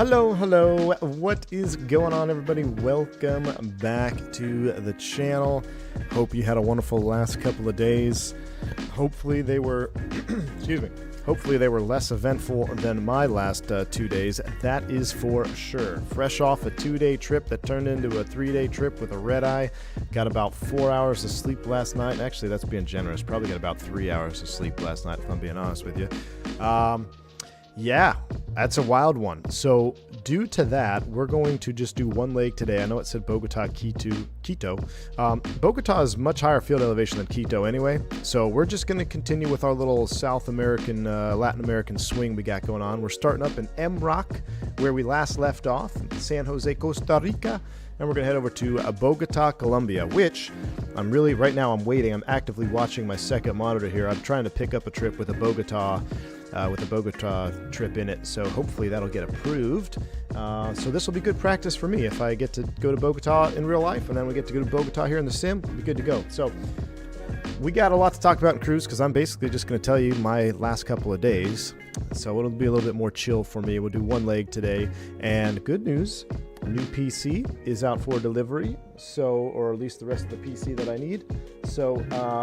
Hello, what is going on, everybody? Welcome back to the channel. Hope you had a wonderful last couple of days. Hopefully they were excuse me, hopefully they were less eventful than my last 2 days. That is for sure. Fresh off a 2-day trip that turned into a 3-day trip with a red eye. Got about 4 hours of sleep last night. Actually, that's being generous. Probably got about 3 hours of sleep last night, if I'm being honest with you. Yeah, that's a wild one. So due to that, we're going to just do one leg today. I know it said Bogota, Quito. Bogota is much higher field elevation than Quito anyway. So we're just going to continue with our little South American, Latin American swing we got going on. We're starting up in MROC, where we last left off, in San Jose, Costa Rica. And we're going to head over to Bogota, Colombia, which right now I'm waiting. I'm actively watching my second monitor here. I'm trying to pick up a trip with a Bogota trip in it, so hopefully that'll get approved. So this will be good practice for me if I get to go to Bogota in real life, and then we get to go to Bogota here in the sim. We'll be good to go. So we got a lot to talk about in cruise, because I'm basically just going to tell you my last couple of days. So it'll be a little bit more chill for me. We'll do one leg today, and good news, new PC is out for delivery, or at least the rest of the PC that I need. So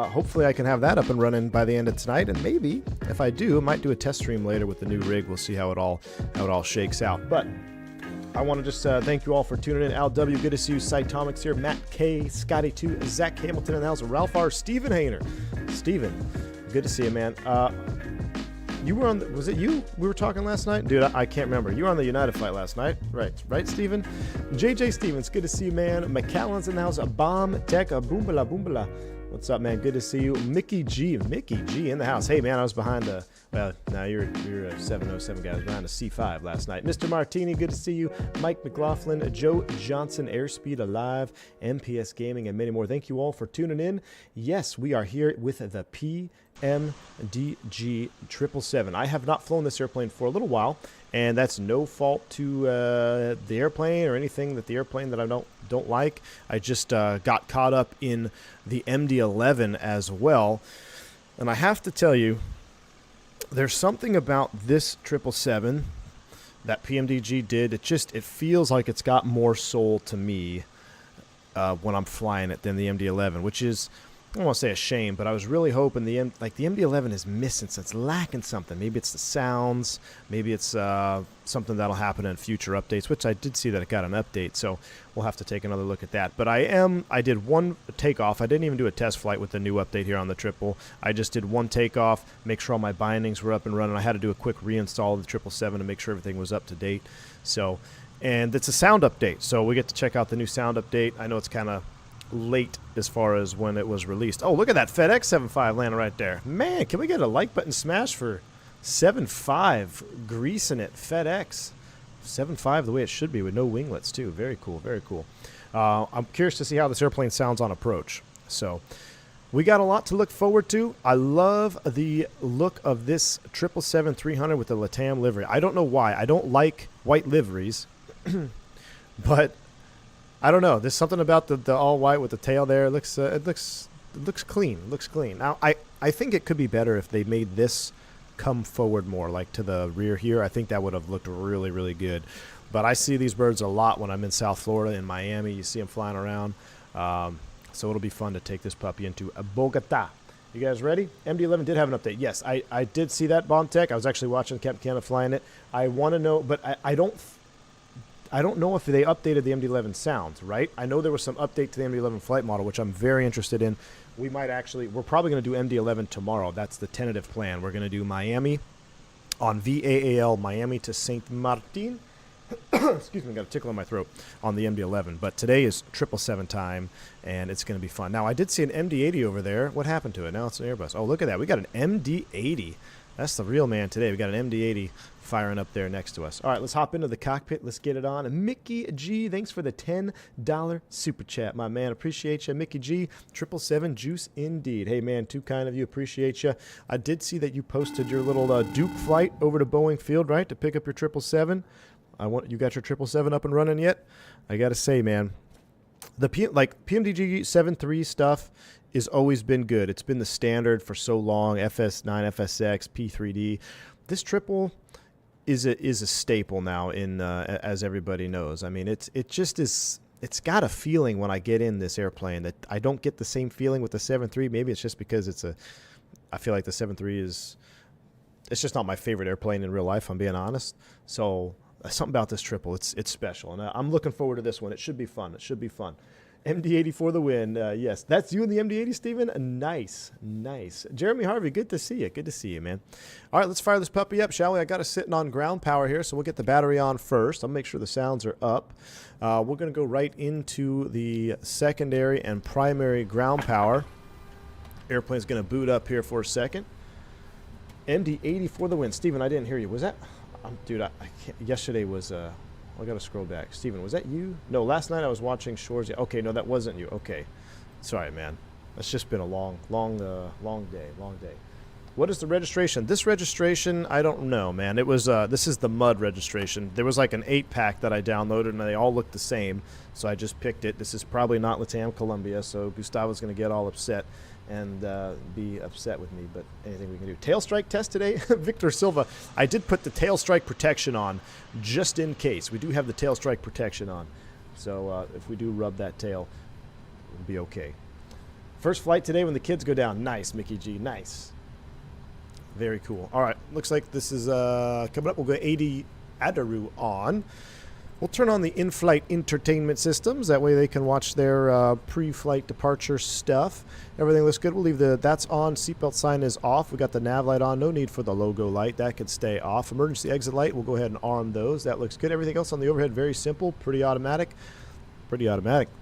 hopefully I can have that up and running by the end of tonight, and maybe if I do, I might do a test stream later with the new rig. We'll see how it all shakes out. But I want to just thank you all for tuning in. Al W, good to see you. Cytomics here. Matt K, Scotty 2, Zach Hamilton in the house, Ralph R, Steven Hayner. Steven, good to see you, man. You were on was it you we were talking last night? Dude, I can't remember. You were on the United flight last night. Right, Steven? JJ Stevens, good to see you, man. McAllen's in the house. Bomb Tech, Boombala. What's up, man? Good to see you. Mickey G in the house. Hey, man, I was behind a, well, now you're a 707 guy. I was behind a C5 last night. Mr. Martini, good to see you. Mike McLaughlin, Joe Johnson, Airspeed Alive, MPS Gaming, and many more. Thank you all for tuning in. Yes, we are here with the PMDG 777. I have not flown this airplane for a little while, and that's no fault to the airplane or anything that the airplane that I don't like. I just got caught up in the MD-11 as well, and I have to tell you, there's something about this 777 that PMDG did. It feels like it's got more soul to me when I'm flying it than the MD-11, which is, I don't want to say a shame, but I was really hoping the MD-11 is missing, so it's lacking something. Maybe it's the sounds, maybe it's something that'll happen in future updates, which I did see that it got an update, so we'll have to take another look at that. But I did one takeoff. I didn't even do a test flight with the new update here on the triple. I just did one takeoff, make sure all my bindings were up and running. I had to do a quick reinstall of the 777 to make sure everything was up to date. And it's a sound update, so we get to check out the new sound update. I know it's kind of late as far as when it was released. Oh, look at that FedEx 7.5 landing right there. Man, can we get a like button smash for 7.5 greasing it? FedEx 7.5 the way it should be with no winglets too. Very cool, very cool. I'm curious to see how this airplane sounds on approach. So we got a lot to look forward to. I love the look of this 777-300 with the LATAM livery. I don't know why. I don't like white liveries, but I don't know. There's something about the all white with the tail there. It looks clean. It looks clean. Now, I think it could be better if they made this come forward more, like to the rear here. I think that would have looked really, really good. But I see these birds a lot when I'm in South Florida, in Miami. You see them flying around. So it'll be fun to take this puppy into Bogota. You guys ready? MD-11 did have an update. Yes, I did see that, Bomb Tech. I was actually watching Captain Canada flying it. I want to know, but I don't know if they updated the MD-11 sounds, right? I know there was some update to the MD-11 flight model, which I'm very interested in. We're probably going to do MD-11 tomorrow. That's the tentative plan. We're going to do Miami on VAAL, Miami to St. Martin. Excuse me, got a tickle in my throat on the MD-11. But today is 777 time, and it's going to be fun. Now, I did see an MD-80 over there. What happened to it? Now it's an Airbus. Oh, look at that. We got an MD-80. That's the real man today. We got an MD-80 firing up there next to us. All right, let's hop into the cockpit. Let's get it on. Mickey G, thanks for the $10 super chat, my man. Appreciate you, Mickey G. 777 juice indeed. Hey, man, too kind of you. Appreciate you. I did see that you posted your little Duke flight over to Boeing Field, right, to pick up your 777. You got your 777 up and running yet? I got to say, man, the PMDG 7.3 stuff has always been good. It's been the standard for so long. FS9, FSX, P3D. This triple, is a staple now in as everybody knows. I mean, it just is. It's got a feeling when I get in this airplane that I don't get the same feeling with the 7.3. Maybe it's just because I feel like the 7.3 is, it's just not my favorite airplane in real life, I'm being honest. So something about this triple, it's special. And I'm looking forward to this one. It should be fun. It should be fun. MD-80 for the win. Yes, that's you in the MD-80, Steven. Nice, nice. Jeremy Harvey, good to see you. Good to see you, man. All right, let's fire this puppy up, shall we? I got it sitting on ground power here, so we'll get the battery on first. I'll make sure the sounds are up. We're going to go right into the secondary and primary ground power. Airplane's going to boot up here for a second. MD-80 for the win. Steven, I didn't hear you. Was that? Dude, I can't. Yesterday was... I got to scroll back. Steven, was that you? No, last night I was watching Shores. Yeah, okay, no, that wasn't you. Okay. Sorry, man. It's just been a long day. What is the registration? This registration, I don't know, man. It was, this is the mud registration. There was like an 8-pack that I downloaded, and they all looked the same, so I just picked it. This is probably not LATAM Colombia, so Gustavo's going to get all upset and be upset with me, but anything we can do. Tail strike test today? Victor Silva. I did put the tail strike protection on just in case. We do have the tail strike protection on, so if we do rub that tail, it'll be okay. First flight today when the kids go down. Nice, Mickey G. Nice. Very cool. All right, looks like this is coming up. We'll go 80 Adaru on. We'll turn on the in-flight entertainment systems. That way they can watch their pre-flight departure stuff. Everything looks good. We'll leave that's on. Seatbelt sign is off. We got the nav light on. No need for the logo light. That could stay off. Emergency exit light. We'll go ahead and arm those. That looks good. Everything else on the overhead, very simple. Pretty automatic.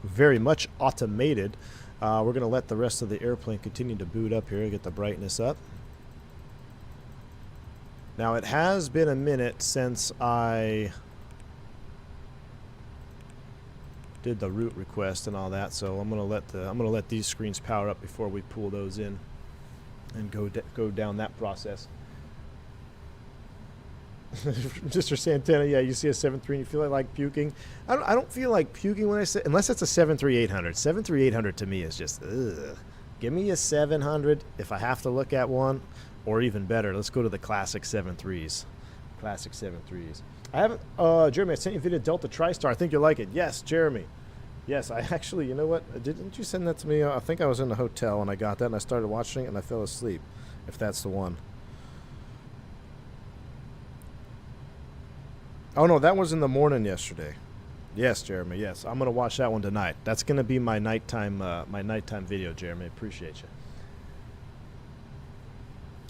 Very much automated. We're going to let the rest of the airplane continue to boot up here. Get the brightness up. Now, it has been a minute since I did the route request and all that, so I'm gonna let these screens power up before we pull those in and go down that process. Mr. Santana, yeah, you see a 7.3 and you feel like puking. I don't feel like puking when I say, unless it's a 7.3-800. 7.3-800 to me is just ugh. Give me a 700 if I have to look at one, or even better, let's go to the classic 7.3s. Classic 7.3s. I haven't, Jeremy, I sent you a video of Delta TriStar. I think you'll like it. Yes, Jeremy. Yes, I actually, you know what? Didn't you send that to me? I think I was in the hotel and I got that and I started watching it and I fell asleep, if that's the one. Oh, no, that was in the morning yesterday. Yes, Jeremy, yes. I'm going to watch that one tonight. That's going to be my nighttime video, Jeremy. Appreciate you.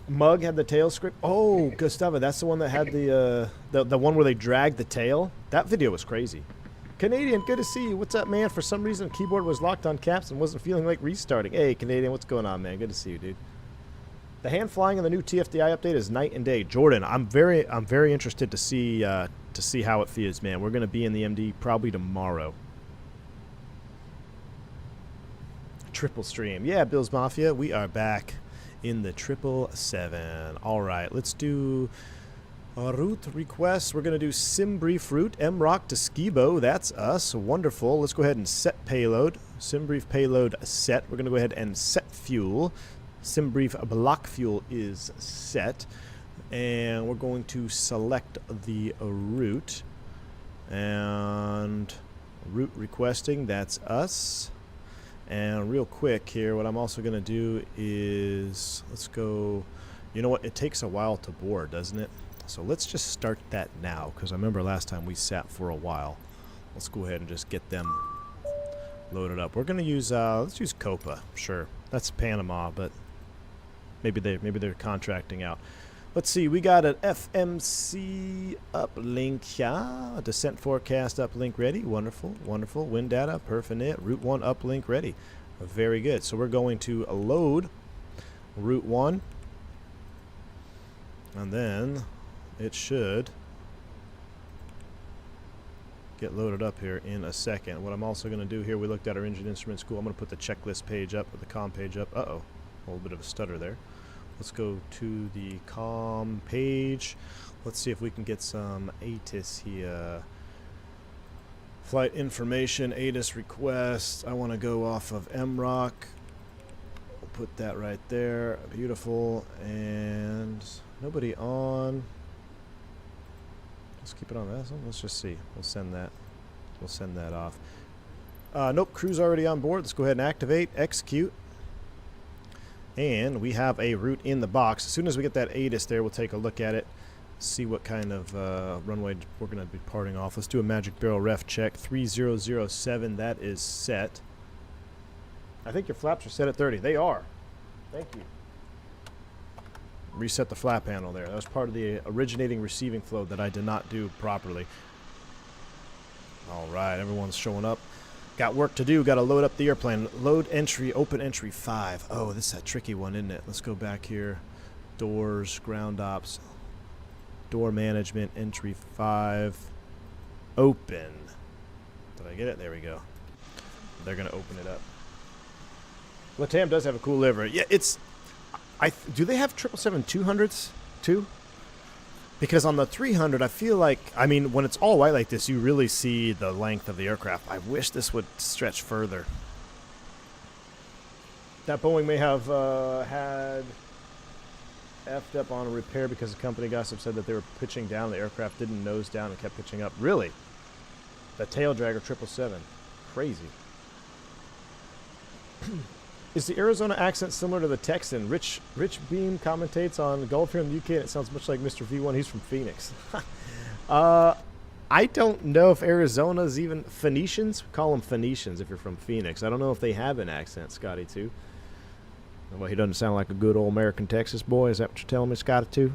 Mug had the tail script. Oh, Gustavo, that's the one that had the one where they dragged the tail. That video was crazy. Canadian, good to see you. What's up, man? For some reason, keyboard was locked on caps and wasn't feeling like restarting. Hey, Canadian, what's going on, man? Good to see you, dude. The hand flying in the new TFDI update is night and day. Jordan, I'm very interested to see how it feels, man. We're gonna be in the MD probably tomorrow. Triple stream, yeah, Bill's Mafia. We are back in the 777. All right, let's do a route request. We're going to do SimBrief route, MROC to Skibo. That's us. Wonderful. Let's go ahead and set payload. SimBrief payload set. We're going to go ahead and set fuel. SimBrief block fuel is set. And we're going to select the route. And route requesting, that's us. And real quick here, what I'm also going to do is, let's go, you know what, it takes a while to board, doesn't it? So let's just start that now, because I remember last time we sat for a while. Let's go ahead and just get them loaded up. We're going to use, let's use Copa, sure. That's Panama, but maybe they're contracting out. Let's see, we got an FMC uplink, yeah. Descent forecast uplink ready. Wonderful, wonderful. Wind data, perfinite. Route 1 uplink ready. Very good. So we're going to load Route 1. And then it should get loaded up here in a second. What I'm also going to do here, we looked at our engine instrument school. I'm going to put the checklist page up, or the comm page up. Uh-oh, a little bit of a stutter there. Let's go to the comm page. Let's see if we can get some ATIS here. Flight information, ATIS request. I want to go off of MROC. We'll put that right there. Beautiful. And nobody on. Let's keep it on that. Let's just see. We'll send that. We'll send that off. Nope, crew's already on board. Let's go ahead and activate, execute. And we have a route in the box. As soon as we get that ATIS there, we'll take a look at it, see what kind of runway we're going to be parting off. Let's do a magic barrel ref check. 3007, that is set. I think your flaps are set at 30. They are. Thank you. Reset the flap handle there. That was part of the originating receiving flow that I did not do properly. All right, everyone's showing up. Got work to do. Got to load up the airplane. Load entry, open entry 5. Oh, this is a tricky one, isn't it? Let's go back here. Doors, ground ops, door management, entry 5. Open. Did I get it? There we go. They're going to open it up. Latam does have a cool livery. Yeah, it's... do they have 777-200s too? Because on the 300, I feel like, I mean, when it's all white like this, you really see the length of the aircraft. I wish this would stretch further. That Boeing may have had effed up on a repair because the company gossip said that they were pitching down. The aircraft didn't nose down and kept pitching up. Really? The tail dragger 777. Crazy. Is the Arizona accent similar to the Texan? Rich Beam commentates on Gulf here in the UK, and it sounds much like Mr. V1. He's from Phoenix. I don't know if Arizona's even Phoenicians. Call them Phoenicians if you're from Phoenix. I don't know if they have an accent, Scotty, too. Well, he doesn't sound like a good old American Texas boy. Is that what you're telling me, Scotty, too?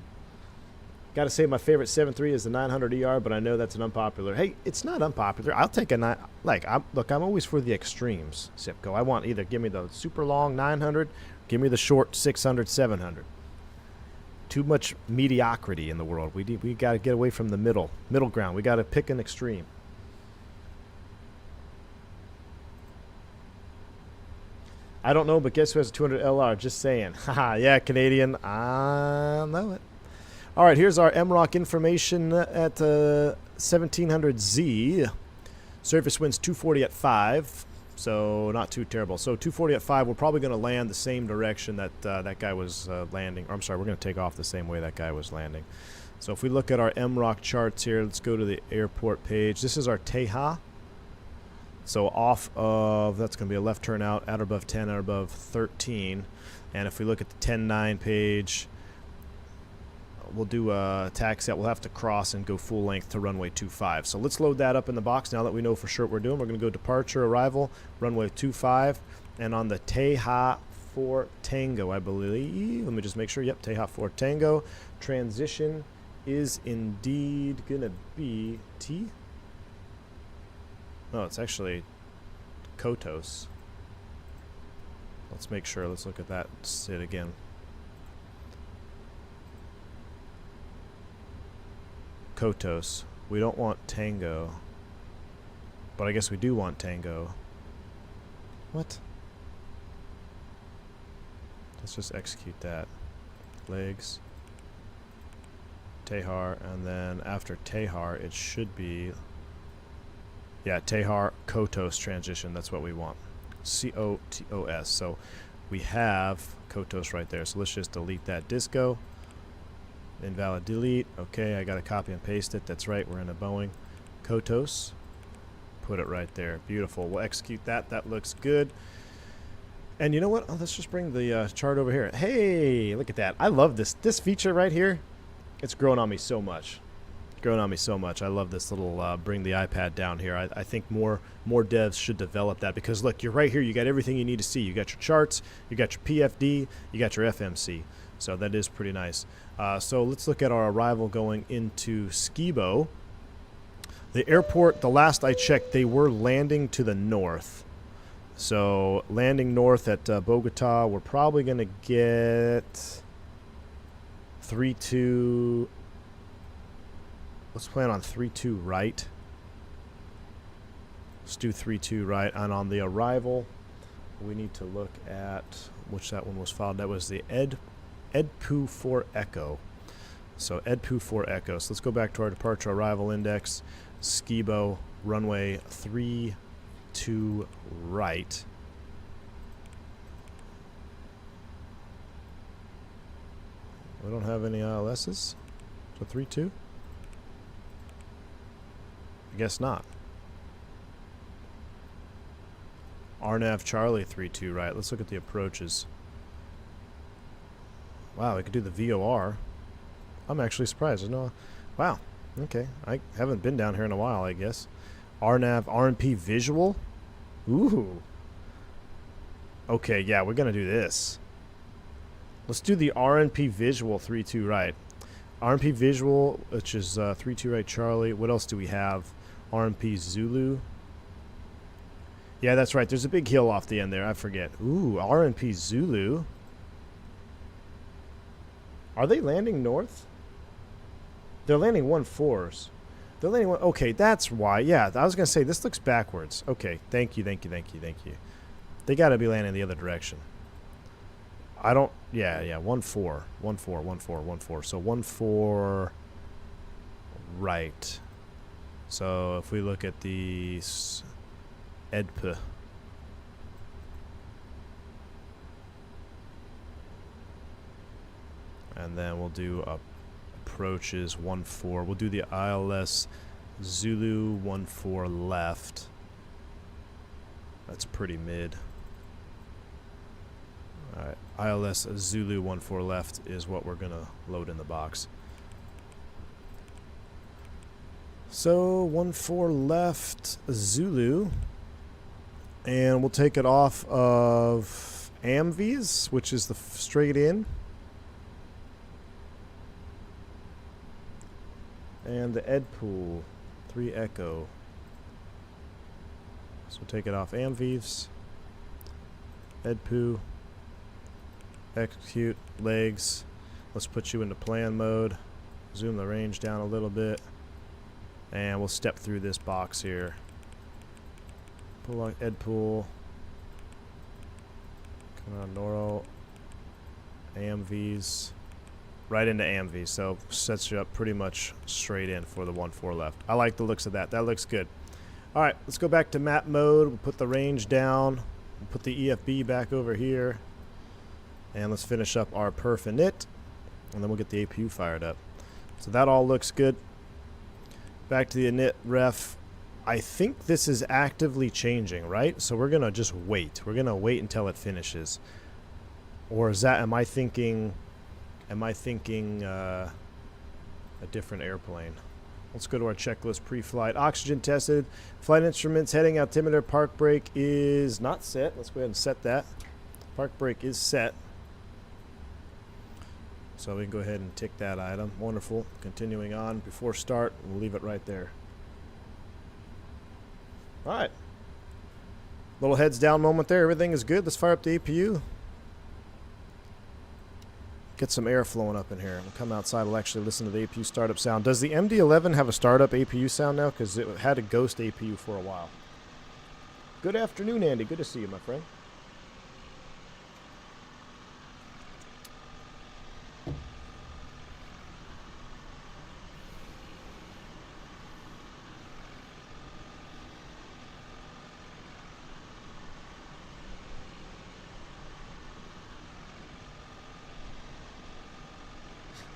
Got to say my favorite 7.3 is the 900ER, but I know that's an unpopular. Hey, it's not unpopular. I'll take a 9. Like, look, I'm always for the extremes, Sipco. I want either give me the super long 900, give me the short 600, 700. Too much mediocrity in the world. We got to get away from the middle ground. We got to pick an extreme. I don't know, but guess who has a 200 LR? Just saying. Haha, yeah, Canadian. I know it. All right, here's our MROC information at 1700Z. Surface winds 240 at 5, so not too terrible. So 240 at 5, we're probably going to land the same direction that that guy was landing. Or I'm sorry, we're going to take off the same way that guy was landing. So if we look at our MROC charts here, let's go to the airport page. This is our Teja. So off of, that's going to be a left turn out, at or above 10, or above 13. And if we look at the 10-9 page, we'll do a taxi that we'll have to cross and go full length to runway 25. So let's load that up in the box now that we know for sure what we're doing. We're going to go departure, arrival, runway 25. And on the Teja 4 Tango, I believe. Let me just make sure. Yep, Teja 4 Tango. Transition is indeed going to be T. No, it's actually Kotos. Let's make sure. Let's look at that. Say it again. Kotos. We don't want Tango. But I guess we do want Tango. What? Let's just execute that. Legs. Tehar. And then after Tehar, it should be... Yeah, Tehar Kotos transition. That's what we want. C-O-T-O-S. So we have Kotos right there. So let's just delete that disco. Invalid delete. Okay, I got to copy and paste it. That's right. We're in a Boeing. Kotos. Put it right there. Beautiful. We'll execute that. That looks good. And you know what? Oh, let's just bring the chart over here. Hey, look at that. I love this. This feature right here, it's grown on me so much. Grown on me so much. I love this little bring the iPad down here. I think more devs should develop that because look, you're right here. You got everything you need to see. You got your charts, you got your PFD, you got your FMC. So that is pretty nice. So let's look at our arrival going into Skibo. The airport, the last I checked, they were landing to the north. So landing north at Bogota, we're probably going to get 3-2. Let's plan on 3-2 right. Let's do 3-2 right. And on the arrival, we need to look at which that one was filed. That was the EDPU 4 Echo. So EDPU 4 Echo. So let's go back to our departure arrival index. Skibo, runway 3-2 right. We don't have any ILSs. So 3-2. I guess not. RNAV Charlie 32 right. Let's look at the approaches. Wow, we could do the VOR. I'm actually surprised. No, wow. Okay, I haven't been down here in a while, I guess. RNAV RNP visual. Ooh. Okay, yeah, we're gonna do this. Let's do the RNP visual 32 right. RNP visual, which is 32 right Charlie. What else do we have? RNP Zulu. Yeah, that's right. There's a big hill off the end there. I forget. Ooh, RNP Zulu. Are they landing north? They're landing 1-4s. They're landing one. Okay, that's why. Yeah, I was going to say, this looks backwards. Okay, thank you. They got to be landing the other direction. I don't. Yeah, 1-4. 1-4. So 1-4 right. So if we look at the EDP. And then we'll do approaches 1-4. We'll do the ILS Zulu 1-4 left. That's pretty mid. Alright, ILS Zulu 1-4 left is what we're gonna load in the box. So 1-4 left Zulu, and we'll take it off of AMVs, which is the straight in, and the Ed pool 3 Echo. So we'll take it off AMVs, Ed poo, execute legs. Let's put you into plan mode. Zoom the range down a little bit. And we'll step through this box here. Pull on Ed pool. Come on, Noro. AMVs. Right into AMVs. So sets you up pretty much straight in for the 1-4 left. I like the looks of that. That looks good. Alright, let's go back to map mode. We'll put the range down. We'll put the EFB back over here. And let's finish up our perf init. And then we'll get the APU fired up. So that all looks good. Back to the init ref. I think this is actively changing, right? So we're going to just wait. We're going to wait until it finishes. Or is that, am I thinking a different airplane? Let's go to our checklist pre-flight. Oxygen tested. Flight instruments, heading altimeter, park brake is not set. Let's go ahead and set that. Park brake is set. So we can go ahead and tick that item. Wonderful. Continuing on. Before start, we'll leave it right there. Alright. Little heads down moment there. Everything is good. Let's fire up the APU. Get some air flowing up in here. We'll come outside. We'll actually listen to the APU startup sound. Does the MD-11 have a startup APU sound now? Because it had a ghost APU for a while. Good afternoon, Andy. Good to see you, my friend.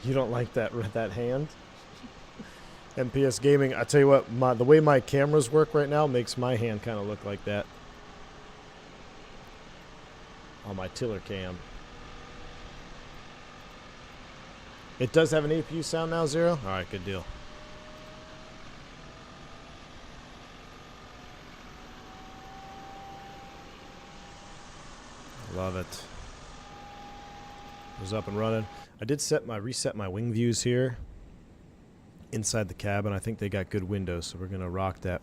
You don't like that hand? MPS Gaming, I tell you what, the way my cameras work right now makes my hand kind of look like that. On my tiller cam. It does have an APU sound now, Zero? Alright, good deal. Love it. It was up and running. I did reset my wing views here inside the cabin. I think they got good windows, so we're gonna rock that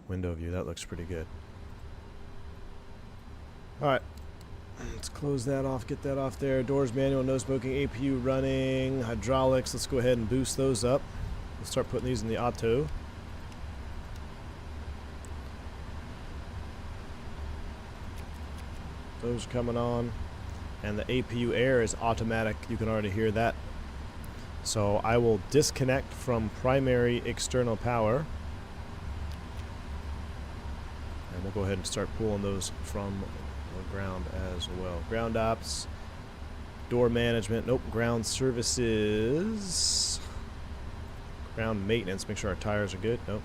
window view. That looks pretty good. Alright. Let's close that off, get that off there. Doors manual, no smoking, APU running, hydraulics. Let's go ahead and boost those up. Let's start putting these in the auto. Those are coming on. And the APU air is automatic. You can already hear that. So I will disconnect from primary external power. And we'll go ahead and start pulling those from the ground as well. Ground ops, door management, nope, ground services, ground maintenance, make sure our tires are good, nope.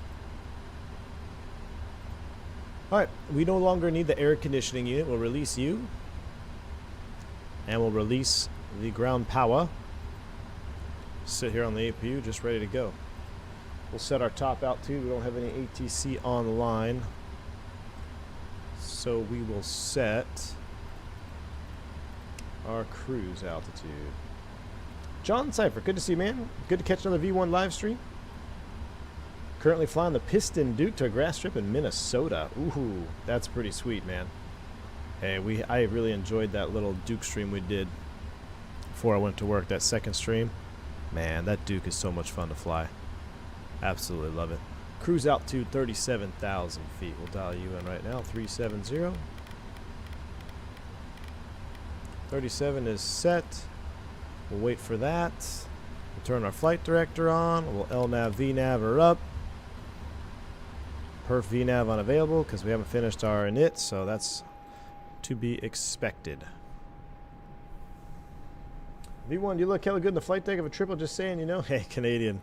All right, we no longer need the air conditioning unit. We'll release you. And we'll release the ground power. Sit here on the APU, just ready to go. We'll set our top altitude. We don't have any ATC online. So we will set our cruise altitude. John Cypher, good to see you, man. Good to catch another V1 live stream. Currently flying the Piston Duke to a grass strip in Minnesota. Ooh, that's pretty sweet, man. Hey, I really enjoyed that little Duke stream we did before I went to work, that second stream. Man, that Duke is so much fun to fly. Absolutely love it. Cruise altitude 37,000 feet. We'll dial you in right now, 370. 37 is set. We'll wait for that. We'll turn our flight director on. We'll LNAV, VNAV her up. Perf VNAV unavailable because we haven't finished our init, so that's to be expected. V1, you look hella good in the flight deck of a triple, just saying, you know. Hey, Canadian.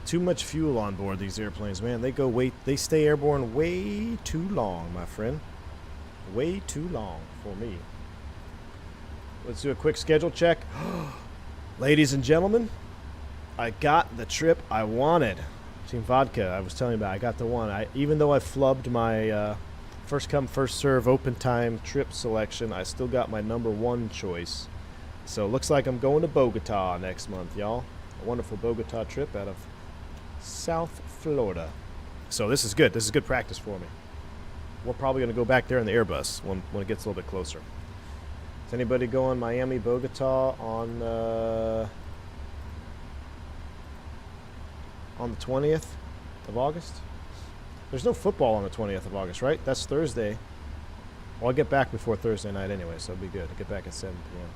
Too much fuel on board these airplanes, man. They stay airborne way too long, my friend. Way too long for me. Let's do a quick schedule check. Ladies and gentlemen, I got the trip I wanted. Team Vodka, I was telling you about, I got the one. Even though I flubbed my first come, first serve open time trip selection, I still got my #1 choice. So it looks like I'm going to Bogota next month, y'all. A wonderful Bogota trip out of South Florida. So this is good. This is good practice for me. We're probably going to go back there in the Airbus when it gets a little bit closer. Is anybody going Miami, Bogota on the 20th of August? There's no football on the 20th of August, right? That's Thursday. Well, I'll get back before Thursday night anyway, so it'll be good. I'll get back at 7 p.m.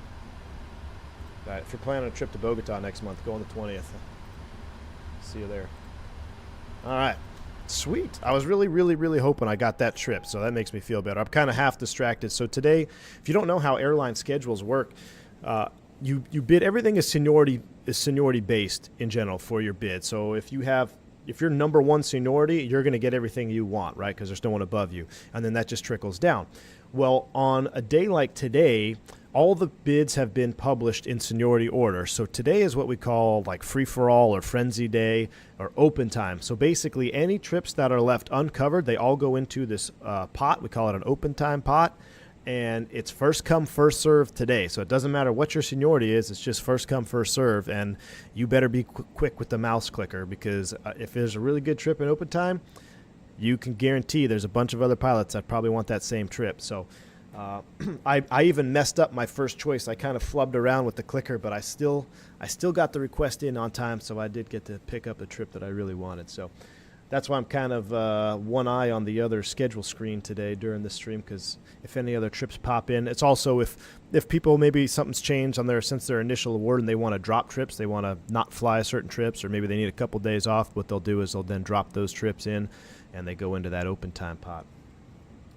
All right, if you're planning a trip to Bogota next month, go on the 20th. See you there. All right. Sweet. I was really hoping I got that trip, so that makes me feel better. I'm kind of half distracted. So today, if you don't know how airline schedules work, you bid. Everything is seniority based in general for your bid. So if you're #1 seniority, you're going to get everything you want, right? Because there's no one above you, and then that just trickles down. Well, on a day like today, all the bids have been published in seniority order. So today is what we call like free-for-all or frenzy day or open time. So basically any trips that are left uncovered, they all go into this pot. We call it an open time pot. And it's first come, first serve today. So it doesn't matter what your seniority is. It's just first come, first serve. And you better be quick with the mouse clicker because if there's a really good trip in open time, you can guarantee there's a bunch of other pilots that probably want that same trip. So I even messed up my first choice. I kind of flubbed around with the clicker, but I still got the request in on time, so I did get to pick up the trip that I really wanted. So that's why I'm kind of one eye on the other schedule screen today during this stream, because if any other trips pop in, it's also if people maybe something's changed on since their initial award and they want to drop trips, they want to not fly certain trips, or maybe they need a couple days off. What they'll do is they'll then drop those trips in, and they go into that open time pot.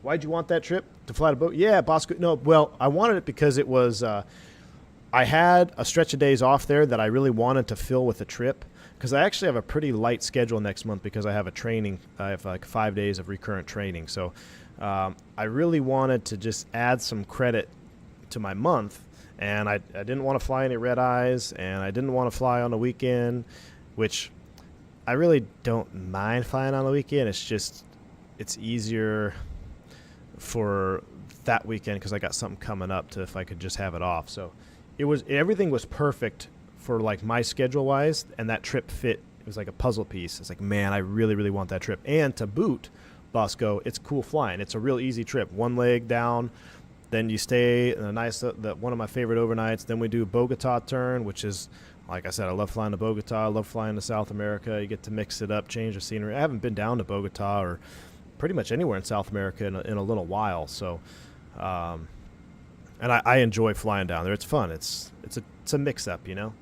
Why'd you want that trip? To fly a boat? Yeah, Bosco. No, well, I wanted it because it was, I had a stretch of days off there that I really wanted to fill with a trip, because I actually have a pretty light schedule next month because I have a training. I have like 5 days of recurrent training. So I really wanted to just add some credit to my month, and I didn't want to fly any red eyes, and I didn't want to fly on the weekend, which I really don't mind flying on the weekend. It's just, it's easier for that weekend because I got something coming up to if I could just have it off. So everything was perfect for like my schedule wise, and that trip fit. It was like a puzzle piece. It's like, man, I really want that trip. And to boot, Bosco, it's cool flying. It's a real easy trip. One leg down, then you stay in a nice one of my favorite overnights. Then we do Bogota turn, which is, like I said, I love flying to Bogota. I love flying to South America. You get to mix it up, change the scenery. I haven't been down to Bogota or pretty much anywhere in South America in a little while. So, and I enjoy flying down there. It's fun. It's a mix up, you know.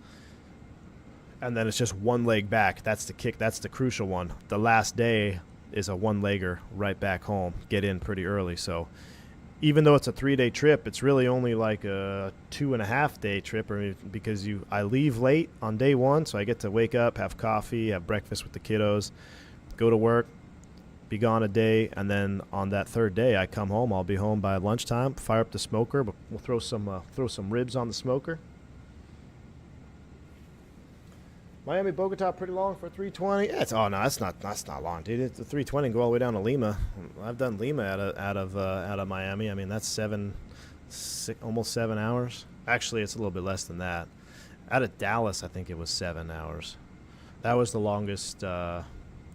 And then it's just one leg back. That's the kick. That's the crucial one. The last day is a one-legger right back home. Get in pretty early. So even though it's a 3-day trip, it's really only like a 2.5-day trip, because I leave late on day one, so I get to wake up, have coffee, have breakfast with the kiddos, go to work, be gone a day, and then on that third day I come home. I'll be home by lunchtime, fire up the smoker, but we'll throw some ribs on the smoker. Miami Bogota pretty long for 320. Yeah, that's not long, dude. It's a 320 and go all the way down to Lima. I've done Lima out of Miami. I mean, that's almost 7 hours. Actually, it's a little bit less than that. Out of Dallas, I think it was 7 hours. That was the longest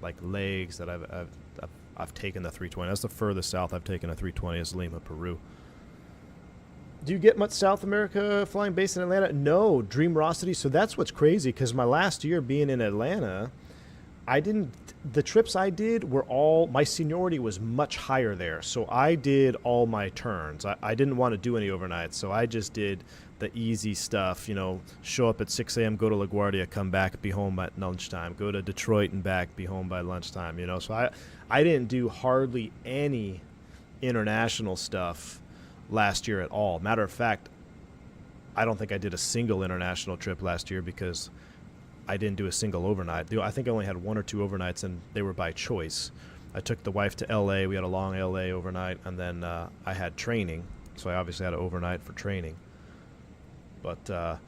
like legs that I've taken the 320. That's the furthest south I've taken a 320 is Lima, Peru. Do you get much South America flying based in Atlanta? No, Dreamrosity. So that's what's crazy, because my last year being in Atlanta, the trips I did were all, my seniority was much higher there. So I did all my turns. I didn't want to do any overnights. So I just did the easy stuff, show up at 6 a.m., go to LaGuardia, come back, be home by lunchtime, go to Detroit and back, be home by lunchtime, So I didn't do hardly any international stuff last year at all. Matter of fact, I don't think I did a single international trip last year because I didn't do a single overnight. I think I only had 1 or 2 overnights, and they were by choice. I took the wife to LA. We had a long LA overnight, and then I had training, so I obviously had an overnight for training. But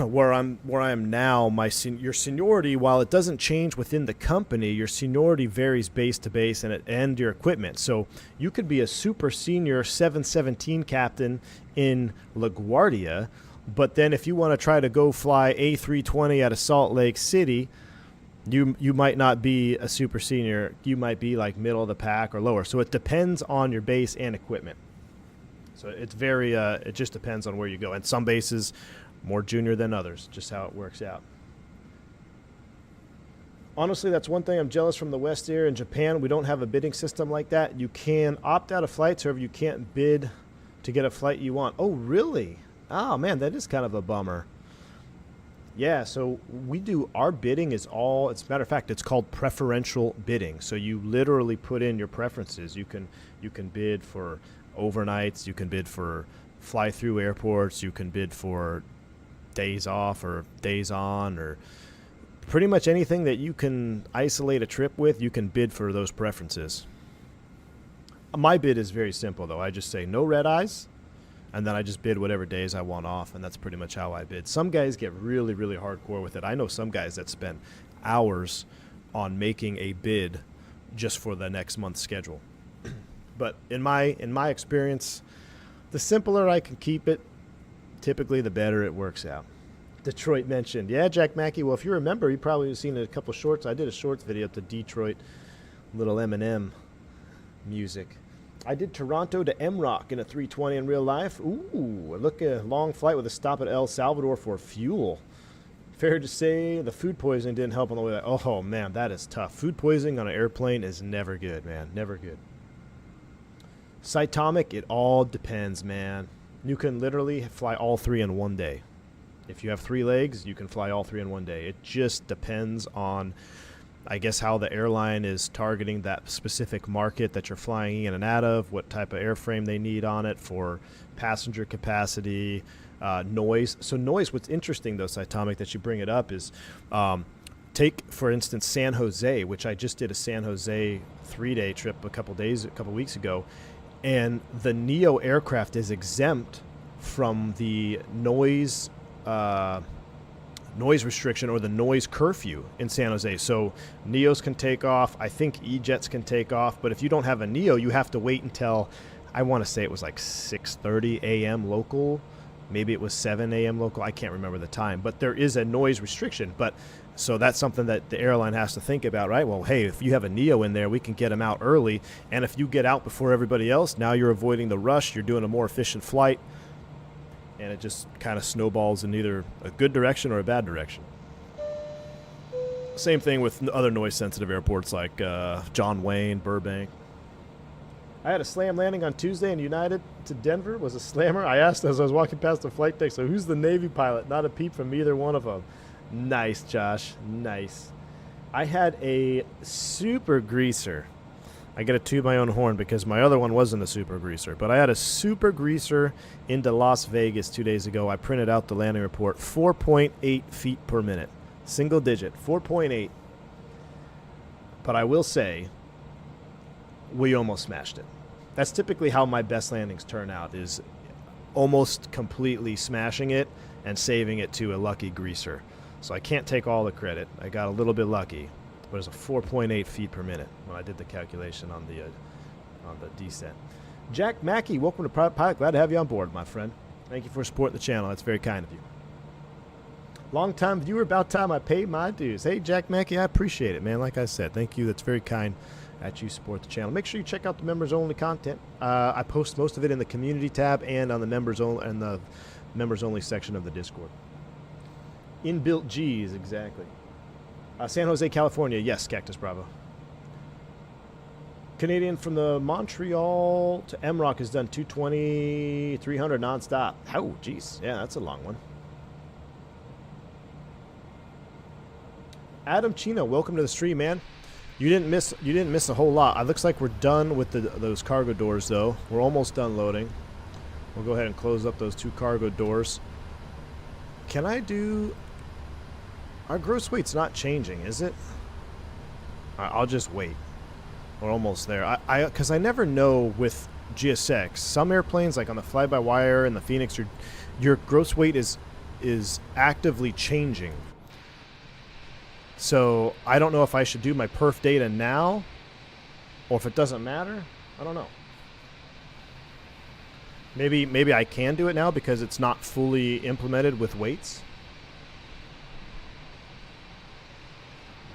where I am now, your seniority, while it doesn't change within the company, your seniority varies base to base and your equipment. So you could be a super senior 717 captain in LaGuardia, but then if you want to try to go fly A320 out of Salt Lake City, you might not be a super senior. You might be like middle of the pack or lower. So it depends on your base and equipment. So it's very it just depends on where you go. And some bases more junior than others, just how it works out. Honestly, that's one thing I'm jealous from the West here. In Japan, we don't have a bidding system like that. You can opt out of flights, however, you can't bid to get a flight you want. Oh, really? Oh, man, that is kind of a bummer. Yeah, so our bidding is all, as a matter of fact, it's called preferential bidding. So you literally put in your preferences. You can bid for overnights, you can bid for fly-through airports, you can bid for days off or days on, or pretty much anything that you can isolate a trip with, you can bid for those preferences. My bid is very simple, though. I just say no red eyes, and then I just bid whatever days I want off, and that's pretty much how I bid. Some guys get really, really hardcore with it. I know some guys that spend hours on making a bid just for the next month's schedule. But in my experience, the simpler I can keep it, typically the better it works out. Detroit mentioned. Yeah, Jack Mackey. Well, if you remember, you probably have seen a couple shorts. I did a shorts video up to Detroit, little Eminem music. I did Toronto to MROC in a 320 in real life. Ooh, look, a long flight with a stop at El Salvador for fuel. Fair to say, the food poisoning didn't help on the way back. Oh, man, that is tough. Food poisoning on an airplane is never good, man. Never good. Cytomic, it all depends, man. You can literally fly all 3 in one day. If you have 3 legs, you can fly all 3 in one day. It just depends on, I guess, how the airline is targeting that specific market that you're flying in and out of, what type of airframe they need on it for passenger capacity, noise. So noise, what's interesting, though, Cytomic, that you bring it up is take, for instance, San Jose, which I just did a San Jose 3-day trip a couple weeks ago. And the Neo aircraft is exempt from the noise restriction or the noise curfew in San Jose. So Neos can take off. I think E-Jets can take off. But if you don't have a Neo, you have to wait until, I want to say it was like 6:30 a.m. local. Maybe it was 7 a.m. local. I can't remember the time. But there is a noise restriction. So that's something that the airline has to think about, right? Well, hey, if you have a Neo in there, we can get them out early. And if you get out before everybody else, now you're avoiding the rush. You're doing a more efficient flight. And it just kind of snowballs in either a good direction or a bad direction. Same thing with other noise-sensitive airports like John Wayne, Burbank. I had a slam landing on Tuesday in United to Denver. It was a slammer. I asked as I was walking past the flight deck, so who's the Navy pilot? Not a peep from either one of them. Nice, Josh. Nice. I had a super greaser. I get to toot my own horn because my other one wasn't a super greaser. But I had a super greaser into Las Vegas 2 days ago. I printed out the landing report. 4.8 feet per minute. Single digit. 4.8. But I will say, we almost smashed it. That's typically how my best landings turn out, is almost completely smashing it and saving it to a lucky greaser. So I can't take all the credit. I got a little bit lucky, but it's a 4.8 feet per minute when I did the calculation on the descent. Jack Mackey, welcome to Private Pilot. Glad to have you on board, my friend. Thank you for supporting the channel. That's very kind of you. Long-time viewer, about time I paid my dues. Hey, Jack Mackey, I appreciate it, man. Like I said, thank you. That's very kind that you support the channel. Make sure you check out the members-only content. I post most of it in the community tab and on the members-only section of the Discord. Inbuilt G's, exactly. San Jose, California. Yes, Cactus Bravo. Canadian from the Montreal to MROC has done 220, 300 nonstop. Oh, geez. Yeah, that's a long one. Adam Chino, welcome to the stream, man. You didn't miss a whole lot. It looks like we're done with those cargo doors, though. We're almost done loading. We'll go ahead and close up those 2 cargo doors. Can I do... Our gross weight's not changing, is it? I'll just wait. We're almost there. Because I never know with GSX. Some airplanes, like on the fly-by-wire and the Fenix, your gross weight is actively changing. So I don't know if I should do my perf data now or if it doesn't matter. I don't know. Maybe I can do it now because it's not fully implemented with weights.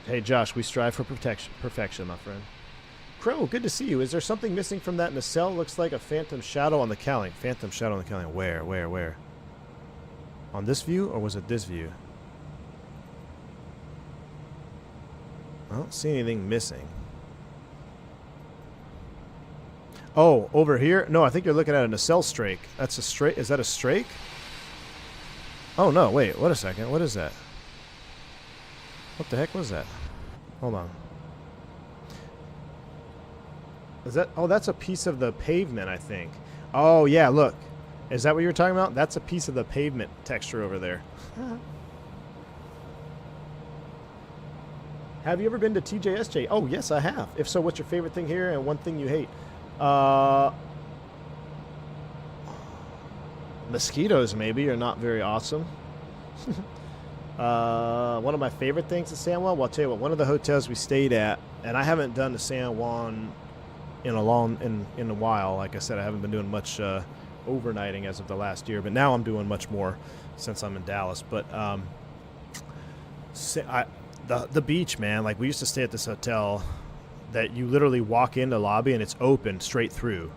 Hey, Josh, we strive for perfection, my friend. Crow, good to see you. Is there something missing from that nacelle? Looks like a phantom shadow on the cowling. Phantom shadow on the cowling. Where? On this view, or was it this view? I don't see anything missing. Oh, over here? No, I think you're looking at a nacelle strake. That's a strake. Is that a strake? Oh, no. Wait. What a second. What is that? What the heck was that? Hold on. Is that... Oh, that's a piece of the pavement, I think. Oh, yeah, look. Is that what you were talking about? That's a piece of the pavement texture over there. Have you ever been to TJSJ? Oh, yes, I have. If so, what's your favorite thing here and one thing you hate? Mosquitoes, maybe, are not very awesome. One of my favorite things at San Juan, well, I'll tell you what, one of the hotels we stayed at, and I haven't done the San Juan in a while. Like I said, I haven't been doing much overnighting as of the last year, but now I'm doing much more since I'm in Dallas. But the beach, man, like we used to stay at this hotel that you literally walk in the lobby and it's open straight through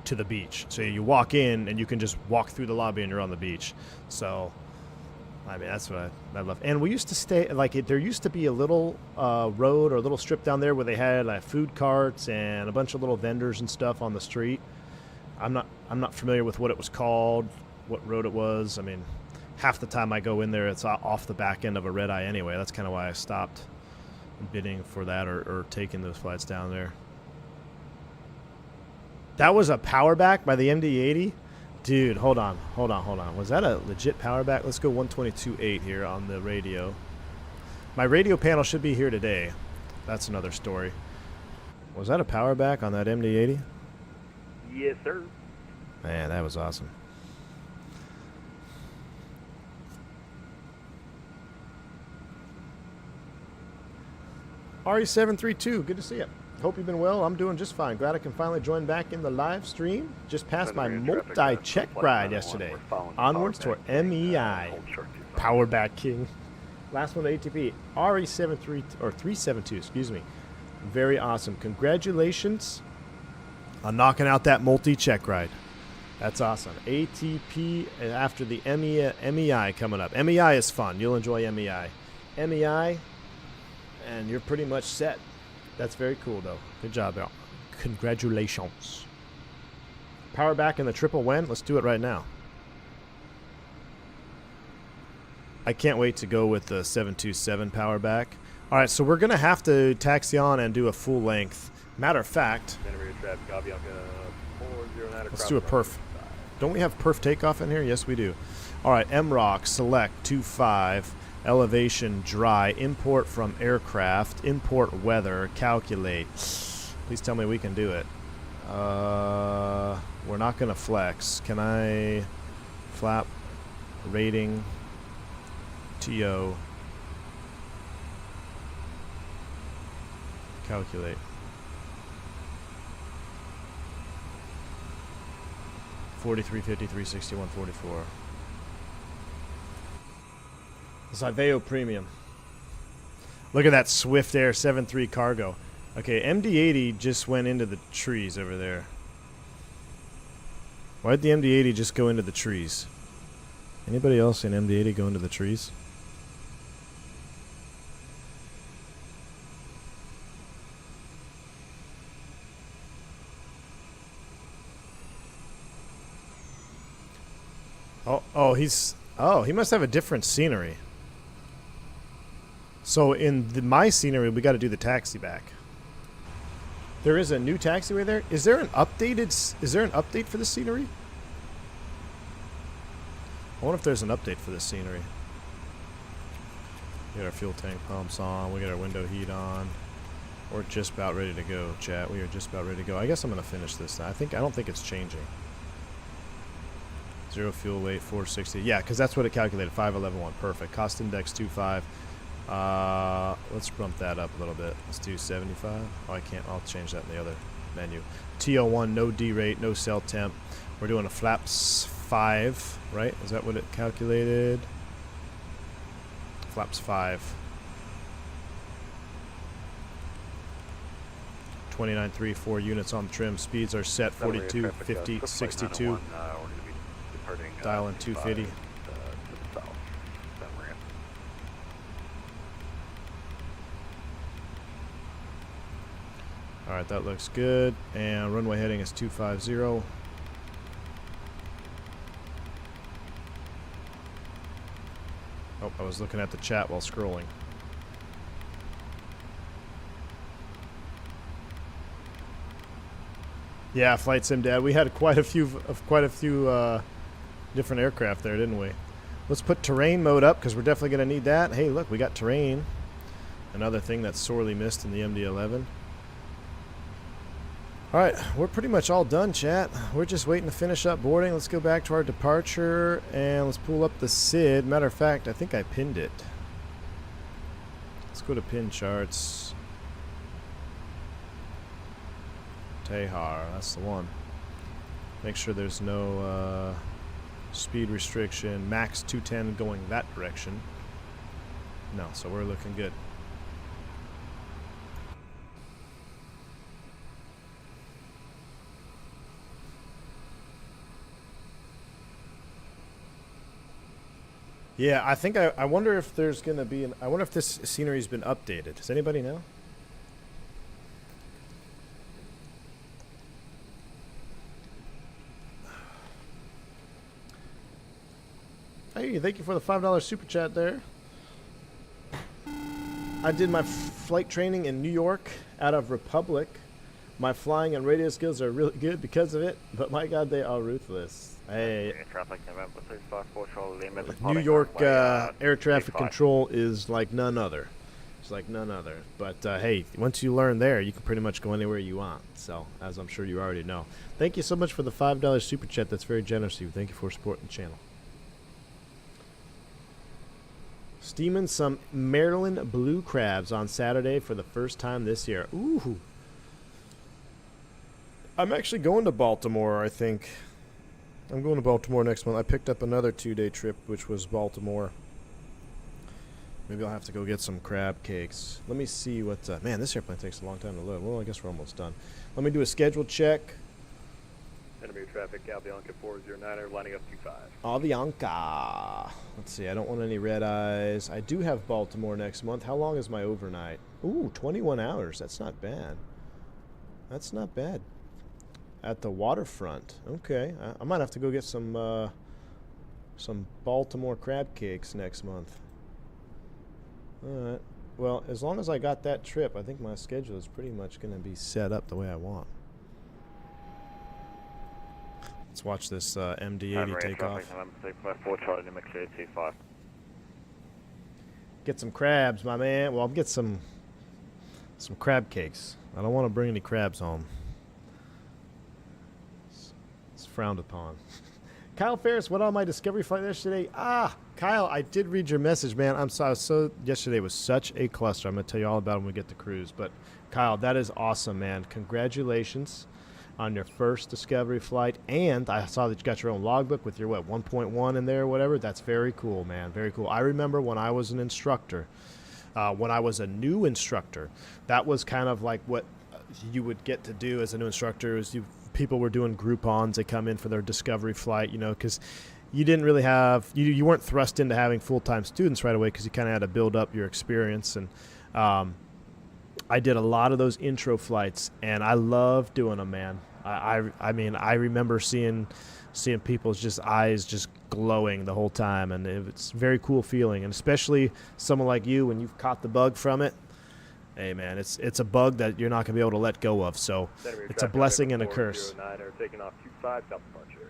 to the beach. So you walk in and you can just walk through the lobby and you're on the beach. So I mean, that's what I love. And we used to stay, like, there used to be a little road or a little strip down there where they had like food carts and a bunch of little vendors and stuff on the street. I'm not familiar with what it was called, what road it was. I mean, half the time I go in there, it's off the back end of a red eye anyway. That's kind of why I stopped bidding for that or taking those flights down there. That was a power back by the MD-80? Dude, hold on. Was that a legit power back? Let's go 122.8 here on the radio. My radio panel should be here today. That's another story. Was that a power back on that MD-80? Yes, sir. Man, that was awesome. RE732, good to see you. Hope you've been well. I'm doing just fine. Glad I can finally join back in the live stream. Just passed my multi-check ride yesterday. Onwards to our MEI. Power back king. Last one to ATP. RE73 or 372, excuse me. Very awesome. Congratulations on knocking out that multi-check ride. That's awesome. ATP after the MEI coming up. MEI is fun. You'll enjoy MEI. MEI, and you're pretty much set. That's very cool, though. Good job, Al. Congratulations. Power back in the triple win. Let's do it right now. I can't wait to go with the 727 power back. All right, so we're going to have to taxi on and do a full length. Matter of fact, let's do a perf. Don't we have perf takeoff in here? Yes, we do. All right, MROC, select 25. Elevation dry, import from aircraft, import weather, calculate. Please tell me we can do it. We're not going to flex. Can I flap rating TO calculate 43, 53, 61, 44. Ziveo Premium. Look at that Swift Air 7.3 cargo. Okay, MD-80 just went into the trees over there. Why did the MD-80 just go into the trees? Anybody else in MD-80 go into the trees? He must have a different scenery. So in my scenery, we got to do the taxi back. There is a new taxiway there. Is there an update for the scenery? I wonder if there's an update for the scenery. We got our fuel tank pumps on. We got our window heat on. We're just about ready to go, chat. We are just about ready to go. I guess I'm gonna finish this now. I don't think it's changing. 0 fuel weight, 460. Yeah, because that's what it calculated. 511.1. Perfect. Cost index 2.5. Let's bump that up a little bit. Let's do 75. Oh, I can't. I'll change that in the other menu. TO1, no D rate, no cell temp. We're doing a flaps 5, right? Is that what it calculated? Flaps 5. 29.34 units on the trim. Speeds are set 42, 50, 62. Dial in 250. Alright, that looks good. And runway heading is 250. Oh, I was looking at the chat while scrolling. Yeah, Flight Sim Dad. We had quite a few different aircraft there, didn't we? Let's put terrain mode up because we're definitely going to need that. Hey, look, we got terrain. Another thing that's sorely missed in the MD-11. Alright, we're pretty much all done, chat. We're just waiting to finish up boarding. Let's go back to our departure and let's pull up the SID. Matter of fact, I think I pinned it. Let's go to pin charts. Tehar, that's the one. Make sure there's no speed restriction. Max 210 going that direction. No, so we're looking good. Yeah, I think I wonder if there's going to be I wonder if this scenery's been updated. Does anybody know? Hey, thank you for the $5 super chat there. I did my flight training in New York out of Republic. My flying and radio skills are really good because of it, but my God, they are ruthless. Hey, New York air traffic control is like none other. It's like none other. But hey, once you learn there, you can pretty much go anywhere you want. So, as I'm sure you already know. Thank you so much for the $5 super chat. That's very generous of you. Thank you for supporting the channel. Steaming some Maryland blue crabs on Saturday for the first time this year. Ooh. I'm actually going to Baltimore, I think. I'm going to Baltimore next month. I picked up another 2-day trip, which was Baltimore. Maybe I'll have to go get some crab cakes. Let me see what... man, this airplane takes a long time to load. Well, I guess we're almost done. Let me do a schedule check. Enemy traffic, Avianca 409er, lining up 25. Avianca. Let's see, I don't want any red eyes. I do have Baltimore next month. How long is my overnight? Ooh, 21 hours. That's not bad. That's not bad. At the waterfront. Okay, I might have to go get some Baltimore crab cakes next month. Alright. Well, as long as I got that trip, I think my schedule is pretty much going to be set up the way I want. Let's watch this MD-80 take off. Get some crabs, my man. Well, I'll get some crab cakes. I don't want to bring any crabs home. It's frowned upon. Kyle Ferris, what on my Discovery flight yesterday? Kyle, I did read your message, man. I'm so yesterday was such a cluster. I'm going to tell you all about it when we get to cruise. But Kyle, that is awesome, man. Congratulations on your first Discovery flight. And I saw that you got your own logbook with your, 1.1 in there or whatever. That's very cool, man. Very cool. I remember when I was an instructor, when I was a new instructor, that was kind of like what you would get to do as a new instructor is people were doing Groupons. They come in for their Discovery flight, because you didn't really have, you weren't thrust into having full-time students right away because you kind of had to build up your experience. And I did a lot of those intro flights, and I love doing them, man. I mean, I remember seeing people's just eyes just glowing the whole time, and it's a very cool feeling. And especially someone like you, when you've caught the bug from it, hey, man, it's a bug that you're not going to be able to let go of. So it's a blessing and a curse. Taking off 25 South departure.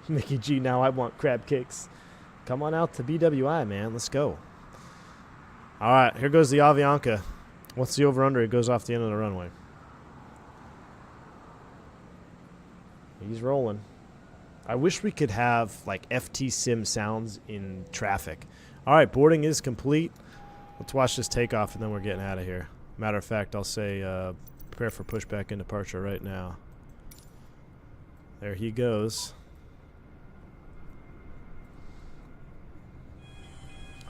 Mickey G, now I want crab cakes. Come on out to BWI, man. Let's go. All right, here goes the Avianca. What's the over-under? It goes off the end of the runway. He's rolling. I wish we could have, like, FT Sim sounds in traffic. All right, boarding is complete. Let's watch this takeoff, and then we're getting out of here. Matter of fact, I'll say prepare for pushback and departure right now. There he goes.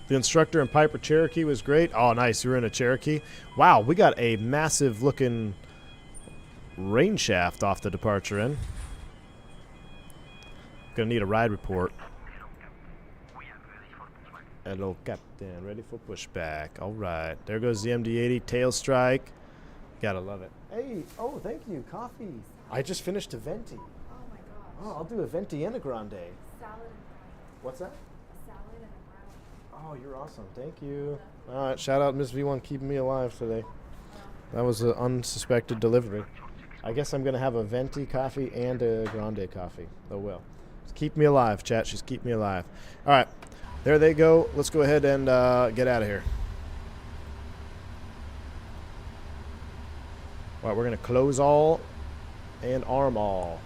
The instructor in Piper Cherokee was great. Oh, nice. You were in a Cherokee. Wow, we got a massive-looking rain shaft off the departure end. Gonna need a ride report. Hello, Captain. Ready for pushback. All right. There goes the MD-80. Tail strike. Gotta love it. Hey. Oh, thank you. Coffee. I just finished a venti. Oh, my gosh. Oh, I'll do a venti and a grande. Salad and brownie. What's that? A salad and a brownie. Oh, you're awesome. Thank you. All right. Shout out Miss V1 keeping me alive today. That was an unsuspected delivery. I guess I'm going to have a venti coffee and a grande coffee. Oh, well. Just keep me alive, chat. Just keep me alive. All right. There they go. Let's go ahead and get out of here. All right, we're going to close all and arm all.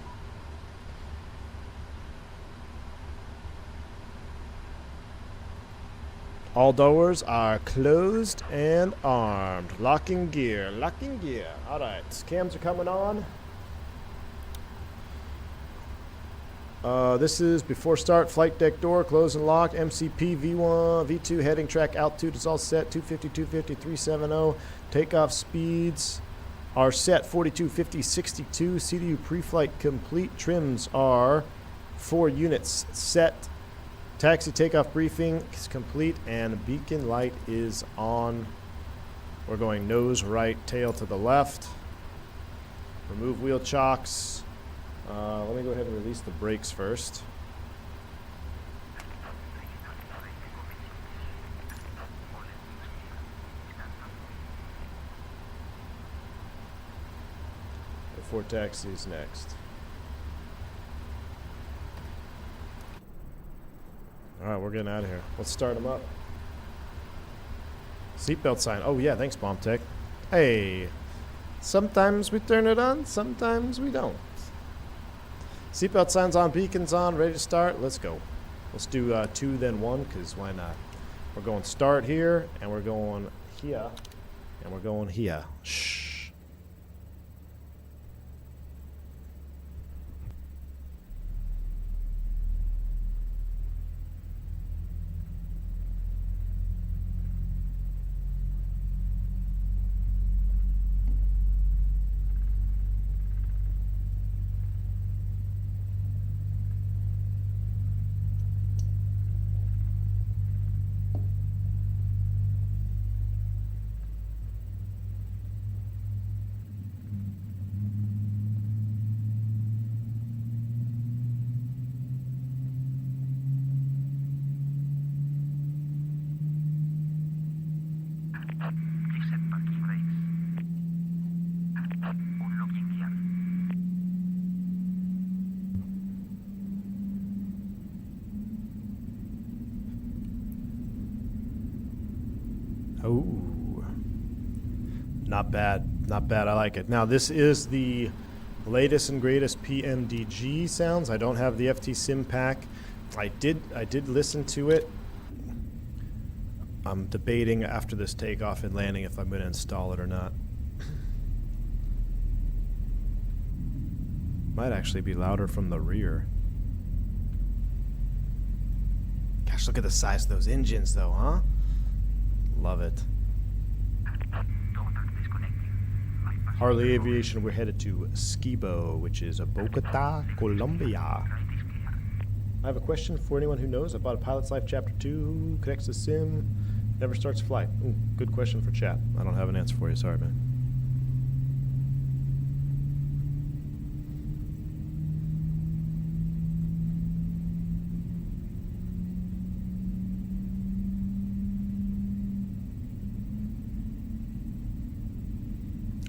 All doors are closed and armed. Locking gear. Locking gear. All right. Cams are coming on. This is before start. Flight deck door close and lock. MCP V1, V2 heading track altitude is all set. 250, 250, 370. Takeoff speeds are set. 42, 50, 62. CDU pre-flight complete. Trims are 4 units set. Taxi takeoff briefing is complete and beacon light is on. We're going nose right, tail to the left. Remove wheel chocks. Let me go ahead and release the brakes first. Before taxi is next. All right, we're getting out of here. Let's start them up. Seatbelt sign. Oh, yeah, thanks, Bomb Tech. Hey, sometimes we turn it on, sometimes we don't. Seatbelt signs on, beacons on, ready to start. Let's go. Let's do 2, then 1, because why not? We're going start here, and we're going here, and we're going here. Shh. Oh, not bad. Not bad. I like it. Now, this is the latest and greatest PMDG sounds. I don't have the FT Sim pack. I did listen to it. I'm debating after this takeoff and landing if I'm going to install it or not. Might actually be louder from the rear. Gosh, look at the size of those engines, though, huh? Love it. Harley Aviation, we're headed to Skibo, which is Bogota, Colombia. I have a question for anyone who knows. I bought a Pilot's Life Chapter 2, connects to Sim, never starts flight. Ooh, good question for chat. I don't have an answer for you. Sorry, man.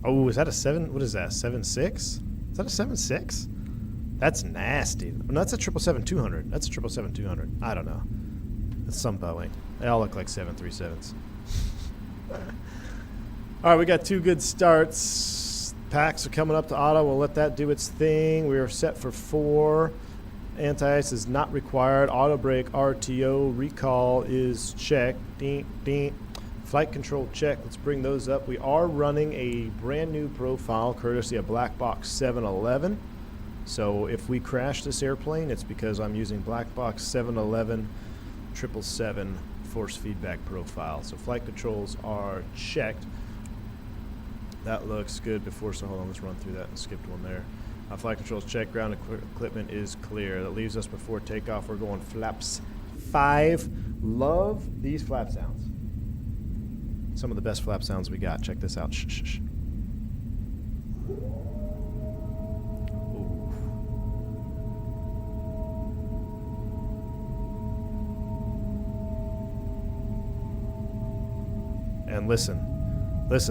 Oh, is that a 7? What is that? 7.6? Is that a 7.6? That's nasty. No, that's a 777-200. That's a 777-200. I don't know. That's some Boeing. They all look like 737s. All right, we got 2 good starts. Packs are coming up to auto. We'll let that do its thing. We are set for 4. Anti-ice is not required. Auto brake, RTO, recall is checked. Ding, ding. Flight control check. Let's bring those up. We are running a brand new profile courtesy of Blackbox 711. So if we crash this airplane, it's because I'm using Blackbox 711 777 force feedback profile. So flight controls are checked. That looks good before, so hold on, let's run through that and skipped one there. Flight controls checked, ground equipment is clear. That leaves us before takeoff. We're going flaps 5. Love these flap sounds. Some of the best flap sounds we got. Check this out. Shh, shh, shh. And listen,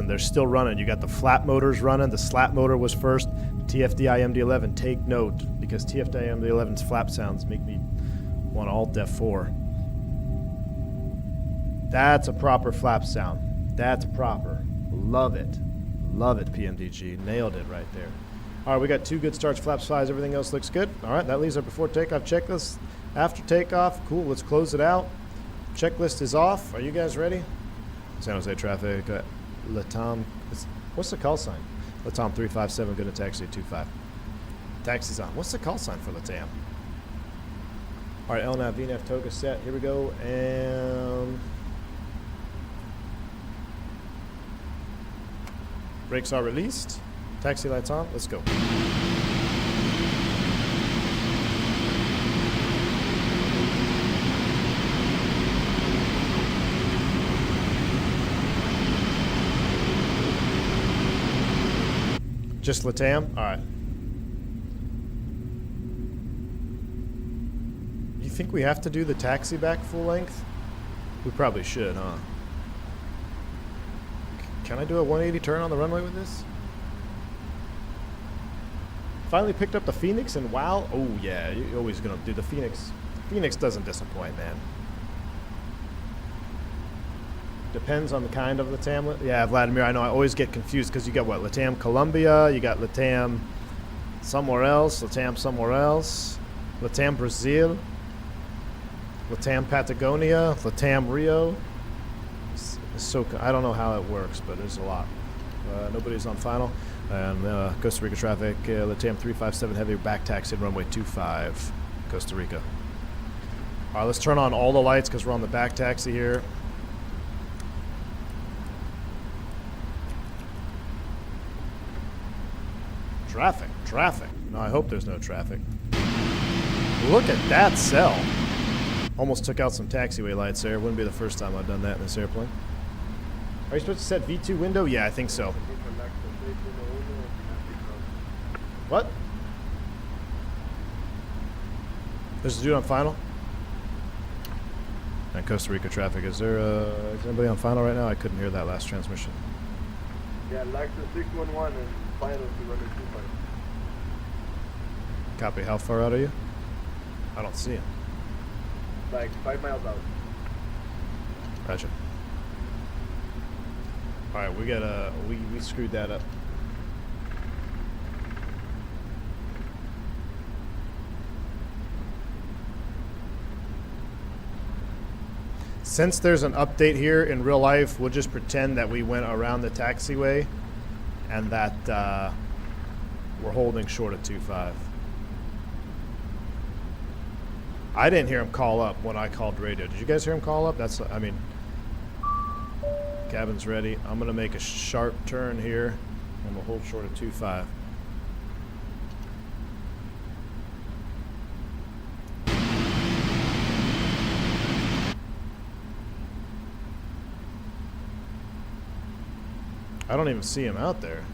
they're still running. You got the flap motors running. The slap motor was first. TFDI MD-11, take note, because TFDI MD-11's flap sounds make me want Alt F4. That's a proper flap sound. That's proper. Love it. Love it, PMDG. Nailed it right there. All right, we got 2 good starts, flaps 5. Everything else looks good. All right, that leaves our before takeoff checklist. After takeoff, cool, let's close it out. Checklist is off. Are you guys ready? San Jose traffic, Latam. What's the call sign? Latam 357, going to taxi 25. Taxi's on. What's the call sign for Latam? All right, LNAV, VNAV, Toga set. Here we go. And brakes are released. Taxi lights on. Let's go. Just Latam? All right. You think we have to do the taxi back full length? We probably should, huh? Can I do a 180 turn on the runway with this? Finally picked up the Fenix, and wow. Oh, yeah, you're always going to do the Fenix. Fenix doesn't disappoint, man. Depends on the kind of Latam. Yeah, Vladimir, I know I always get confused because you got what? Latam Colombia, you got Latam somewhere else, Latam somewhere else, Latam Brazil, Latam Patagonia, Latam Rio. So I don't know how it works, but there's a lot. Nobody's on final. And Costa Rica traffic, Latam 357 heavy back taxi runway 25, Costa Rica. All right, let's turn on all the lights because we're on the back taxi here. Traffic. No, I hope there's no traffic. Look at that cell. Almost took out some taxiway lights there. Wouldn't be the first time I've done that in this airplane. Are you supposed to set V2 window? Yeah, I think so. What? There's a dude on final? And Costa Rica traffic. Is anybody on final right now? I couldn't hear that last transmission. Yeah, Lexus 611 and final to runway 25. Copy. How far out are you? I don't see him. Like 5 miles out. Gotcha. All right, we screwed that up. Since there's an update here in real life, we'll just pretend that we went around the taxiway and that we're holding short of 2-5. I didn't hear him call up when I called radio. Did you guys hear him call up? I mean, cabin's ready. I'm going to make a sharp turn here and we'll hold short of 2-5. I don't even see him out there.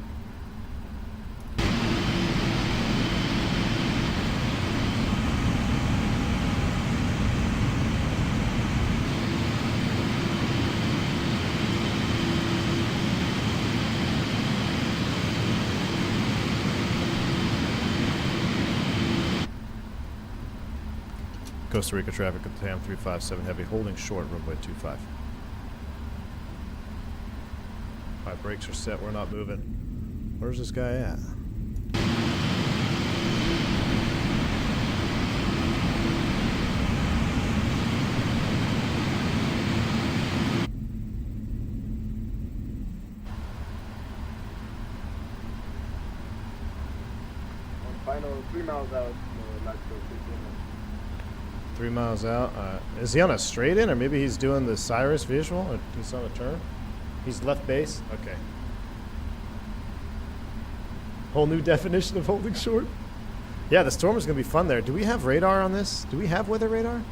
Costa Rica traffic at TAM 357 heavy, holding short, runway 25. Alright, brakes are set, we're not moving. Where's this guy at? Final 3 miles out, not so 3 miles out. Is he on a straight in, or maybe he's doing the Cyrus visual, or he's on a turn? He's left base? Okay. Whole new definition of holding short. Yeah, the storm is going to be fun there. Do we have radar on this? Do we have weather radar?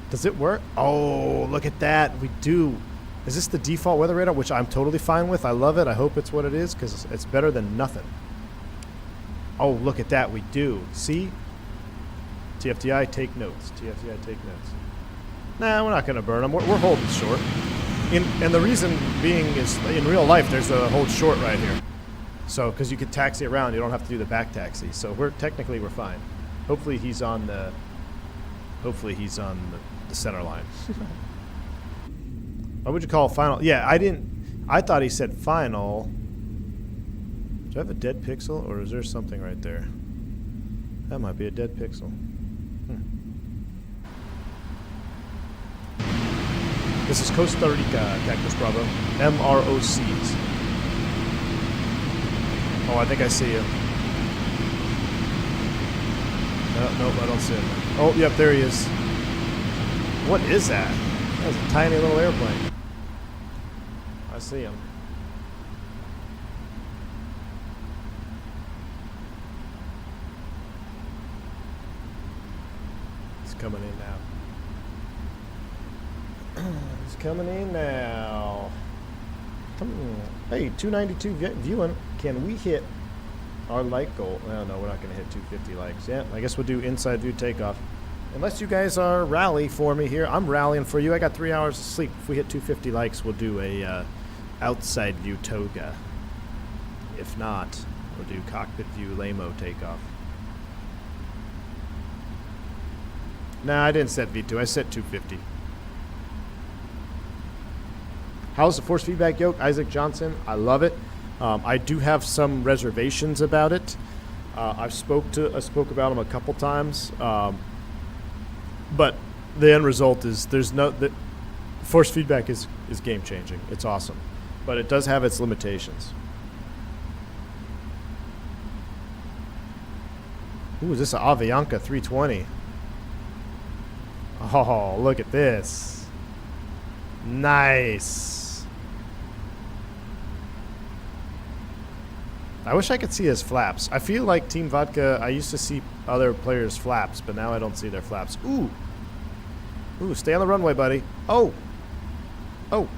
Does it work? Oh, look at that. We do. Is this the default weather radar, which I'm totally fine with? I love it. I hope it's what it is, because it's better than nothing. Oh, look at that. We do. See? TFTI, take notes. TFTI, take notes. Nah, we're not going to burn them. We're holding short. And the reason being is, in real life, there's a hold short right here. So, because you could taxi around, you don't have to do the back taxi. So we're fine. Hopefully he's on the center line. What would you call final? Yeah, I thought he said final. Do I have a dead pixel, or is there something right there? That might be a dead pixel. This is Costa Rica, Cactus Bravo. MROCs. Oh, I think I see you. Nope, I don't see him. Oh, yep, there he is. What is that? That's a tiny little airplane. I see him. He's coming in now. He's coming in now. Come on. Hey, 292 viewing. Can we hit our like goal? No, we're not going to hit 250 likes. Yeah, I guess we'll do inside view takeoff. Unless you guys are rally for me here. I'm rallying for you. I got 3 hours of sleep. If we hit 250 likes, we'll do a outside view Toga. If not, we'll do cockpit view Lamo takeoff. Nah, I didn't set V2. I set 250. How's the force feedback yoke? Isaac Johnson. I love it. I do have some reservations about it. I spoke about them a couple times. But the end result is the force feedback is game changing. It's awesome. But it does have its limitations. Ooh, is this an Avianca 320? Oh, look at this. Nice. I wish I could see his flaps. I feel like Team Vodka, I used to see other players' flaps, but now I don't see their flaps. Ooh. Ooh, stay on the runway, buddy. Oh. Oh.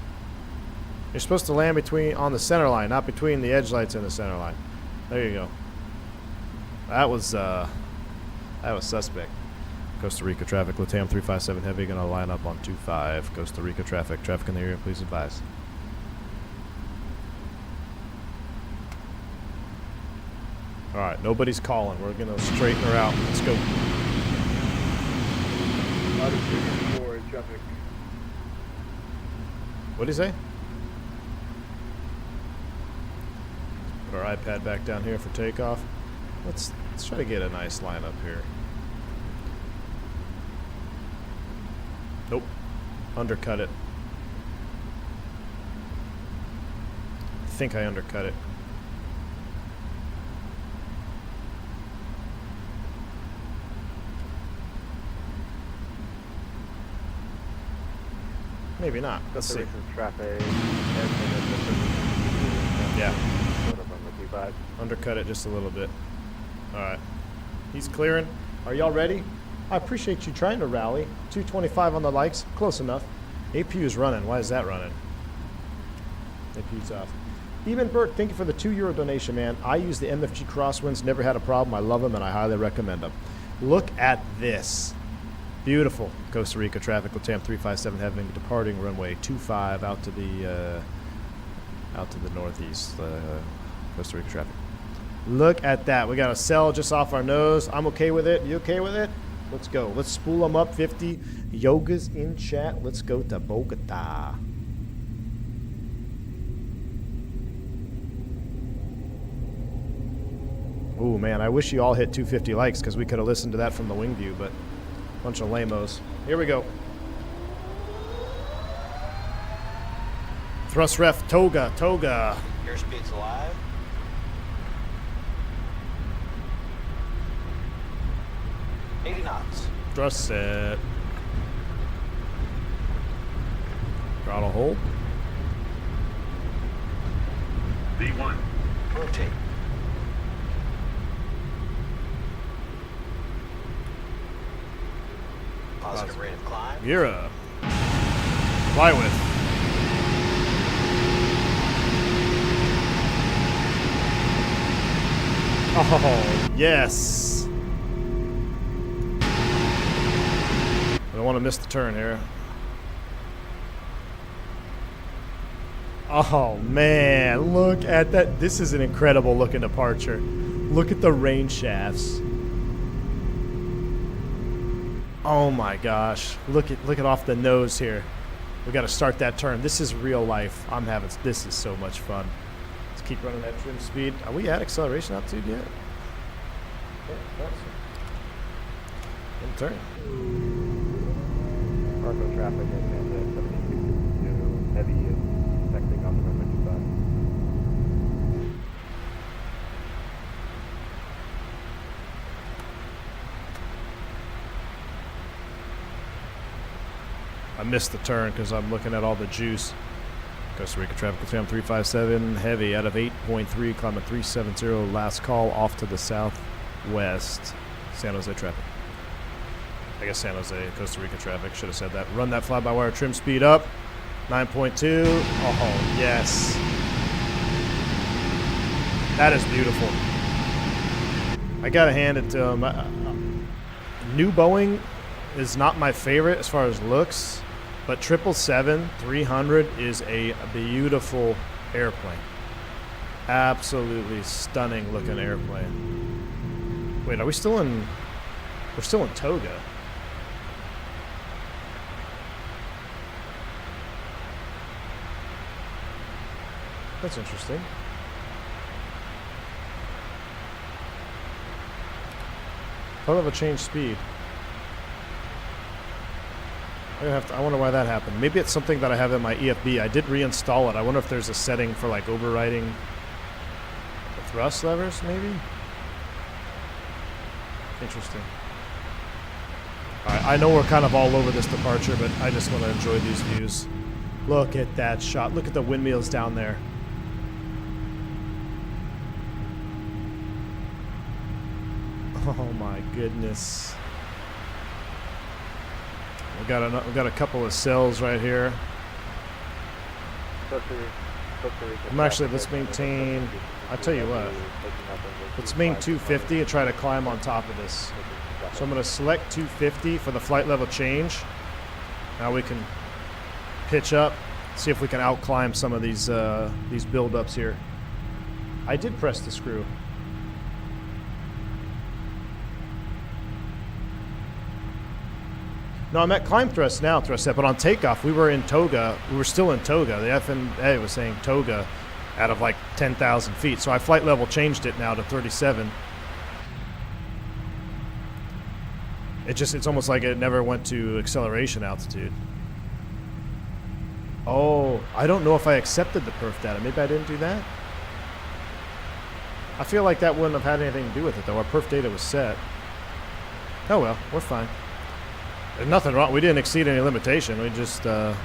You're supposed to land on the center line, not between the edge lights and the center line. There you go. That was suspect. Costa Rica traffic, Latam 357 heavy, gonna line up on 25. Costa Rica traffic. Traffic in the area, please advise. Alright, nobody's calling. We're gonna straighten her out. Let's go. Out of 4 traffic. What'd he say? Put our iPad back down here for takeoff. Let's try to get a nice lineup here. Nope. Undercut it. I think I undercut it. Maybe not. Let's see. Traffic. Yeah. Undercut it just a little bit. Alright. He's clearing. Are y'all ready? I appreciate you trying to rally. 225 on the likes. Close enough. APU is running. Why is that running? APU's off. Even Bert, thank you for the €2 donation, man. I use the MFG crosswinds. Never had a problem. I love them and I highly recommend them. Look at this. Beautiful. Costa Rica traffic. LATAM 357 having departing runway 25 out to the northeast. Costa Rica traffic. Look at that. We got a cell just off our nose. I'm okay with it. You okay with it? Let's go. Let's spool them up. 50 yogas in chat. Let's go to Bogota. Ooh, man, I wish you all hit 250 likes because we could have listened to that from the wing view, but bunch of lamos. Here we go. Thrust ref Toga. Airspeed's alive. $80 knots. Thrust set. Throttle hold. V1. Rotate. Positive rate of climb. Gira. Fly with. Oh, yes. I don't want to miss the turn here. Oh, man. Look at that. This is an incredible looking departure. Look at the range shafts. Oh my gosh. Look at off the nose here. We got to start that turn. This is real life. This is so much fun. Let's keep running that trim speed. Are we at acceleration altitude yet? In turn. Cargo traffic and 72 heavy is texting off the runway 25. I missed the turn because I'm looking at all the juice. Costa Rica traffic, LATAM 357, heavy out of 8.3, climbing 370, last call off to the southwest. San Jose traffic. I guess San Jose, Costa Rica traffic, should have said that. Run that fly-by-wire trim speed up, 9.2. Oh, yes. That is beautiful. I gotta hand it to him. New Boeing is not my favorite as far as looks, but 777-300 is a beautiful airplane. Absolutely stunning looking airplane. Wait, are we still in... We're still in Toga. That's interesting. Thought of a change speed. I wonder why that happened. Maybe it's something that I have in my EFB. I did reinstall it. I wonder if there's a setting for like overriding the thrust levers, maybe? Interesting. Alright, I know we're kind of all over this departure, but I just want to enjoy these views. Look at that shot. Look at the windmills down there. Oh my goodness. We got a couple of cells right here. Let's maintain. I tell you what. Let's maintain 250 and try to climb on top of this. So I'm going to select 250 for the flight level change. Now we can pitch up, see if we can outclimb some of these build-ups here. I did press the screw. No, I'm at climb thrust now, thrust set, but on takeoff, we were in Toga. We were still in Toga. The FMA was saying Toga out of like 10,000 feet. So I flight level changed it now to 37. It's almost like it never went to acceleration altitude. Oh, I don't know if I accepted the perf data. Maybe I didn't do that. I feel like that wouldn't have had anything to do with it, though. Our perf data was set. Oh, well, we're fine. There's nothing wrong. We didn't exceed any limitation. We just got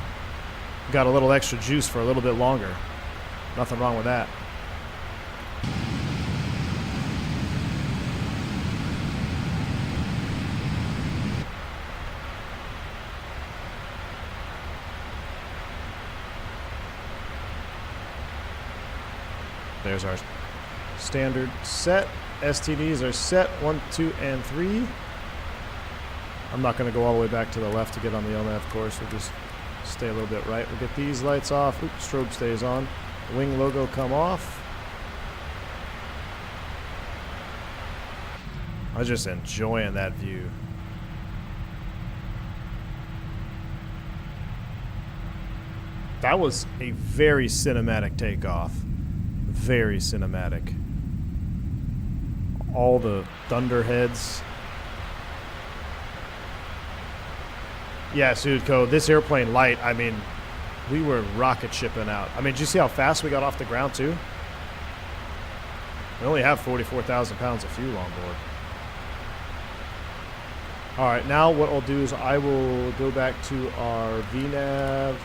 a little extra juice for a little bit longer. Nothing wrong with that. There's our standard set. STDs are set 1, 2, and 3. I'm not going to go all the way back to the left to get on the LNAV course. We'll just stay a little bit right. We'll get these lights off. Oops, strobe stays on. Wing logo come off. I was just enjoying that view. That was a very cinematic takeoff. Very cinematic. All the thunderheads. Yeah, Sudco, this airplane light, I mean, we were rocket shipping out. I mean, did you see how fast we got off the ground, too? We only have 44,000 pounds of fuel on board. All right, now what I'll do is I will go back to our VNAV.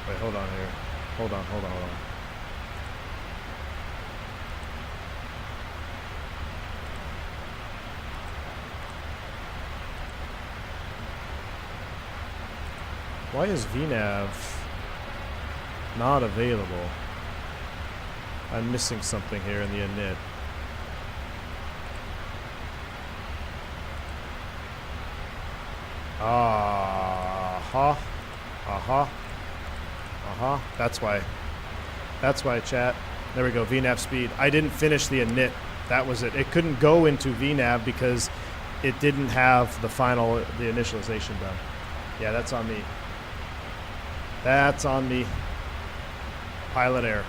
Wait, hold on here. Hold on. Why is VNAV not available? I'm missing something here in the init. That's why. That's why, chat. There we go, VNAV speed. I didn't finish the init. That was it. It couldn't go into VNAV because it didn't have the initialization done. Yeah, that's on me. That's on me. Pilot error.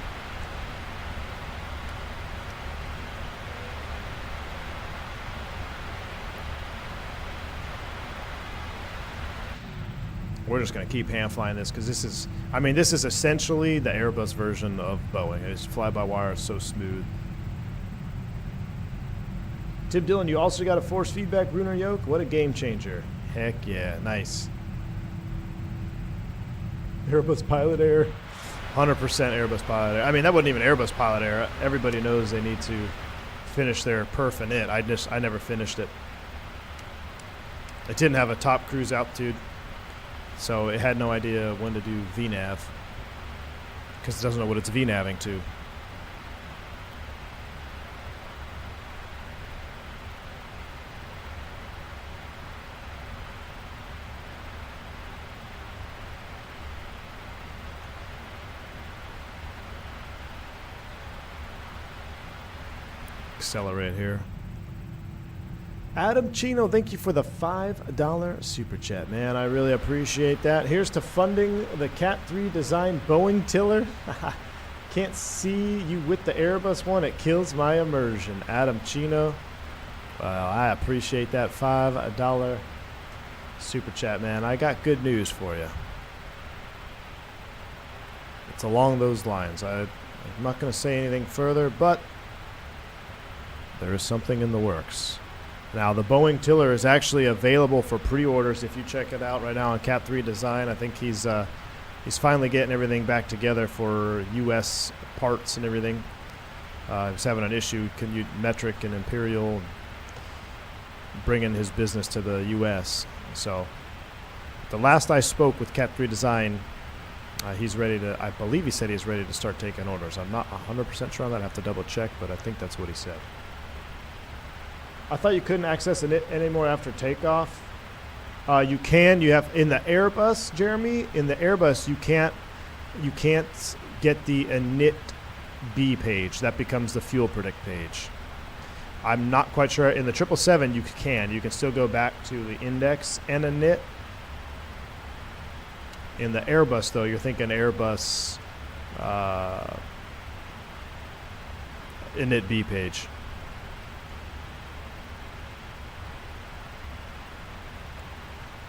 We're just going to keep hand flying this because this is essentially the Airbus version of Boeing. It's fly-by-wire, so smooth. Tim Dillon, you also got a force feedback Bruner yoke? What a game changer. Heck yeah, nice. Airbus pilot error. 100% Airbus pilot error. I mean, that wasn't even Airbus pilot error. Everybody knows they need to finish their perf and it. I never finished it. It didn't have a top cruise altitude. So it had no idea when to do VNAV because it doesn't know what it's VNAVing to. Accelerate here. Adam Chino, thank you for the $5 super chat, man. I really appreciate that. Here's to funding the Cat 3 design Boeing tiller. Can't see you with the Airbus one. It kills my immersion. Adam Chino. Well, I appreciate that $5 super chat, man. I got good news for you. It's along those lines. I'm not going to say anything further, but there is something in the works. Now, the Boeing tiller is actually available for pre-orders if you check it out right now on Cat 3 Design. I think he's finally getting everything back together for U.S. parts and everything. He's having an issue, Metric and Imperial, bringing his business to the U.S. So, the last I spoke with Cat 3 Design, he's ready to, I believe he said he's ready to start taking orders. I'm not 100% sure on that. I have to double check, but I think that's what he said. I thought you couldn't access it anymore after takeoff. You can. You have in the Airbus, Jeremy. In the Airbus, you can't get the init B page. That becomes the fuel predict page. I'm not quite sure. In the 777, you can still go back to the index and init. In the Airbus, though, you're thinking Airbus init B page.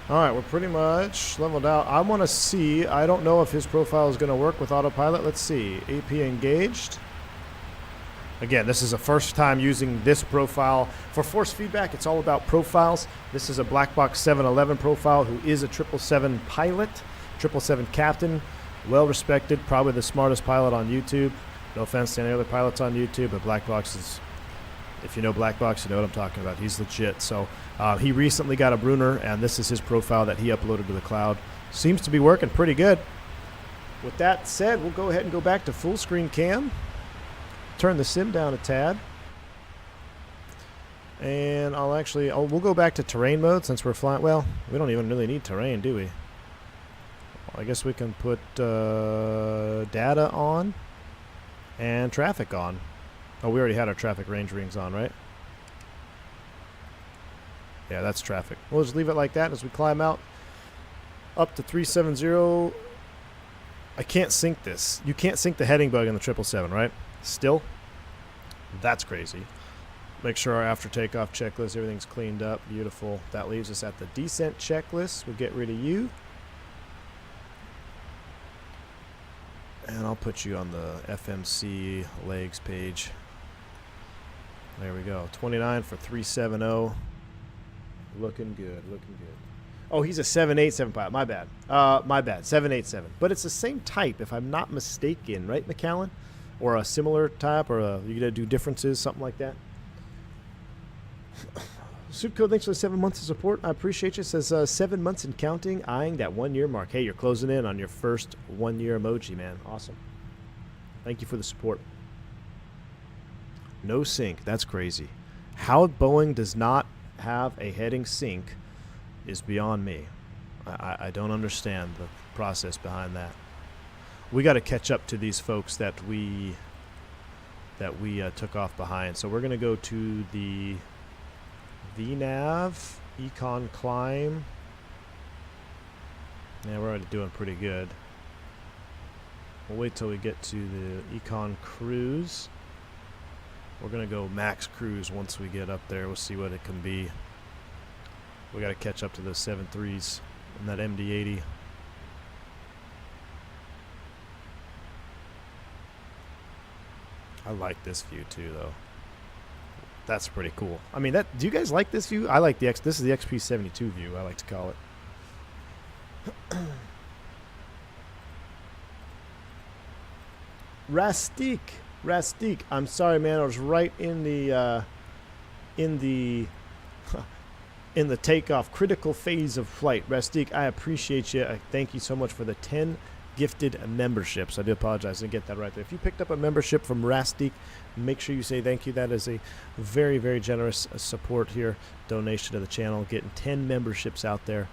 All right, we're pretty much leveled out. I want to see. I don't know if his profile is going to work with autopilot. Let's see. AP engaged. Again, this is the first time using this profile. For force feedback, it's all about profiles. This is a Black Box 711 profile who is a 777 pilot, 777 captain, well respected, probably the smartest pilot on YouTube. No offense to any other pilots on YouTube, but Black Box is, if you know Black Box, you know what I'm talking about. He's legit. So he recently got a Brunner, and this is his profile that he uploaded to the cloud. Seems to be working pretty good. With that said, we'll go ahead and go back to full screen cam. Turn the sim down a tad. And we'll go back to terrain mode since we're flying. Well, we don't even really need terrain, do we? Well, I guess we can put data on and traffic on. Oh, we already had our traffic range rings on, right? Yeah, that's traffic. We'll just leave it like that as we climb out up to 370. I can't sync this. You can't sync the heading bug in the 777, right? Still? That's crazy. Make sure our after takeoff checklist, everything's cleaned up. Beautiful. That leaves us at the descent checklist. We'll get rid of you. And I'll put you on the FMC legs page. There we go. 29 for 370. Looking good, looking good. Oh, he's a 787 pilot. My bad. My bad. 787. But it's the same type, if I'm not mistaken, right, McAllen? Or a similar type, or you gotta do differences, something like that. Suit Code, thanks for the 7 months of support. I appreciate you. It says 7 months and counting, eyeing that 1 year mark. Hey, you're closing in on your first 1 year emoji, man. Awesome. Thank you for the support. No sync. That's crazy. How Boeing does not have a heading sync is beyond me. I don't understand the process behind that. We got to catch up to these folks that we took off behind. So we're going to go to the VNAV, Econ Climb. Yeah, we're already doing pretty good. We'll wait till we get to the Econ Cruise. We're going to go max cruise once we get up there. We'll see what it can be. We got to catch up to those 7.3s and that MD-80. I like this view too, though. That's pretty cool. I mean, do you guys like this view? I like this is the XP72 view, I like to call it. Rastik, I'm sorry, man. I was right in the in the takeoff critical phase of flight. Rastik, I appreciate you. I thank you so much for the 10 gifted memberships. I do apologize, I didn't get that right there. If you picked up a membership from Rastik, make sure you say thank you. That is a very, very generous support here, donation to the channel. Getting 10 memberships out there.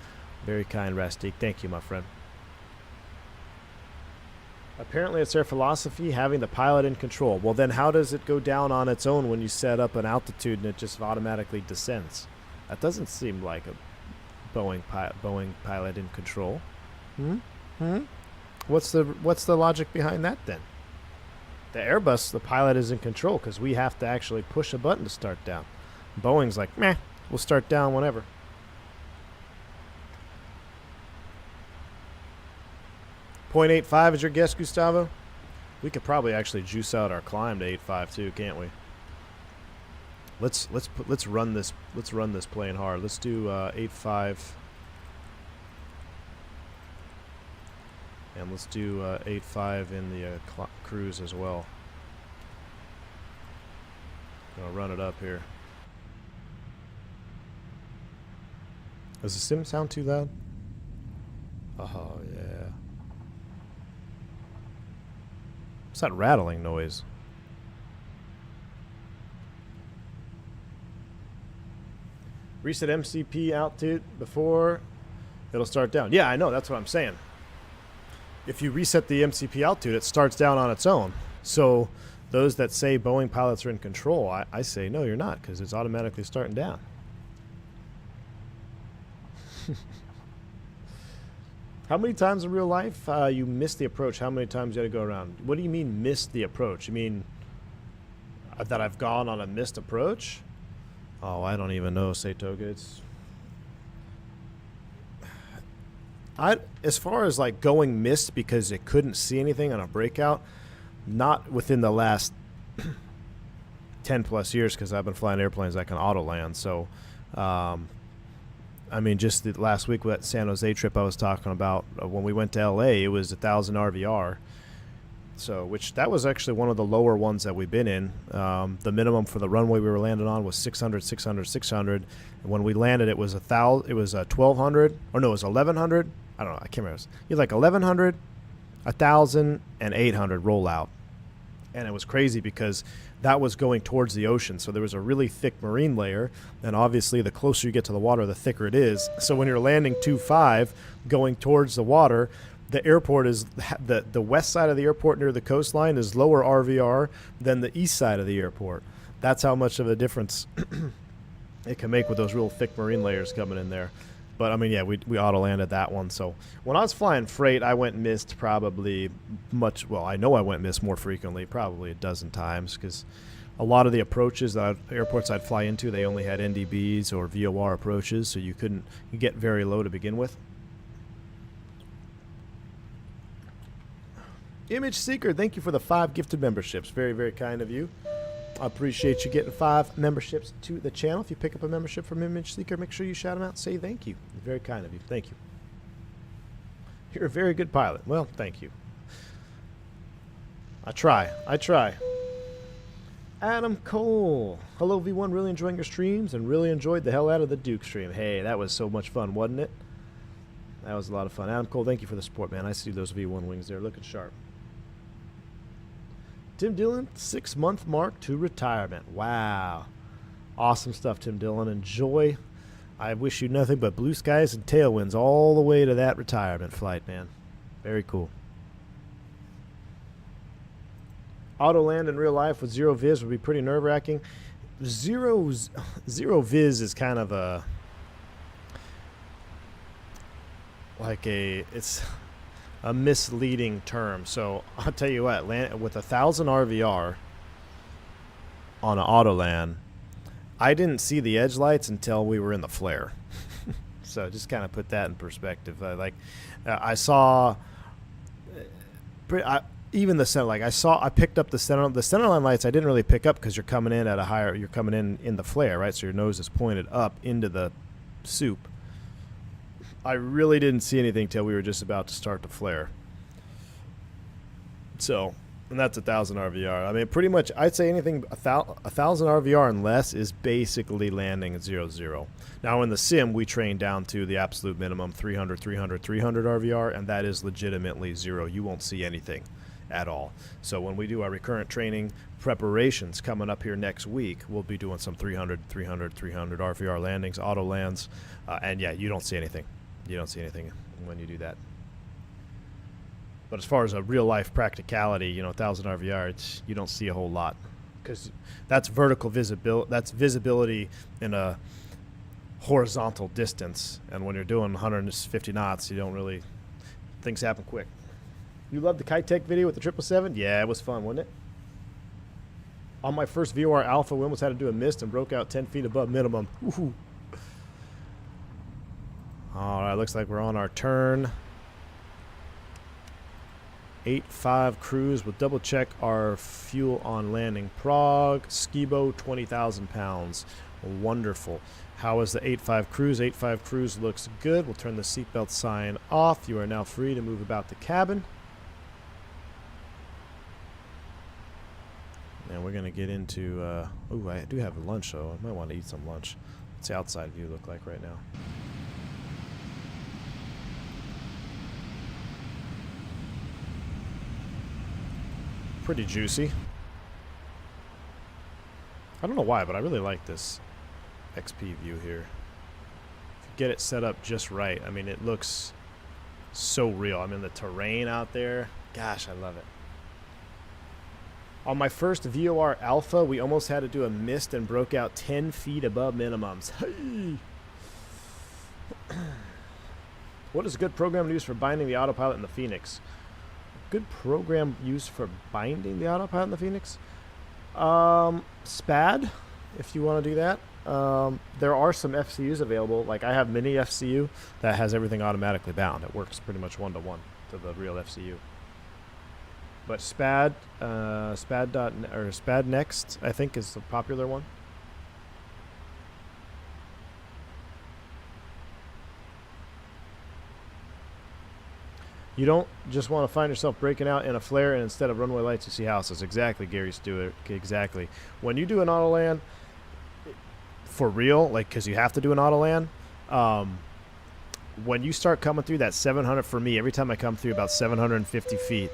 Very kind, Rastik. Thank you, my friend. Apparently it's their philosophy having the pilot in control. Well, then how does it go down on its own when you set up an altitude and it just automatically descends? That doesn't seem like a Boeing pilot in control. What's the logic behind that then? The Airbus, the pilot is in control because we have to actually push a button to start down. Boeing's like, meh, we'll start down whenever. .85 is your guess, Gustavo? We could probably actually juice out our climb to 8.5 too, can't we? Let's run this plane hard. Let's do 8.5. And let's do 8.5 in the cruise as well. Gonna run it up here. Does the sim sound too loud? Oh yeah. What's that rattling noise? Reset MCP altitude before it'll start down. Yeah, I know. That's what I'm saying. If you reset the MCP altitude, it starts down on its own. So those that say Boeing pilots are in control, I say no, you're not, because it's automatically starting down. How many times in real life you missed the approach? How many times you had to go around? What do you mean missed the approach? You mean that I've gone on a missed approach? Oh, I don't even know, say Toga. As far as like going missed because it couldn't see anything on a breakout, not within the last 10 plus years, because I've been flying airplanes that can auto land. So, I mean, just the last week with that San Jose trip I was talking about, when we went to LA, it was 1,000 RVR. So, which that was actually one of the lower ones that we've been in. The minimum for the runway we were landing on was 600, 600, 600. And when we landed, it was 1,000. It was 1,200, or no, it was 1,100. I don't know. I can't remember. You had like 1,100, 1,000, and 800 rollout. And it was crazy because that was going towards the ocean. So there was a really thick marine layer. And obviously, the closer you get to the water, the thicker it is. So when you're landing 2.5 going towards the water, the airport is the west side of the airport near the coastline is lower RVR than the east side of the airport. That's how much of a difference it can make with those real thick marine layers coming in there. But, I mean, yeah, we auto-landed that one. So when I was flying freight, I went missed probably I know I went missed more frequently, probably a dozen times, because a lot of the approaches that airports I'd fly into, they only had NDBs or VOR approaches, so you get very low to begin with. Image Seeker, thank you for the 5 gifted memberships. Very, very kind of you. I appreciate you getting 5 memberships to the channel. If you pick up a membership from Image Seeker, make sure you shout them out and say thank you. Very kind of you. Thank you. You're a very good pilot. Well, thank you. I try. Adam Cole. Hello, V1. Really enjoying your streams and really enjoyed the hell out of the Duke stream. Hey, that was so much fun, wasn't it? That was a lot of fun. Adam Cole, thank you for the support, man. I see those V1 wings there looking sharp. Tim Dillon, 6-month mark to retirement. Wow. Awesome stuff, Tim Dillon. Enjoy. I wish you nothing but blue skies and tailwinds all the way to that retirement flight, man. Very cool. Auto land in real life with zero viz would be pretty nerve-wracking. Zero viz is kind of it's a misleading term. So I'll tell you what, with 1,000 RVR on an auto land, I didn't see the edge lights until we were in the flare. So just kind of put that in perspective. I saw even the center. I picked up the center line lights. I didn't really pick up because you're coming in at a higher. You're coming in the flare, right? So your nose is pointed up into the soup. I really didn't see anything till we were just about to start to flare. So, and that's 1,000 RVR. I mean, pretty much, I'd say anything 1,000 RVR and less is basically landing at 0-0. Now, in the sim, we train down to the absolute minimum, 300, 300, 300 RVR, and that is legitimately 0. You won't see anything at all. So when we do our recurrent training preparations coming up here next week, we'll be doing some 300, 300, 300 RVR landings, auto lands, and yeah, you don't see anything. You don't see anything when you do that. But as far as a real-life practicality, 1,000 RVR, you don't see a whole lot. Because that's vertical visibility. That's visibility in a horizontal distance. And when you're doing 150 knots, you don't really... Things happen quick. You loved the Kitech video with the 777? Yeah, it was fun, wasn't it? On my first VOR Alpha, we almost had to do a mist and broke out 10 feet above minimum. Woohoo. All right, looks like we're on our turn. 8-5 cruise. We'll double check our fuel on landing. Prague, Skibo, 20,000 pounds. Wonderful. How is the 8-5 cruise? 8-5 cruise looks good. We'll turn the seatbelt sign off. You are now free to move about the cabin. And we're going to get into... oh, I do have a lunch, though. I might want to eat some lunch. What's the outside view look like right now? Pretty juicy. I don't know why, but I really like this XP view here. If you get it set up just right, I mean, it looks so real. I mean, the terrain out there, gosh, I love it. On my first VOR Alpha, we almost had to do a mist and broke out 10 feet above minimums. Hey. What is a good program to use for binding the autopilot in the Fenix? Good program used for binding the autopilot in the Fenix? SPAD, if you want to do that. There are some FCUs available. Like I have mini FCU that has everything automatically bound. It works pretty much one-to-one to the real FCU. But SPAD, SPAD Next, I think, is the popular one. You don't just want to find yourself breaking out in a flare and instead of runway lights you see houses. Exactly, Gary Stewart. Exactly. When you do an auto land, for real, like because you have to do an auto land, when you start coming through that 700, for me, every time I come through about 750 feet,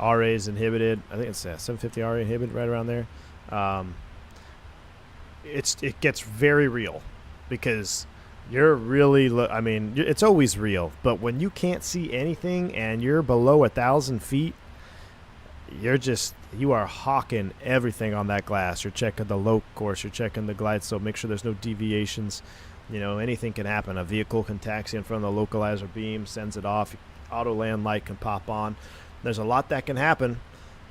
RA is inhibited. I think it's 750 RA inhibited, right around there. It gets very real because you're really, I mean, it's always real. But when you can't see anything and you're below 1,000 feet, you are hawking everything on that glass. You're checking the low course, you're checking the glide, so make sure there's no deviations. You know, anything can happen. A vehicle can taxi in front of the localizer beam, sends it off. Auto land light can pop on. There's a lot that can happen,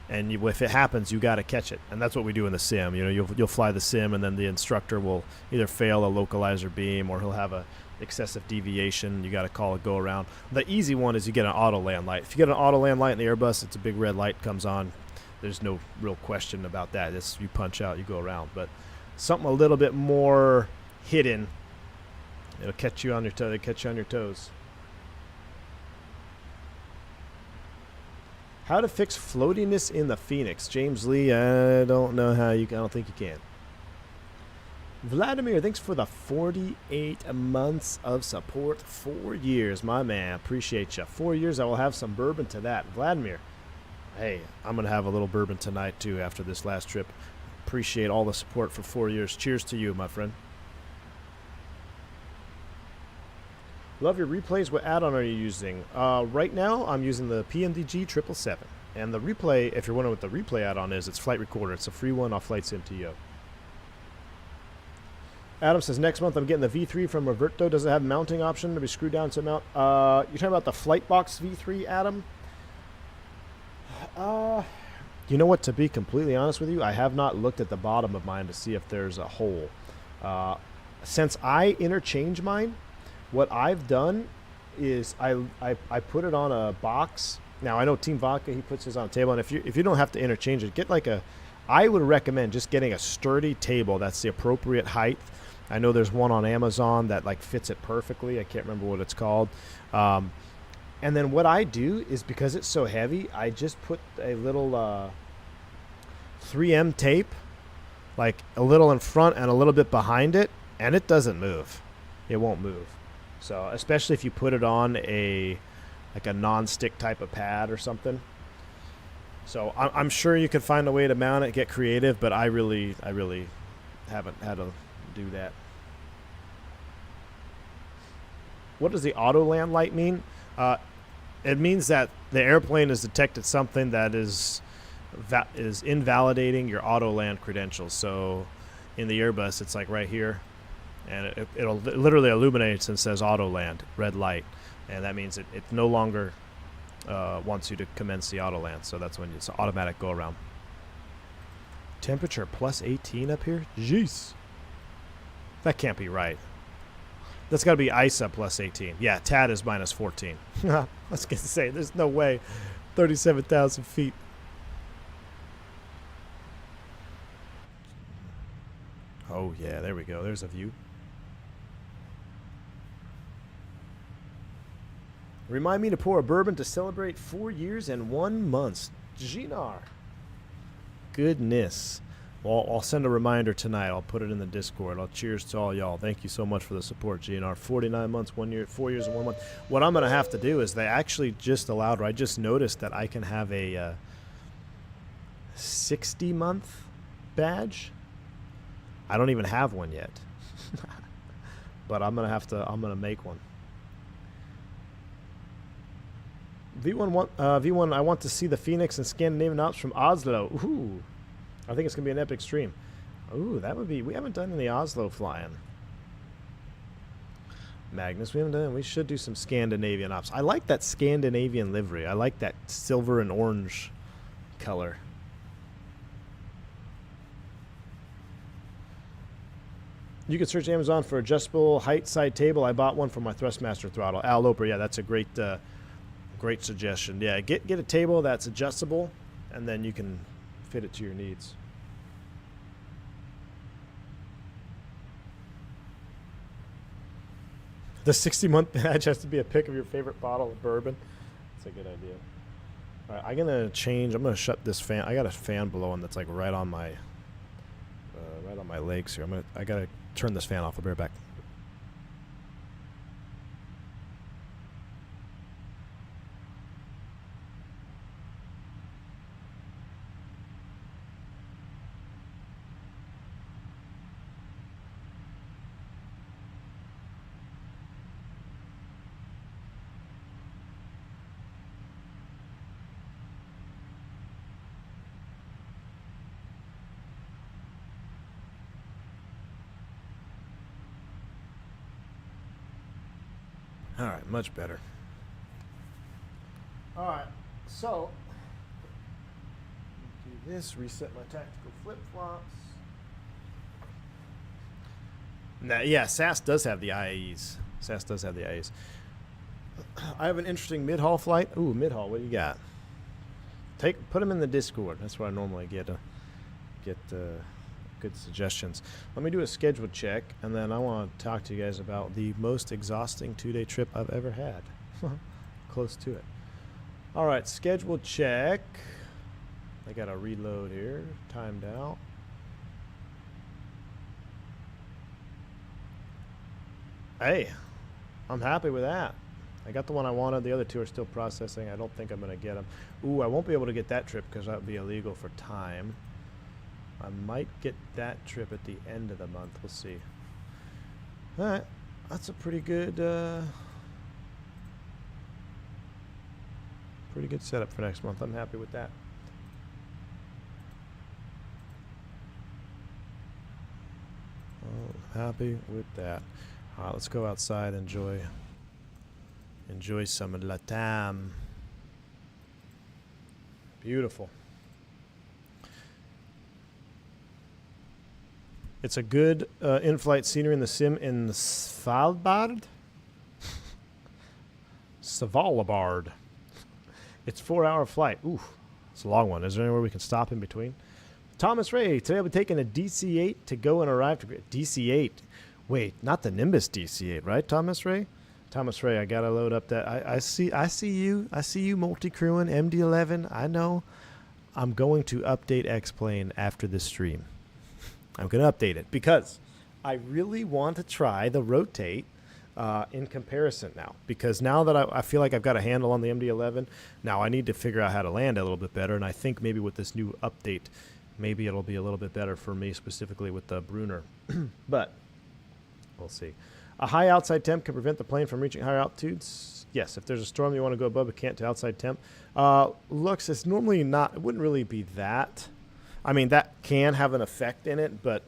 and if it happens, you got to catch it. And that's what we do in the sim. You know, you'll fly the sim, and then the instructor will either fail a localizer beam or he'll have a excessive deviation. You got to call a go around. The easy one is you get an auto land light. If you get an auto land light in the Airbus, it's a big red light comes on. There's no real question about that. It's you punch out, you go around. But something a little bit more hidden, it'll catch you on your toes. How to fix floatiness in the Fenix? James Lee, I don't know how you. I don't think you can. Vladimir, thanks for the 48 months of support. 4 years, my man. Appreciate you. 4 years, I will have some bourbon to that. Vladimir, hey, I'm going to have a little bourbon tonight, too, after this last trip. Appreciate all the support for 4 years. Cheers to you, my friend. Love your replays. What add-on are you using? Right now, I'm using the PMDG 777. And the replay, if you're wondering what the replay add-on is, it's Flight Recorder. It's a free one off Flight Sim TO. Adam says, next month I'm getting the V3 from Roberto. Does it have mounting option to be screwed down to mount? You're talking about the Flightbox V3, Adam? You know what, to be completely honest with you, I have not looked at the bottom of mine to see if there's a hole. Since I interchange mine, what I've done is I put it on a box. Now, I know Team Vodka, he puts his on a table, and if you don't have to interchange it, get like I would recommend just getting a sturdy table that's the appropriate height. I know there's one on Amazon that like fits it perfectly. I can't remember what it's called. And then what I do is, because it's so heavy, I just put a little 3M tape, like a little in front and a little bit behind it, and it doesn't move. It won't move. So especially if you put it on a non-stick type of pad or something. So I'm sure you could find a way to mount it, get creative, but I really haven't had to do that. What does the auto land light mean? It means that the airplane has detected something that is invalidating your auto land credentials. So in the Airbus, it's like right here, and it literally illuminates and says auto land, red light, and that means it no longer wants you to commence the auto land. So that's when it's an automatic go around. Temperature plus 18 up here? Jeez. That can't be right. That's got to be ISA plus 18. Yeah, TAD is minus 14. I was going to say, there's no way. 37,000 feet. Oh, yeah, there we go. There's a view. Remind me to pour a bourbon to celebrate 4 years and 1 month. Ginar. Goodness. Well, I'll send a reminder tonight. I'll put it in the Discord. I'll cheers to all y'all. Thank you so much for the support, GNR. 49 months, 1 year, 4 years and 1 month. What I'm going to have to do is they actually just allowed, or I just noticed that I can have a 60-month badge. I don't even have one yet. But I'm going to make one. V1, I want to see the Fenix and Scandinavian Alps from Oslo. Ooh. I think it's going to be an epic stream. Ooh, that would be... We haven't done any Oslo flying. Magnus, we haven't done... We should do some Scandinavian ops. I like that Scandinavian livery. I like that silver and orange color. You can search Amazon for adjustable height side table. I bought one for my Thrustmaster throttle. Al Loper, yeah, that's a great great suggestion. Yeah, get a table that's adjustable, and then you can fit it to your needs. The 60-month badge has to be a pic of your favorite bottle of bourbon. That's a good idea. All right, I'm gonna change. I'm gonna shut this fan. I got a fan blowing that's like right on my legs here. I gotta turn this fan off. I'll be right back. All right, much better. All right, so do this, reset my tactical flip-flops. Now, yeah, SAS does have the IAEs. SAS does have the IAEs. I have an interesting mid-haul flight. Ooh, mid-haul, what do you got? Put them in the Discord. That's where I normally get good suggestions. Let me do a schedule check, and then I want to talk to you guys about the most exhausting 2-day trip I've ever had. Close to it. All right, schedule check. I got to reload here. Timed out. Hey, I'm happy with that. I got the one I wanted. The other two are still processing. I don't think I'm going to get them. Ooh, I won't be able to get that trip because that would be illegal for time. I might get that trip at the end of the month. We'll see. All right. That's a pretty good setup for next month. I'm happy with that. Oh, happy with that. All right, let's go outside and enjoy some Latam. Beautiful. It's a good in-flight scenery in the sim in Svalbard. Svalbard. It's 4-hour flight. Ooh, it's a long one. Is there anywhere we can stop in between? Thomas Ray, today I'll be taking a DC-8 to go and arrive to DC-8. Wait, not the Nimbus DC-8, right, Thomas Ray? Thomas Ray, I gotta load up that. I see you multi-crewing MD-11. I know. I'm going to update X-Plane after this stream. I'm going to update it because I really want to try the rotate in comparison now. Because now that I feel like I've got a handle on the MD-11, now I need to figure out how to land a little bit better. And I think maybe with this new update, maybe it'll be a little bit better for me, specifically with the Brunner. But we'll see. A high outside temp can prevent the plane from reaching higher altitudes. Yes, if there's a storm you want to go above, it can't to outside temp. Looks, it's normally not, it wouldn't really be that. I mean, that can have an effect in it, but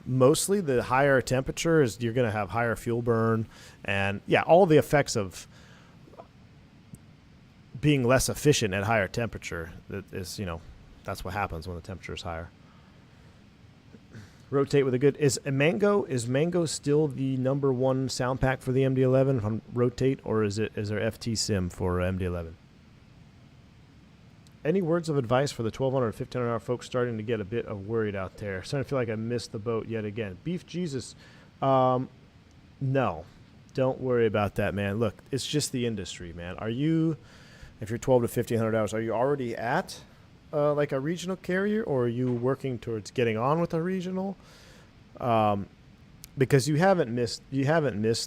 mostly the higher temperature is you're going to have higher fuel burn. And, yeah, all the effects of being less efficient at higher temperature is, that's what happens when the temperature is higher. Rotate with a good... Is Mango still the #1 sound pack for the MD-11 on rotate, or is there FT Sim for MD-11? Any words of advice for the 1,200 and 1,500 hour folks starting to get a bit of worried out there? Starting to feel like I missed the boat yet again. Beef Jesus, no, don't worry about that, man. Look, it's just the industry, man. Are you, if you're 1,200 to 1,500 hours, are you already at like a regional carrier, or are you working towards getting on with a regional? Because you haven't missed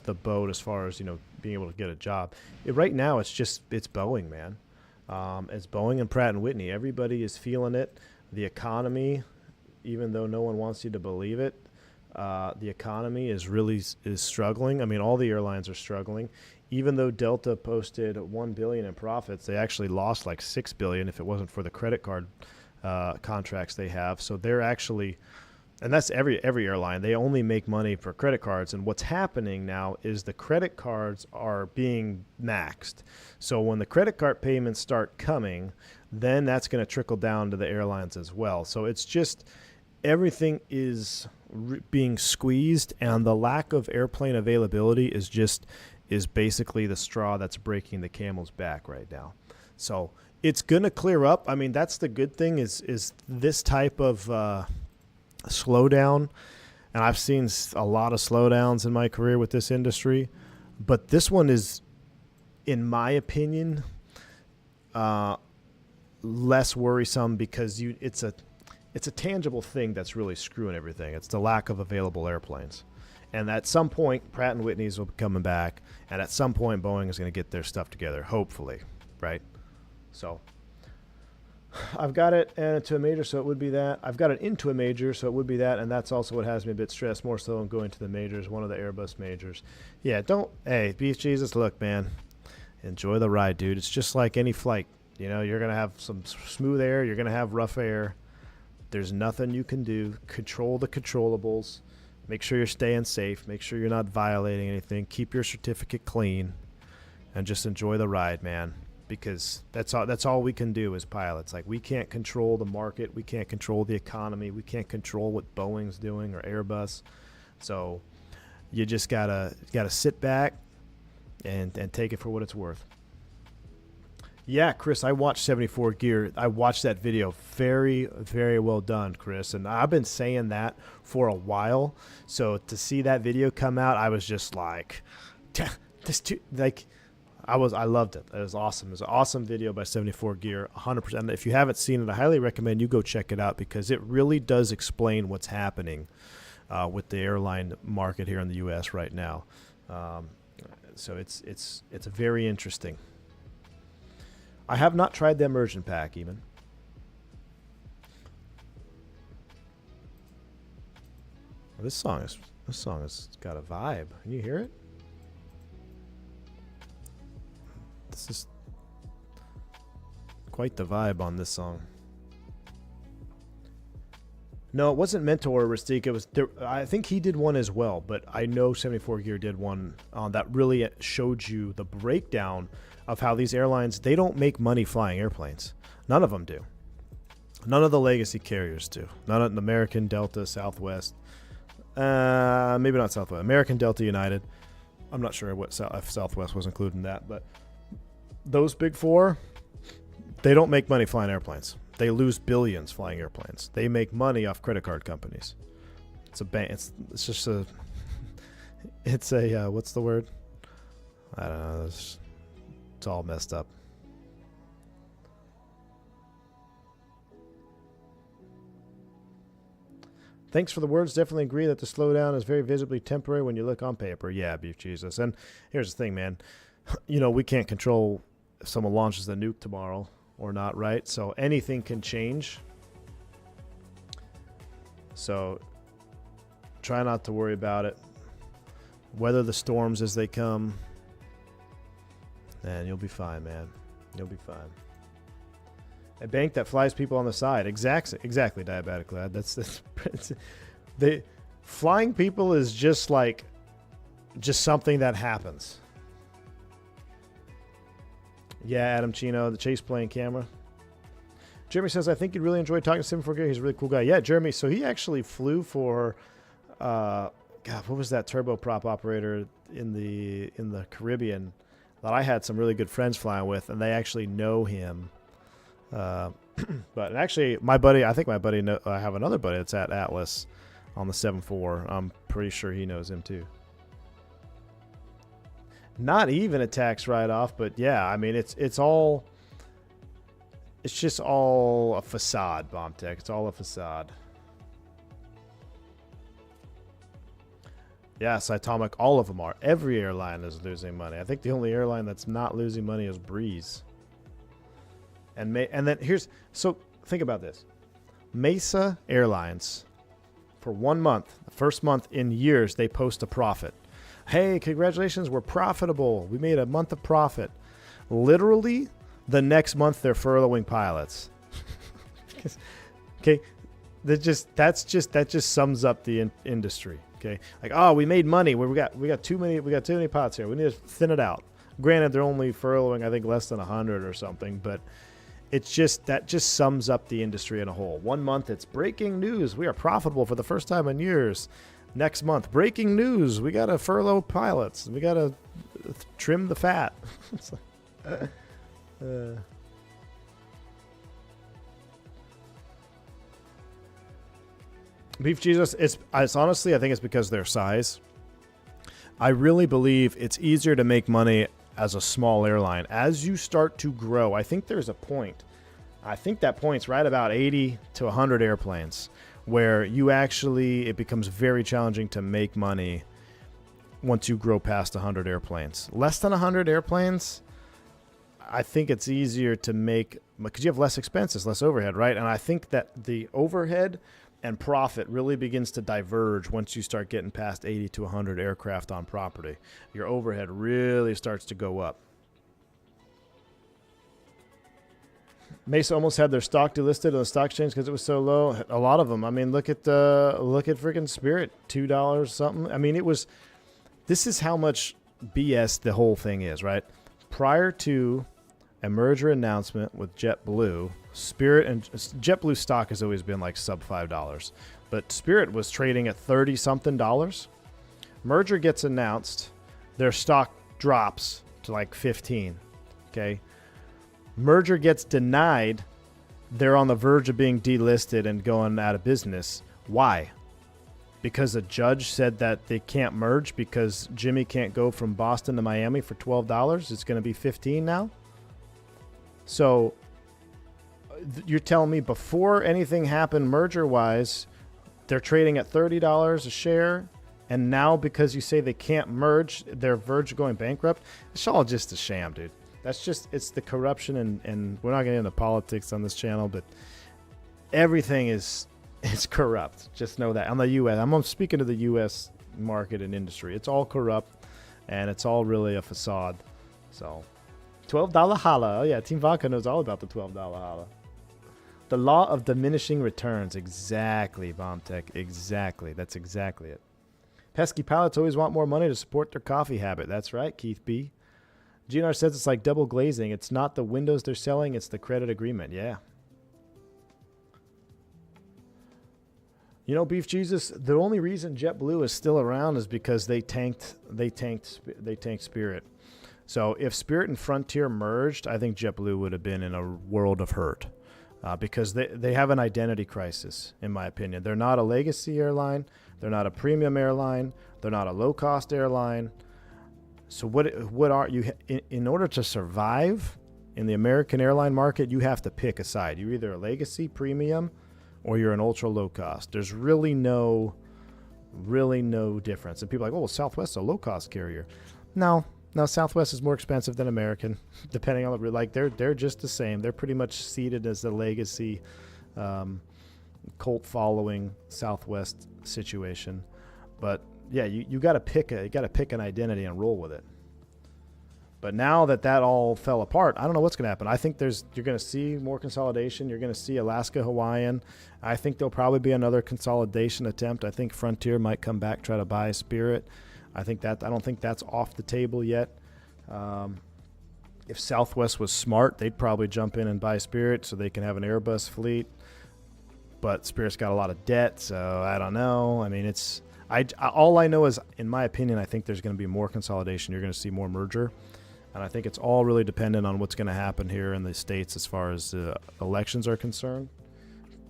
the boat as far as being able to get a job. Right now, it's Boeing, man. It's Boeing and Pratt & Whitney. Everybody is feeling it. The economy, even though no one wants you to believe it, the economy is struggling. I mean, all the airlines are struggling. Even though Delta posted $1 billion in profits, they actually lost like $6 billion if it wasn't for the credit card contracts they have. So they're actually, and that's every airline, they only make money for credit cards. And what's happening now is the credit cards are being maxed. So when the credit card payments start coming, then that's going to trickle down to the airlines as well. So it's just everything is being squeezed, and the lack of airplane availability is basically the straw that's breaking the camel's back right now. So it's going to clear up. I mean, that's the good thing is this type of slowdown, and I've seen a lot of slowdowns in my career with this industry, but this one is, in my opinion, less worrisome because it's a tangible thing that's really screwing everything. It's the lack of available airplanes. And at some point, Pratt & Whitney's will be coming back, and at some point, Boeing is going to get their stuff together, hopefully, right? So I've got it to a major, so it would be that. I've got it into a major, so it would be that, and that's also what has me a bit stressed, more so than going to the majors, one of the Airbus majors. Yeah, hey, Beef Jesus, look, man, enjoy the ride, dude. It's just like any flight. You know, you're going to have some smooth air, you're going to have rough air. There's nothing you can do. Control the controllables. Make sure you're staying safe. Make sure you're not violating anything. Keep your certificate clean, and just enjoy the ride, man. Because that's all we can do as pilots. Like, we can't control the market. We can't control the economy. We can't control what Boeing's doing or Airbus. So you just gotta sit back and take it for what it's worth. Yeah, Chris, I watched 74 Gear. I watched that video. Very, very well done, Chris. And I've been saying that for a while. So to see that video come out, I was just like, I loved it. It was awesome. It was an awesome video by 74 Gear, 100%. If you haven't seen it, I highly recommend you go check it out because it really does explain what's happening with the airline market here in the U.S. right now. So it's very interesting. I have not tried the immersion pack even. Well, this song has got a vibe. Can you hear it? This is quite the vibe on this song. No, it wasn't Mentor or Ristique. It was I think he did one as well, but I know 74 Gear did one that really showed you the breakdown of how these airlines, they don't make money flying airplanes. None of them do. None of the legacy carriers do. None of the American, Delta, Southwest. Maybe not Southwest. American, Delta, United. I'm not sure if Southwest was included in that, but those big four, they don't make money flying airplanes. They lose billions flying airplanes. They make money off credit card companies. It's a bank. It's just a. It's a what's the word? I don't know. It's all messed up. Thanks for the words. Definitely agree that the slowdown is very visibly temporary when you look on paper. Yeah, Beef Jesus. And here's the thing, man. You know, we can't control if someone launches the nuke tomorrow or not, right? So anything can change. So try not to worry about it. Weather the storms as they come. And you'll be fine, man. You'll be fine. A bank that flies people on the side. Exactly, Diabetic Lad. That's flying people is just something that happens. Yeah, Adam Chino, the chase plane camera. Jeremy says, I think you'd really enjoy talking to 74 Gear. He's a really cool guy. Yeah, Jeremy. So he actually flew for, God, what was that turboprop operator in the Caribbean that I had some really good friends flying with, and they actually know him. But actually, I have another buddy that's at Atlas on the 7.4. I'm pretty sure he knows him too. Not even a tax write-off, but yeah, I mean, it's just all a facade, BombTech. It's all a facade. Yes, Atomic, all of them are. Every airline is losing money. I think the only airline that's not losing money is Breeze. And then so think about this. Mesa Airlines, for 1 month, the first month in years, they post a profit. Hey, congratulations, we're profitable. We made a month of profit. Literally, the next month, they're furloughing pilots. Okay, that just sums up the industry. Okay, like, oh, we made money. We got too many pots here. We need to thin it out. Granted, they're only furloughing, I think, less than 100 or something, but it's just sums up the industry in a whole. 1 month, it's breaking news. We are profitable for the first time in years. Next month, breaking news. We got to furlough pilots. We got to trim the fat. It's like, Beef Jesus, it's honestly, I think it's because of their size. I really believe it's easier to make money as a small airline. As you start to grow, I think there's a point. I think that point's right about 80 to 100 airplanes, where it becomes very challenging to make money once you grow past 100 airplanes. Less than 100 airplanes, I think it's easier to make, because you have less expenses, less overhead, right? And I think that the overhead and profit really begins to diverge once you start getting past 80 to 100 aircraft on property. Your overhead really starts to go up. Mesa almost had their stock delisted on the stock exchange because it was so low. A lot of them. I mean, look at freaking Spirit, $2 something. I mean, this is how much BS the whole thing is, right? Prior to a merger announcement with JetBlue, Spirit and JetBlue stock has always been like sub $5, but Spirit was trading at 30 something dollars. Merger gets announced, their stock drops to like 15. Okay. Merger gets denied. They're on the verge of being delisted and going out of business. Why? Because a judge said that they can't merge because Jimmy can't go from Boston to Miami for $12. It's going to be 15 now. So you're telling me before anything happened merger-wise, they're trading at $30 a share, and now because you say they can't merge, they're verge of going bankrupt? It's all just a sham, dude. It's the corruption, and we're not getting into politics on this channel, but everything is corrupt. Just know that. On the U.S., I'm speaking to the U.S. market and industry. It's all corrupt, and it's all really a facade. So, $12 holla. Oh, yeah, Team Vodka knows all about the $12 holla. The law of diminishing returns. Exactly, BombTech. Exactly. That's exactly it. Pesky pilots always want more money to support their coffee habit. That's right, Keith B. GNR says it's like double glazing. It's not the windows they're selling, it's the credit agreement. Yeah. You know, Beef Jesus, the only reason JetBlue is still around is because they tanked Spirit. So if Spirit and Frontier merged, I think JetBlue would have been in a world of hurt because they have an identity crisis, in my opinion. They're not a legacy airline. They're not a premium airline. They're not a low-cost airline. So what are you? In order to survive in the American airline market, you have to pick a side. You're either a legacy premium or you're an ultra low cost. There's really no difference. And people are like, oh, well, Southwest's a low cost carrier. No, Southwest is more expensive than American, depending on they're just the same. They're pretty much seated as the legacy cult following Southwest situation. But yeah, you got to pick an identity and roll with it. But now that all fell apart, I don't know what's going to happen. I think you're going to see more consolidation. You're going to see Alaska, Hawaiian. I think there'll probably be another consolidation attempt. I think Frontier might come back, try to buy Spirit. I don't think that's off the table yet. If Southwest was smart, they'd probably jump in and buy Spirit so they can have an Airbus fleet. But Spirit's got a lot of debt, so I don't know. I mean, all I know is, in my opinion, I think there's going to be more consolidation. You're going to see more merger. And I think it's all really dependent on what's going to happen here in the States as far as elections are concerned.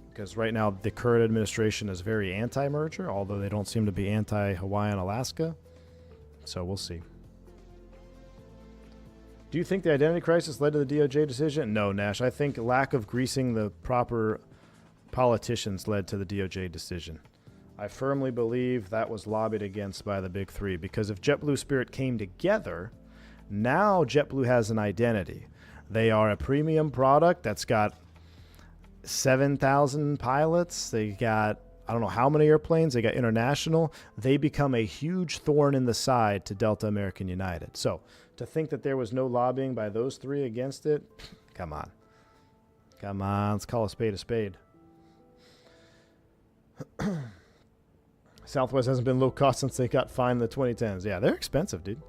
Because right now, the current administration is very anti-merger, although they don't seem to be anti-Hawaii and Alaska. So we'll see. Do you think the identity crisis led to the DOJ decision? No, Nash. I think lack of greasing the proper politicians led to the DOJ decision. I firmly believe that was lobbied against by the big three, because if JetBlue Spirit came together, now JetBlue has an identity. They are a premium product that's got 7,000 pilots. They got, I don't know how many airplanes. They got international. They become a huge thorn in the side to Delta American United. So to think that there was no lobbying by those three against it, come on. Come on, let's call a spade a spade. Southwest hasn't been low cost since they got fined in the 2010s. Yeah, they're expensive, dude.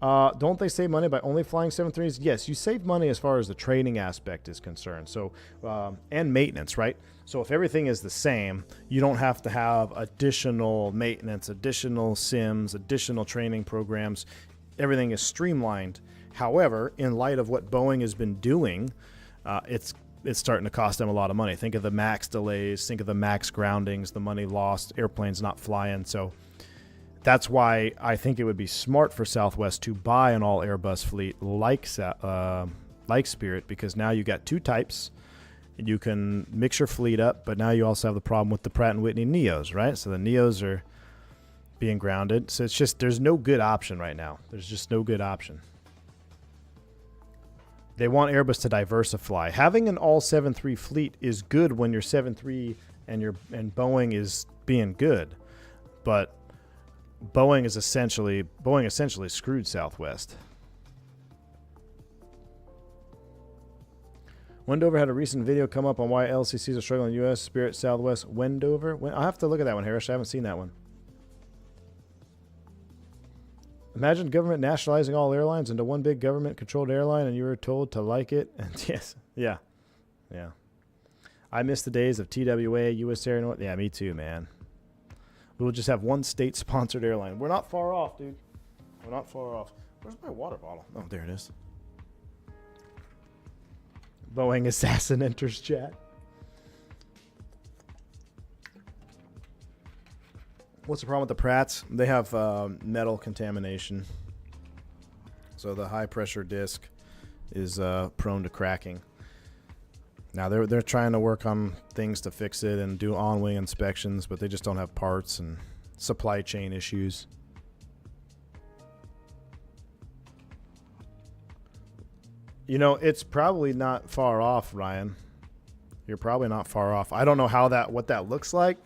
Don't they save money by only flying 737s? Yes, you save money as far as the training aspect is concerned. So, and maintenance, right? So if everything is the same, you don't have to have additional maintenance, additional sims, additional training programs. Everything is streamlined. However, in light of what Boeing has been doing, it's starting to cost them a lot of money. Think of the MAX delays, think of the MAX groundings, the money lost, airplanes not flying. So that's why I think it would be smart for Southwest to buy an all Airbus fleet like Spirit, because now you got two types. You can mix your fleet up, but now you also have the problem with the Pratt & Whitney Neos, right? So the Neos are being grounded. So it's just, there's no good option right now. There's just no good option. They want Airbus to diversify. Having an all 737 fleet is good when your 737 and Boeing is being good, but Boeing essentially screwed Southwest. Wendover had a recent video come up on why LCCs are struggling in the U.S. Spirit, Southwest, Wendover. I'll have to look at that one, Harris. I haven't seen that one. Imagine government nationalizing all airlines into one big government-controlled airline, and you were told to like it. And yes, yeah. I miss the days of TWA, US Air North. Yeah, me too, man. We'll just have one state-sponsored airline. We're not far off, dude. We're not far off. Where's my water bottle? Oh, there it is. Boeing assassin enters chat. What's the problem with the Pratts? They have metal contamination. So the high-pressure disc is prone to cracking. Now, they're trying to work on things to fix it and do on-wing inspections, but they just don't have parts and supply chain issues. You know, it's probably not far off, Ryan. You're probably not far off. I don't know what that looks like,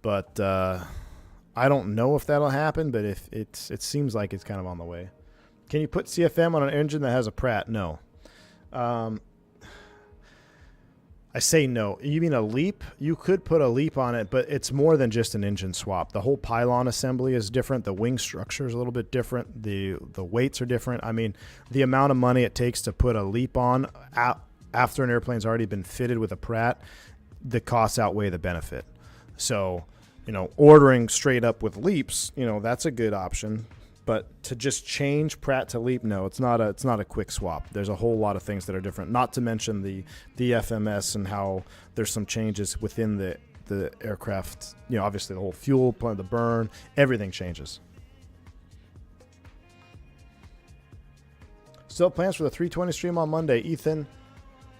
but I don't know if that'll happen, but if it seems like it's kind of on the way. Can you put CFM on an engine that has a Pratt? No. I say no. You mean a LEAP? You could put a LEAP on it, but it's more than just an engine swap. The whole pylon assembly is different. The wing structure is a little bit different. The weights are different. I mean, the amount of money it takes to put a LEAP on after an airplane's already been fitted with a Pratt, the costs outweigh the benefit. So, ordering straight up with LEAPs, that's a good option. But to just change Pratt to LEAP, no, it's not a quick swap. There's a whole lot of things that are different. Not to mention the FMS and how there's some changes within the aircraft. Obviously the whole fuel plant, the burn, everything changes. Still plans for the 320 stream on Monday, Ethan?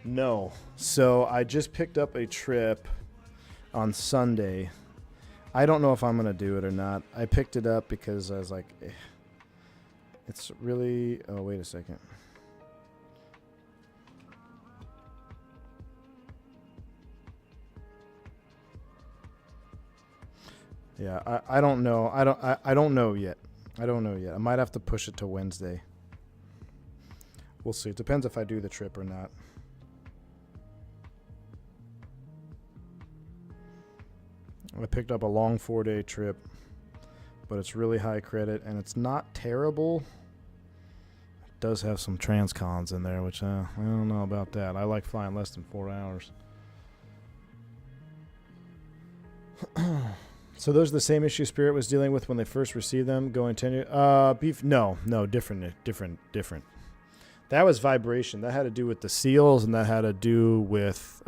No. So I just picked up a trip on Sunday. I don't know if I'm going to do it or not. I picked it up because I was like, it's really... Oh, wait a second. Yeah, I don't know. I don't know yet. I don't know yet. I might have to push it to Wednesday. We'll see. It depends if I do the trip or not. I picked up a long 4-day trip, but it's really high credit, and it's not terrible. It does have some transcons in there, which I don't know about that. I like flying less than 4 hours. So those are the same issues Spirit was dealing with when they first received them, going 10 years? Beef? No, different. That was vibration. That had to do with the seals, and that had to do with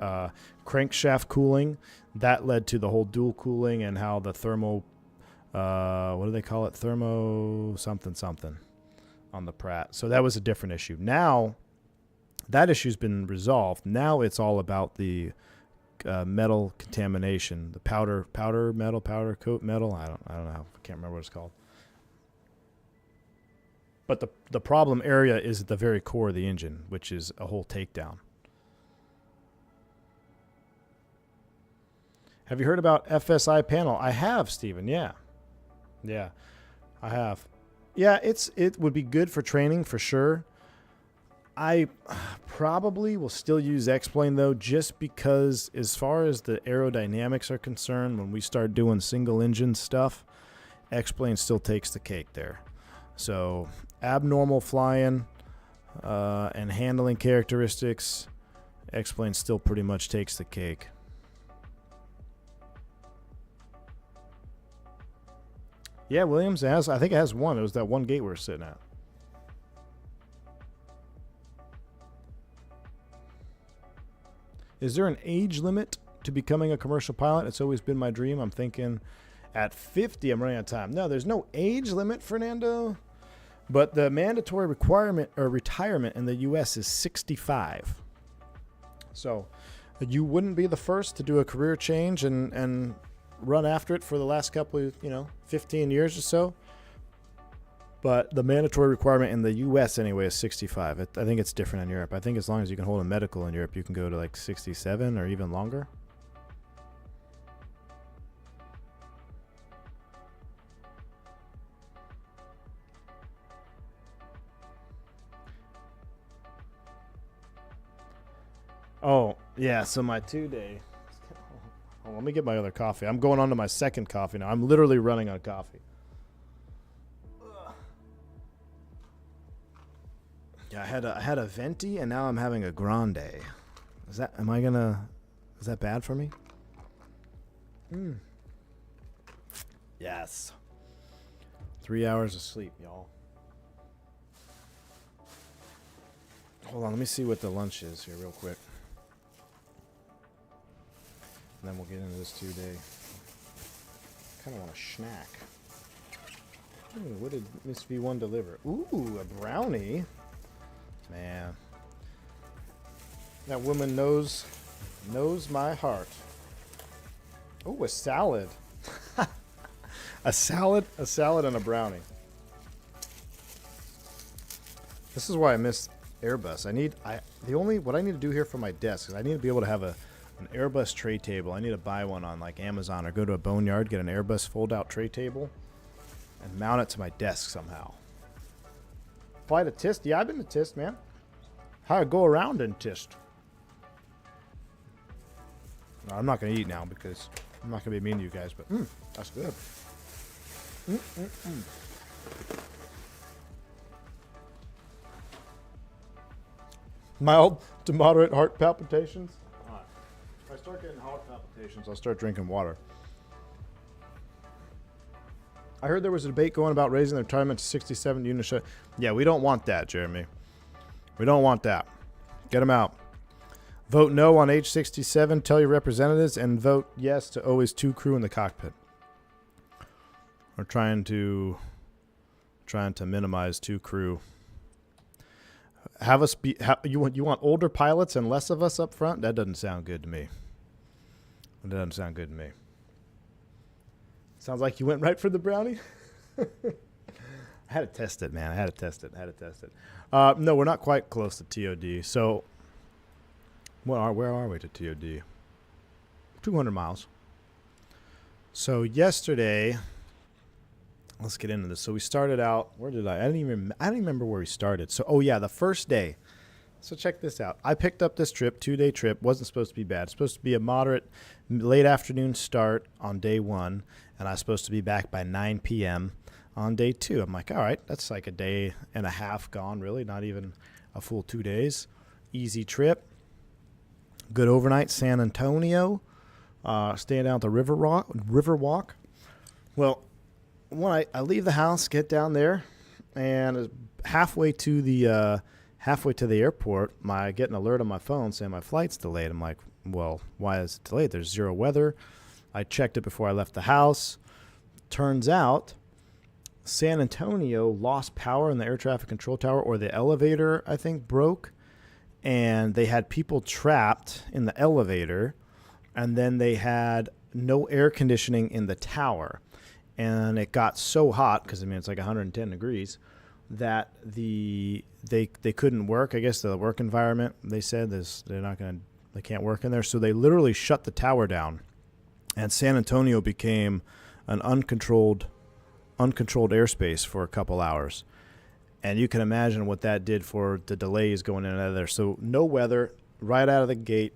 crankshaft cooling. That led to the whole dual cooling and how the thermo, what do they call it? Thermo something on the Pratt. So that was a different issue. Now, that issue's been resolved. Now it's all about the metal contamination, the powder coat metal. I don't know. I can't remember what it's called. But the problem area is at the very core of the engine, which is a whole takedown. Have you heard about FSI panel? I have, Steven. Yeah, I have. Yeah, it would be good for training for sure. I probably will still use X-Plane, though, just because as far as the aerodynamics are concerned, when we start doing single-engine stuff, X-Plane still takes the cake there. So abnormal flying and handling characteristics, X-Plane still pretty much takes the cake. Yeah, Williams has. I think it has one. It was that one gate we were sitting at. Is there an age limit to becoming a commercial pilot? It's always been my dream. I'm thinking at 50, I'm running out of time. No, there's no age limit, Fernando. But the mandatory requirement or retirement in the U.S. is 65. So you wouldn't be the first to do a career change and run after it for the last couple of, 15 years or so. But the mandatory requirement in the U.S. anyway is 65. I think it's different in Europe. I think as long as you can hold a medical in Europe, you can go to like 67 or even longer. Oh, yeah, so my 2-day. Oh, let me get my other coffee. I'm going on to my second coffee now. I'm literally running on coffee. Yeah, I had a venti and now I'm having a grande. Is that bad for me? Yes. 3 hours of sleep, y'all. Hold on, let me see what the lunch is here real quick. And then we'll get into this 2-day. Kind of want a snack. Ooh, what did Miss V1 deliver? Ooh, a brownie. Man. That woman knows my heart. Ooh, a salad. a salad and a brownie. This is why I miss Airbus. What I need to do here for my desk is I need to be able to have an Airbus tray table. I need to buy one on like Amazon or go to a boneyard, get an Airbus fold-out tray table, and mount it to my desk somehow. Fly to Tist? Yeah, I've been to Tist, man. How to go around in Tist? No, I'm not going to eat now because I'm not going to be mean to you guys, but that's good. Mild to moderate heart palpitations. If I start getting heart palpitations, I'll start drinking water. I heard there was a debate going about raising the retirement to 67 units. Yeah, we don't want that, Jeremy. We don't want that. Get them out. Vote no on age 67. Tell your representatives and vote yes to always 2 crew in the cockpit. We're trying to minimize 2 crew. Have us be. You want older pilots and less of us up front? That doesn't sound good to me. That doesn't sound good to me. Sounds like you went right for the brownie. I had to test it, man. I had to test it. No, we're not quite close to TOD. So, where are we to TOD? 200 miles. So yesterday, let's get into this. So we started out. Where did I? I didn't remember where we started. So, the first day. So check this out. I picked up this trip, 2-day trip. Wasn't supposed to be bad. It's supposed to be a moderate late afternoon start on day 1, and I was supposed to be back by 9 p.m. on day 2. I'm like, all right, that's like a day and a half gone, really, not even a full 2 days. Easy trip. Good overnight, San Antonio. Staying down at the River Walk. Well, when I leave the house, get down there, and halfway to the airport, I get an alert on my phone saying my flight's delayed. I'm like, well, why is it delayed? There's zero weather. I checked it before I left the house. Turns out San Antonio lost power in the air traffic control tower, or the elevator, I think, broke. And they had people trapped in the elevator. And then they had no air conditioning in the tower. And it got so hot, because, it's like 110 degrees, that they couldn't work. I guess the work environment, they said they can't work in there. So they literally shut the tower down, and San Antonio became an uncontrolled airspace for a couple hours. And you can imagine what that did for the delays going in and out of there. So no weather, right out of the gate,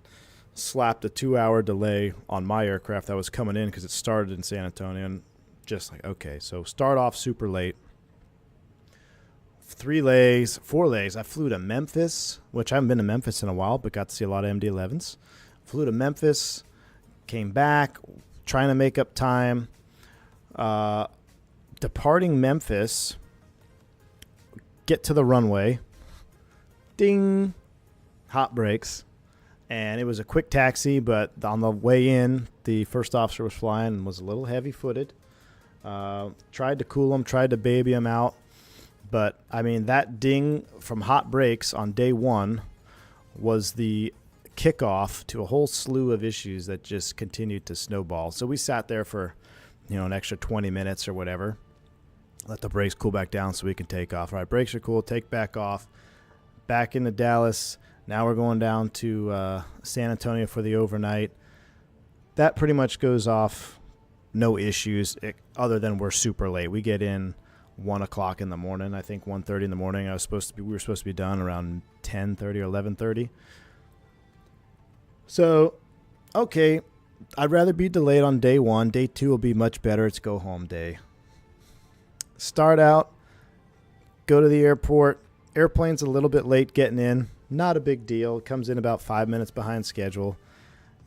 slapped a 2-hour delay on my aircraft that was coming in because it started in San Antonio. And just like, okay, so start off super late. 4 legs. I flew to Memphis, which I haven't been to Memphis in a while, but got to see a lot of MD-11s. Flew to Memphis, came back, trying to make up time. Departing Memphis, get to the runway, ding, hot brakes, and it was a quick taxi, but on the way in, the first officer was flying and was a little heavy-footed. Tried to cool him, tried to baby him out, but, I mean, that ding from hot brakes on day one was the kickoff to a whole slew of issues that just continued to snowball. So we sat there for, an extra 20 minutes or whatever. Let the brakes cool back down so we can take off. All right, brakes are cool. Take back off. Back into Dallas. Now we're going down to San Antonio for the overnight. That pretty much goes off, no issues, other than we're super late. We get in 1 o'clock in the morning. I think 1:30 in the morning. We were supposed to be done around 10:30 or 11:30. So, okay, I'd rather be delayed on day one. Day two will be much better. It's go home day. Start out, go to the airport. Airplane's a little bit late getting in. Not a big deal. It comes in about 5 minutes behind schedule.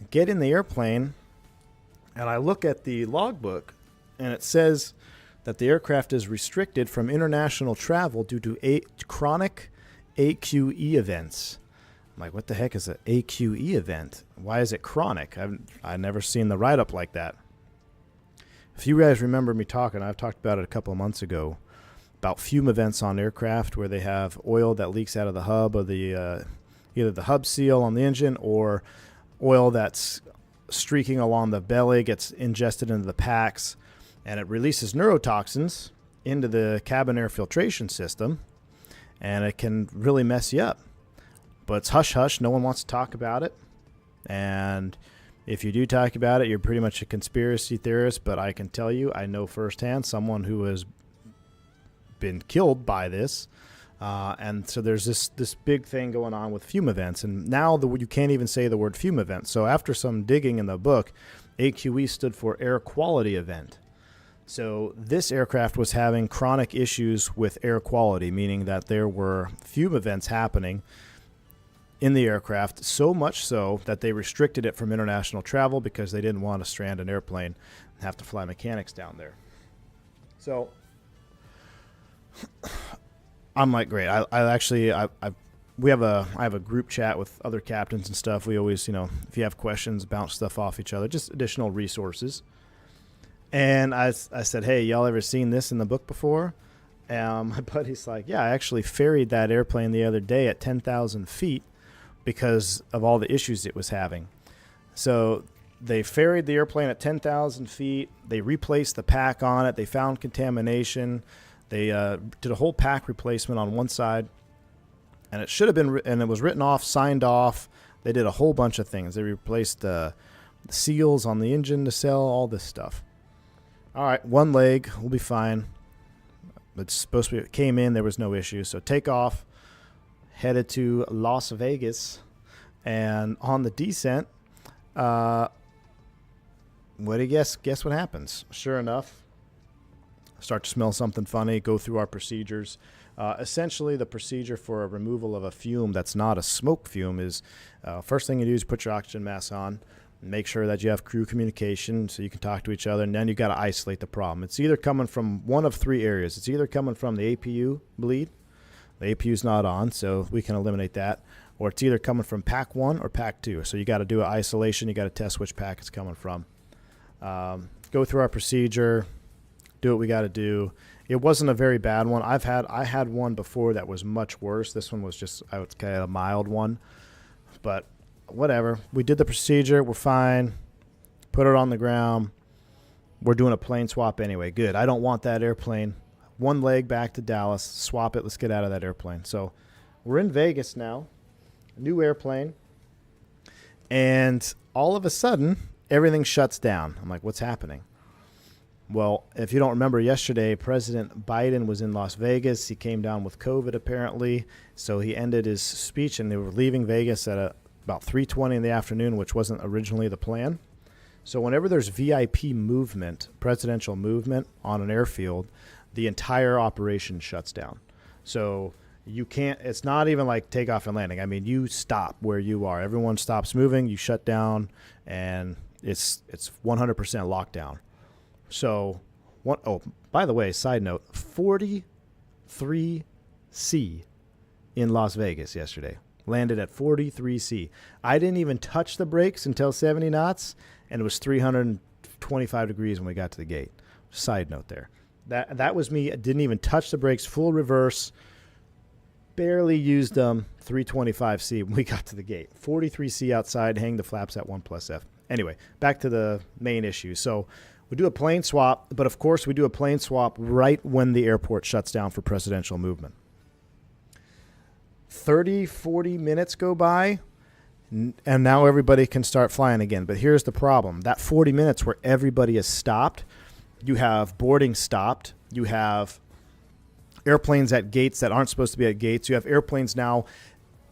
Get in the airplane, and I look at the logbook, and it says that the aircraft is restricted from international travel due to chronic AQE events. I'm like, what the heck is an AQE event? Why is it chronic? I've never seen the write-up like that. If you guys remember me talking, I've talked about it a couple of months ago, about fume events on aircraft where they have oil that leaks out of the hub or the either the hub seal on the engine or oil that's streaking along the belly gets ingested into the packs, and it releases neurotoxins into the cabin air filtration system, and it can really mess you up. But it's hush-hush. No one wants to talk about it. And if you do talk about it, you're pretty much a conspiracy theorist. But I can tell you, I know firsthand someone who has been killed by this. And so there's this big thing going on with fume events. And now you can't even say the word fume event. So after some digging in the book, AQE stood for air quality event. So this aircraft was having chronic issues with air quality, meaning that there were fume events happening in the aircraft, so much so that they restricted it from international travel because they didn't want to strand an airplane and have to fly mechanics down there. So I'm like, great. I have a group chat with other captains and stuff. We always, if you have questions, bounce stuff off each other, just additional resources. And I said, hey, y'all ever seen this in the book before? My buddy's like, yeah, I actually ferried that airplane the other day at 10,000 feet because of all the issues it was having. So they ferried the airplane at 10,000 feet. They replaced the pack on it. They found contamination. They did a whole pack replacement on one side. And it should have been, and it was written off, signed off. They did a whole bunch of things. They replaced the seals on the engine to sell, all this stuff. All right, one leg, we'll be fine. It's supposed to be, it came in, there was no issue. So take off, headed to Las Vegas, and on the descent, what do you guess? Guess what happens? Sure enough, start to smell something funny, go through our procedures. Essentially, the procedure for a removal of a fume that's not a smoke fume is first thing you do is put your oxygen mask on. Make sure that you have crew communication so you can talk to each other, and then you got to isolate the problem. It's either coming from one of three areas. It's either coming from the APU bleed. The APU's not on, so we can eliminate that. Or it's either coming from pack 1 or pack 2. So you got to do an isolation. You got to test which pack it's coming from. Go through our procedure, do what we got to do. It wasn't a very bad one. I had one before that was much worse. This one was just, I would say, a mild one. But whatever. We did the procedure. We're fine. Put it on the ground. We're doing a plane swap anyway. Good. I don't want that airplane. One leg back to Dallas. Swap it. Let's get out of that airplane. So we're in Vegas now. New airplane. And all of a sudden, everything shuts down. I'm like, what's happening? Well, if you don't remember yesterday, President Biden was in Las Vegas. He came down with COVID apparently. So he ended his speech and they were leaving Vegas at about 3:20 in the afternoon, which wasn't originally the plan. So whenever there's VIP movement, presidential movement on an airfield, the entire operation shuts down. So you can't, it's not even like takeoff and landing. I mean, you stop where you are. Everyone stops moving, you shut down, and it's 100% lockdown. So, by the way, side note, 43C in Las Vegas yesterday. Landed at 43C. I didn't even touch the brakes until 70 knots, and it was 325 degrees when we got to the gate. Side note there. That was me. I didn't even touch the brakes, full reverse, barely used them, 325C when we got to the gate. 43C outside, hang the flaps at 1+F. Anyway, back to the main issue. So we do a plane swap, but of course we do a plane swap right when the airport shuts down for presidential movement. 30, 40 minutes go by, and now everybody can start flying again. But here's the problem. That 40 minutes where everybody is stopped, you have boarding stopped, you have airplanes at gates that aren't supposed to be at gates, you have airplanes now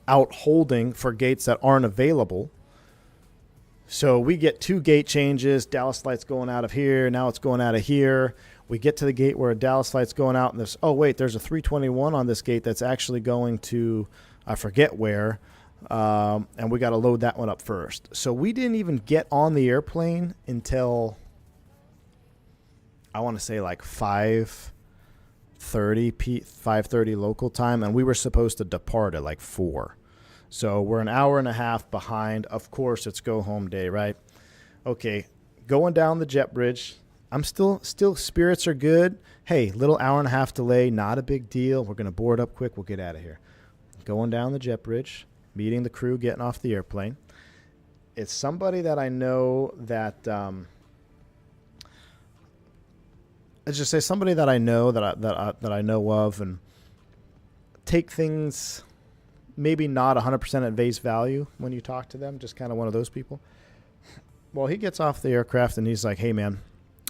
out holding for gates that aren't available. So we get 2 gate changes. Dallas flight's going out of here. Now it's going out of here. We get to the gate where a Dallas flight's going out, and there's a 321 on this gate that's actually going to, I forget where, and we got to load that one up first. So we didn't even get on the airplane until, I want to say like 5:30 local time, and we were supposed to depart at like 4. So we're an hour and a half behind. Of course, it's go home day, right? Okay, going down the jet bridge. I'm still spirits are good. Hey, little hour and a half delay, not a big deal. We're going to board up quick. We'll get out of here. Going down the jet bridge, meeting the crew, getting off the airplane. It's somebody that I know that, let's just say somebody that I know that I know of, and take things maybe not 100% at face value when you talk to them, just kind of one of those people. Well, he gets off the aircraft and he's like, hey, man,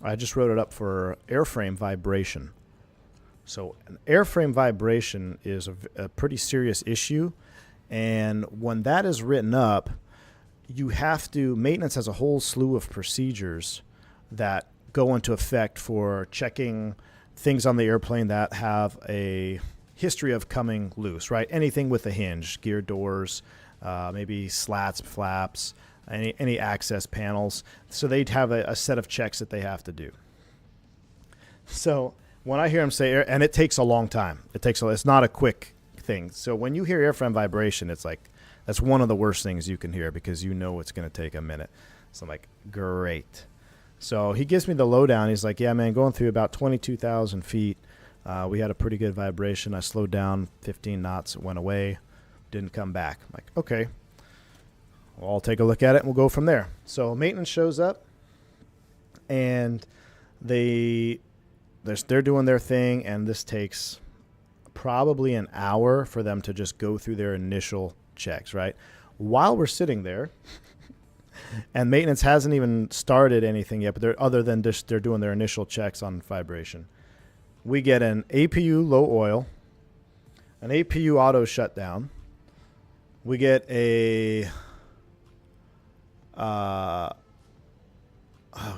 I just wrote it up for airframe vibration. So an airframe vibration is a pretty serious issue. And when that is written up, maintenance has a whole slew of procedures that go into effect for checking things on the airplane that have a history of coming loose, right? Anything with a hinge, gear doors, maybe slats, flaps, any access panels. So they'd have a set of checks that they have to do. So when I hear him say, and it takes a long time. It's not a quick thing. So when you hear airframe vibration, it's like, that's one of the worst things you can hear because you know it's going to take a minute. So I'm like, great. So he gives me the lowdown. He's like, yeah, man, going through about 22,000 feet. We had a pretty good vibration. I slowed down 15 knots. It went away. Didn't come back. I'm like, okay. Well, I'll take a look at it and we'll go from there. So maintenance shows up and they're doing their thing, and this takes probably an hour for them to just go through their initial checks, right? While we're sitting there, and maintenance hasn't even started anything yet, but other than just they're doing their initial checks on vibration. We get an APU low oil, an APU auto shutdown. We get a, I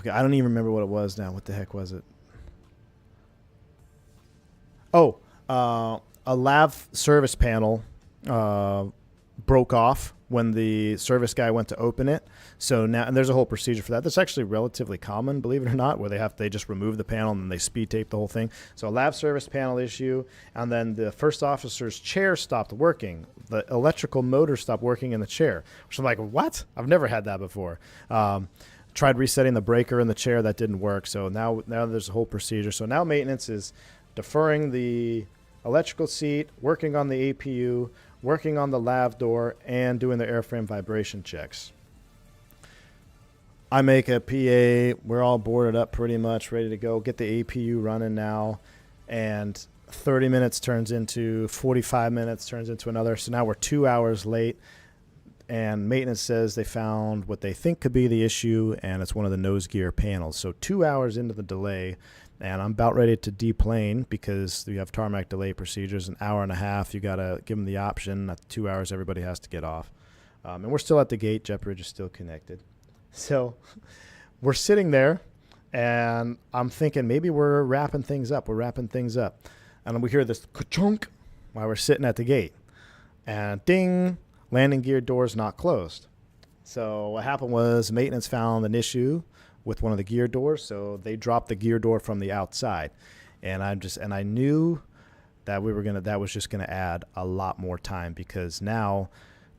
don't even remember what it was now. What the heck was it? A lav service panel broke off when the service guy went to open it. So now, and there's a whole procedure for that. That's actually relatively common, believe it or not, where they just remove the panel and then they speed tape the whole thing. So a lav service panel issue, and then the first officer's chair stopped working. The electrical motor stopped working in the chair, which I'm like, what? I've never had that before. Tried resetting the breaker in the chair, that didn't work. So now there's a whole procedure. So now maintenance is deferring the electrical seat, working on the APU, working on the lav door, and doing the airframe vibration checks. I make a PA. We're all boarded up pretty much, ready to go. Get the APU running now. And 30 minutes turns into 45 minutes, turns into another. So now we're 2 hours late. and maintenance says they found what they think could be the issue, and it's one of the nose gear panels. So 2 hours into the delay, and I'm about ready to deplane because you have tarmac delay procedures. An hour and a half, you got to give them the option. At 2 hours, everybody has to get off. And we're still at the gate. Jet bridge is still connected. So we're sitting there, and I'm thinking maybe we're wrapping things up. And then we hear this ka-chunk while we're sitting at the gate. And ding, landing gear doors not closed. So what happened was maintenance found an issue with one of the gear doors, so they dropped the gear door from the outside. And I knew that that was just gonna add a lot more time, because now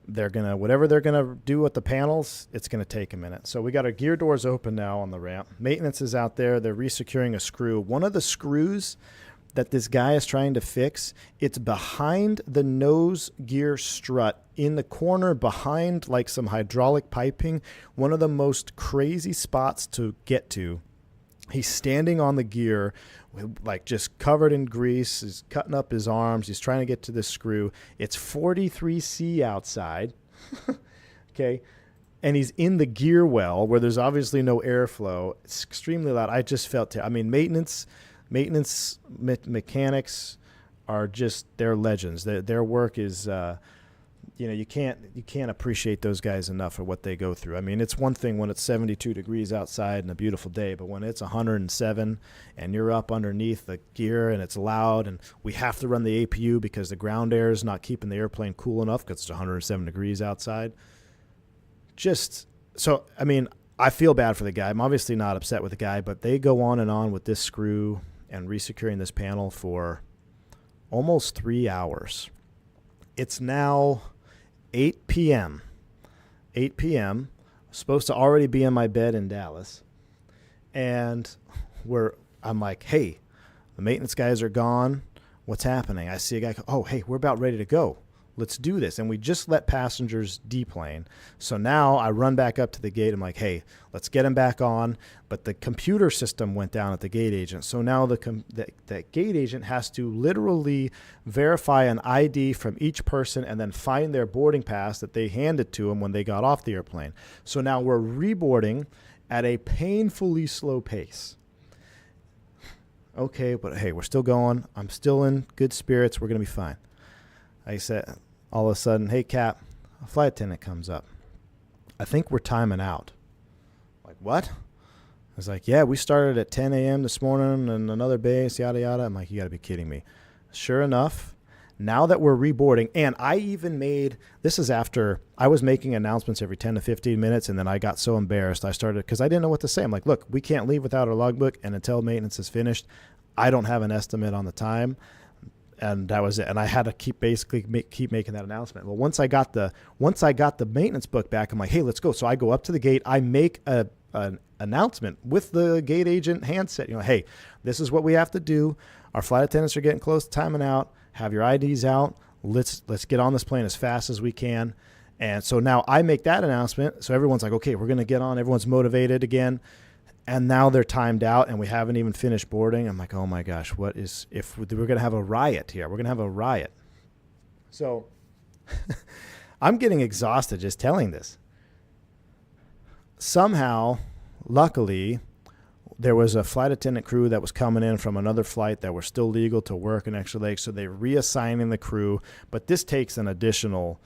whatever they're gonna do with the panels, it's gonna take a minute. So we got our gear doors open now on the ramp. Maintenance is out there. They're resecuring a screw. One of the screws that this guy is trying to fix, it's behind the nose gear strut in the corner behind like some hydraulic piping. One of the most crazy spots to get to. He's standing on the gear, like just covered in grease. He's cutting up his arms. He's trying to get to this screw. It's 43C outside. Okay. And he's in the gear well where there's obviously no airflow. It's extremely loud. I just felt maintenance mechanics are just, they're legends. Their work is, you can't appreciate those guys enough for what they go through. I mean, it's one thing when it's 72 degrees outside and a beautiful day, but when it's 107 and you're up underneath the gear and it's loud, and we have to run the APU because the ground air is not keeping the airplane cool enough because it's 107 degrees outside. I feel bad for the guy. I'm obviously not upset with the guy, but they go on and on with this screw and resecuring this panel for almost 3 hours. It's now 8 p.m. 8 p.m. I'm supposed to already be in my bed in Dallas. And I'm like, hey, the maintenance guys are gone. What's happening? I see a guy, oh, hey, we're about ready to go. Let's do this. And we just let passengers deplane. So now I run back up to the gate. I'm like, hey, let's get him back on. But the computer system went down at the gate agent. So now the gate agent has to literally verify an ID from each person and then find their boarding pass that they handed to them when they got off the airplane. So now we're reboarding at a painfully slow pace. Okay, but hey, we're still going. I'm still in good spirits. We're going to be fine. I said, all of a sudden, hey, Cap, a flight attendant comes up. I think we're timing out. Like, what? I was like, yeah, we started at 10 a.m. this morning and another base, yada, yada. I'm like, you got to be kidding me. Sure enough, now that we're reboarding, and I even this is after I was making announcements every 10 to 15 minutes, and then I got so embarrassed. I started, because I didn't know what to say. I'm like, look, we can't leave without our logbook, and until maintenance is finished, I don't have an estimate on the time. And that was it. And I had to keep making that announcement. Well, once I got the maintenance book back, I'm like, hey, let's go. So I go up to the gate. I make an announcement with the gate agent handset. Hey, this is what we have to do. Our flight attendants are getting close to timing out. Have your IDs out. Let's get on this plane as fast as we can. And so now I make that announcement. So everyone's like, okay, we're going to get on. Everyone's motivated again. And now they're timed out, and we haven't even finished boarding. I'm like, oh, my gosh, if we're going to have a riot here? We're going to have a riot. So I'm getting exhausted just telling this. Somehow, luckily, there was a flight attendant crew that was coming in from another flight that were still legal to work in Extra Lake, so they're reassigning the crew. But this takes an additional,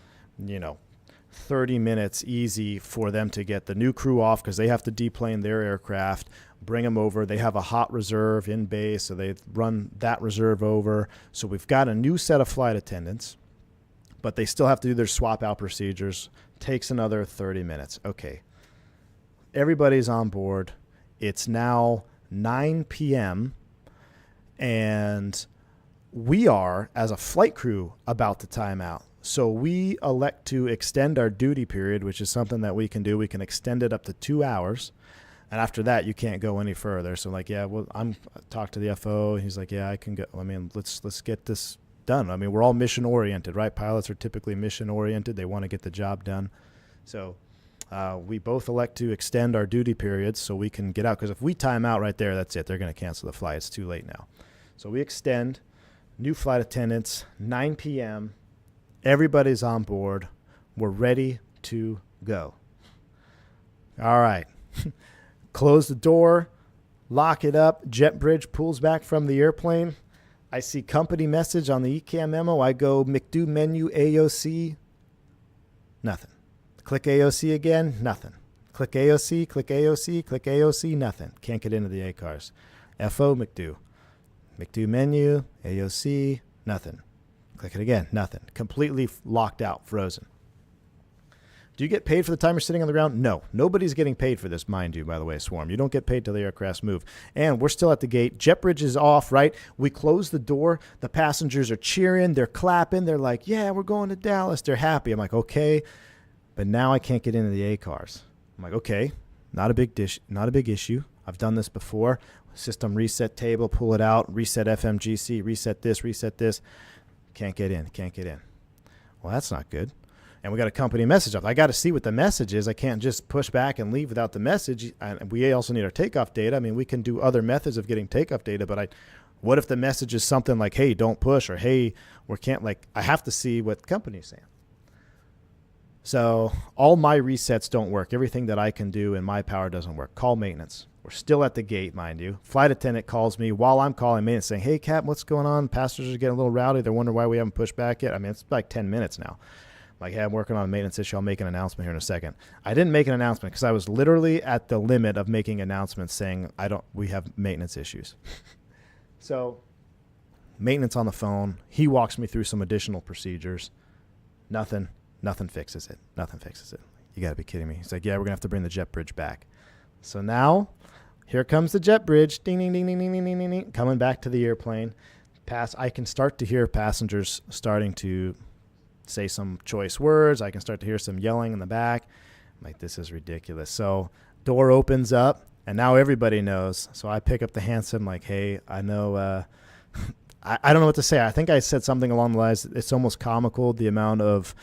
30 minutes easy for them to get the new crew off, because they have to deplane their aircraft, bring them over. They have a hot reserve in base, so they run that reserve over. So we've got a new set of flight attendants, but they still have to do their swap out procedures. Takes another 30 minutes. Okay. Everybody's on board. It's now 9 p.m. and we are, as a flight crew, about to time out. So we elect to extend our duty period, which is something that we can do. We can extend it up to 2 hours. And after that, you can't go any further. So like, yeah, well, I talked to the FO. He's like, yeah, I can go. I mean, let's get this done. I mean, we're all mission oriented, right? Pilots are typically mission oriented. They want to get the job done. So we both elect to extend our duty periods so we can get out. Because if we time out right there, that's it. They're going to cancel the flight. It's too late now. So we extend. New flight attendants, 9 p.m., everybody's on board. We're ready to go. All right. Close the door, lock it up. Jet bridge pulls back from the airplane. I see company message on the ECAM memo. I go McDo menu AOC. Nothing. Click AOC again. Nothing. Click AOC, click AOC, click AOC. Nothing. Can't get into the ACARS. FO McDo. McDo menu, AOC. Nothing. Click it again. Nothing. Completely locked out, frozen. Do you get paid for the time you're sitting on the ground? No. Nobody's getting paid for this, mind you, by the way, Swarm. You don't get paid till the aircrafts move. And we're still at the gate. Jet bridge is off, right? We close the door. The passengers are cheering. They're clapping. They're like, yeah, we're going to Dallas. They're happy. I'm like, okay. But now I can't get into the ACARS. I'm like, okay, not a big issue. I've done this before. System reset table, pull it out, reset FMGC, reset this. Can't get in. Well, that's not good. And we got a company message up. I got to see what the message is. I can't just push back and leave without the message. And we also need our takeoff data. I mean, we can do other methods of getting takeoff data, but what if the message is something like, hey, don't push, or hey, I have to see what the company's saying. So all my resets don't work. Everything that I can do in my power doesn't work. Call maintenance. We're still at the gate, mind you. Flight attendant calls me while I'm calling maintenance saying, hey, Cap, what's going on? Passengers are getting a little rowdy. They're wondering why we haven't pushed back yet. I mean, it's like 10 minutes now. I'm like, hey, I'm working on a maintenance issue. I'll make an announcement here in a second. I didn't make an announcement because I was literally at the limit of making announcements saying we have maintenance issues. So maintenance on the phone. He walks me through some additional procedures. Nothing fixes it. You got to be kidding me. He's like, yeah, we're going to have to bring the jet bridge back. So now here comes the jet bridge. Ding, ding, ding, ding, ding, ding, ding, ding, coming back to the airplane. I can start to hear passengers starting to say some choice words. I can start to hear some yelling in the back. I'm like, this is ridiculous. So door opens up, and now everybody knows. So I pick up the handset. I'm like, hey, I know I don't know what to say. I think I said something along the lines, it's almost comical, the amount of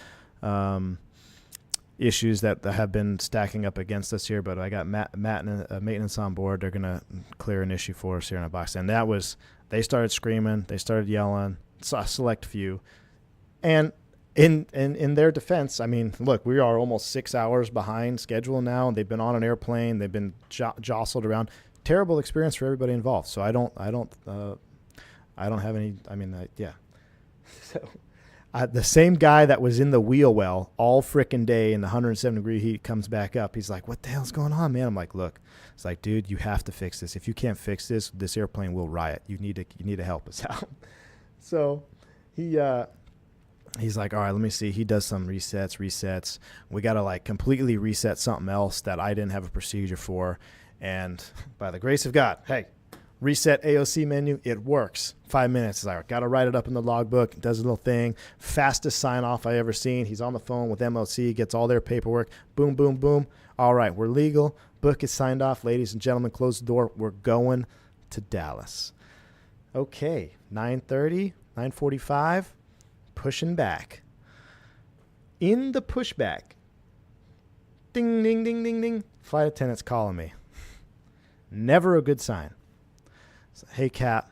issues that have been stacking up against us here, but I got maintenance on board. They're going to clear an issue for us here in a box. And they started screaming. They started yelling, a select few. And in their defense, I mean, look, we are almost 6 hours behind schedule now. They've been on an airplane. They've been jostled around. Terrible experience for everybody involved. So I don't have any, yeah. So the same guy that was in the wheel well all frickin' day in the 107-degree heat comes back up. He's like, what the hell's going on, man? I'm like, look, it's like, dude, you have to fix this. If you can't fix this, this airplane will riot. You need to help us out. So he's like, all right, let me see. He does some resets. We got to completely reset something else that I didn't have a procedure for. And by the grace of God, hey, reset AOC menu, it works. 5 minutes. I got to write it up in the logbook. It does a little thing. Fastest sign off I ever seen. He's on the phone with MLC, gets all their paperwork. Boom, boom, boom. All right, we're legal. Book is signed off. Ladies and gentlemen, close the door. We're going to Dallas. Okay, 9:30, 9:45, pushing back. In the pushback, ding, ding, ding, ding, ding, flight attendant's calling me. Never a good sign. So, hey, Cap,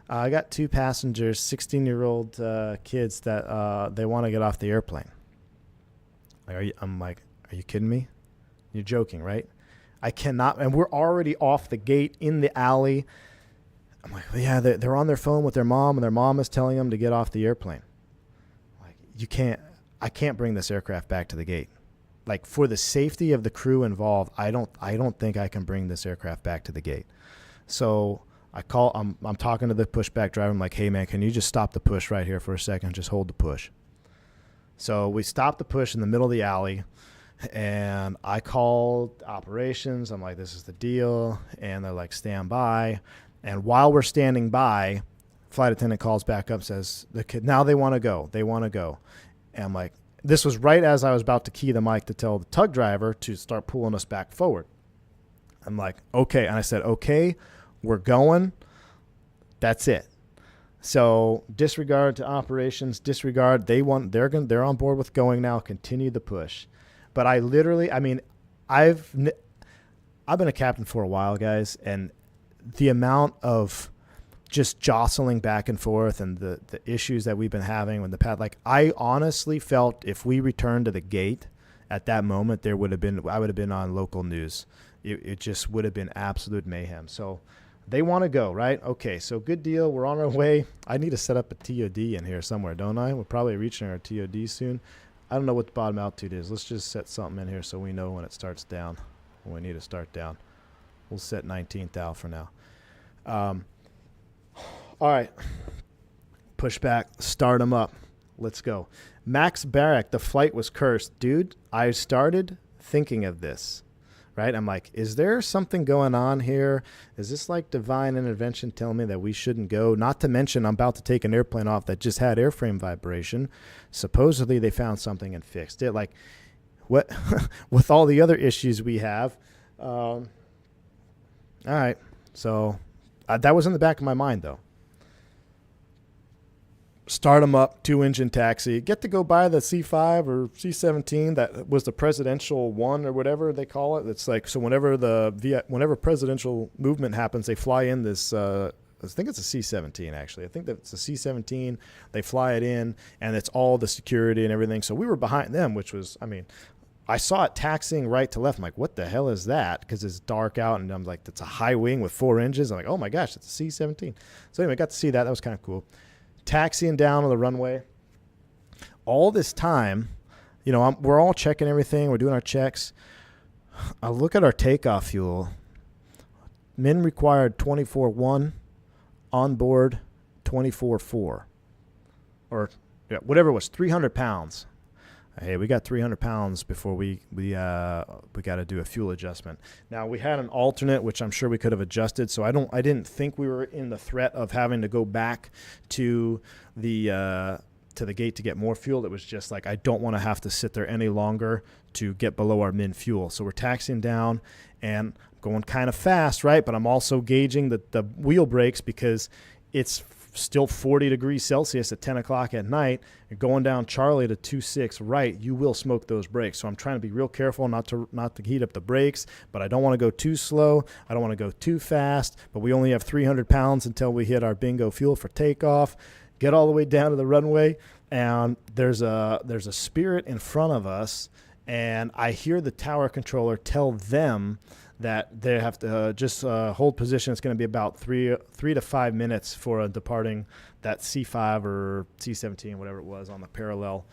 I got 2 passengers, 16-year-old kids that they want to get off the airplane. I'm like, are you kidding me? You're joking, right? I cannot, and we're already off the gate in the alley. I'm like, well, yeah, they're on their phone with their mom, and their mom is telling them to get off the airplane. Like, I can't bring this aircraft back to the gate. Like, for the safety of the crew involved, I don't think I can bring this aircraft back to the gate. So I'm talking to the pushback driver. I'm like, hey man, can you just stop the push right here for a second? Just hold the push. So we stopped the push in the middle of the alley, and I called operations. I'm like, this is the deal. And they're like, stand by. And while we're standing by, flight attendant calls back up, says, the kid, now they want to go. And I'm like, this was right as I was about to key the mic to tell the tug driver to start pulling us back forward. I'm like, okay. And I said, okay, we're going. That's it. So disregard to operations, disregard. They're on board with going now. Continue the push. But I've been a captain for a while, guys, and the amount of just jostling back and forth and the issues that we've been having with the pad, like, I honestly felt if we returned to the gate at that moment, I would have been on local news. It just would have been absolute mayhem. So they want to go, right? Okay, so good deal. We're on our way. I need to set up a TOD in here somewhere, don't I? We're probably reaching our TOD soon. I don't know what the bottom altitude is. Let's just set something in here so we know when it starts down, when we need to start down. We'll set 19th out for now. All right. Pushback. Start them up. Let's go. Max Barak, the flight was cursed. Dude, I started thinking of this. Right? I'm like, is there something going on here? Is this like divine intervention telling me that we shouldn't go? Not to mention, I'm about to take an airplane off that just had airframe vibration. Supposedly they found something and fixed it. Like, what? With all the other issues we have. All right. So that was in the back of my mind, though. Start them up, 2-engine taxi. Get to go by the C5 or C17 that was the presidential one or whatever they call it. It's like, so whenever presidential movement happens, they fly in this, I think it's a C17 actually. I think that it's a C17. They fly it in and it's all the security and everything. So we were behind them, which was, I mean, I saw it taxiing right to left. I'm like, what the hell is that? Because it's dark out and I'm like, that's a high wing with 4 engines. I'm like, oh my gosh, it's a C17. So anyway, I got to see that. That was kind of cool. Taxiing down on the runway. All this time, you know, we're all checking everything. We're doing our checks. I look at our takeoff fuel. Min required 24.1, on board 24.4, or yeah, whatever it was, 300 pounds. Hey, we got 300 pounds before we got to do a fuel adjustment. Now we had an alternate, which I'm sure we could have adjusted. So I didn't think we were in the threat of having to go back to the gate to get more fuel. It was just like, I don't want to have to sit there any longer to get below our min fuel. So we're taxiing down and going kind of fast, right? But I'm also gauging the wheel brakes because it's still 40 degrees Celsius at 10 o'clock at night. You're going down Charlie to 2.6 right, you will smoke those brakes. So I'm trying to be real careful not to heat up the brakes, but I don't want to go too slow. I don't want to go too fast, but we only have 300 pounds until we hit our bingo fuel for takeoff. Get all the way down to the runway, and there's a Spirit in front of us, and I hear the tower controller tell them that they have to just hold position. It's going to be about 3 to 5 minutes for departing that C5 or C17, whatever it was, on the parallel.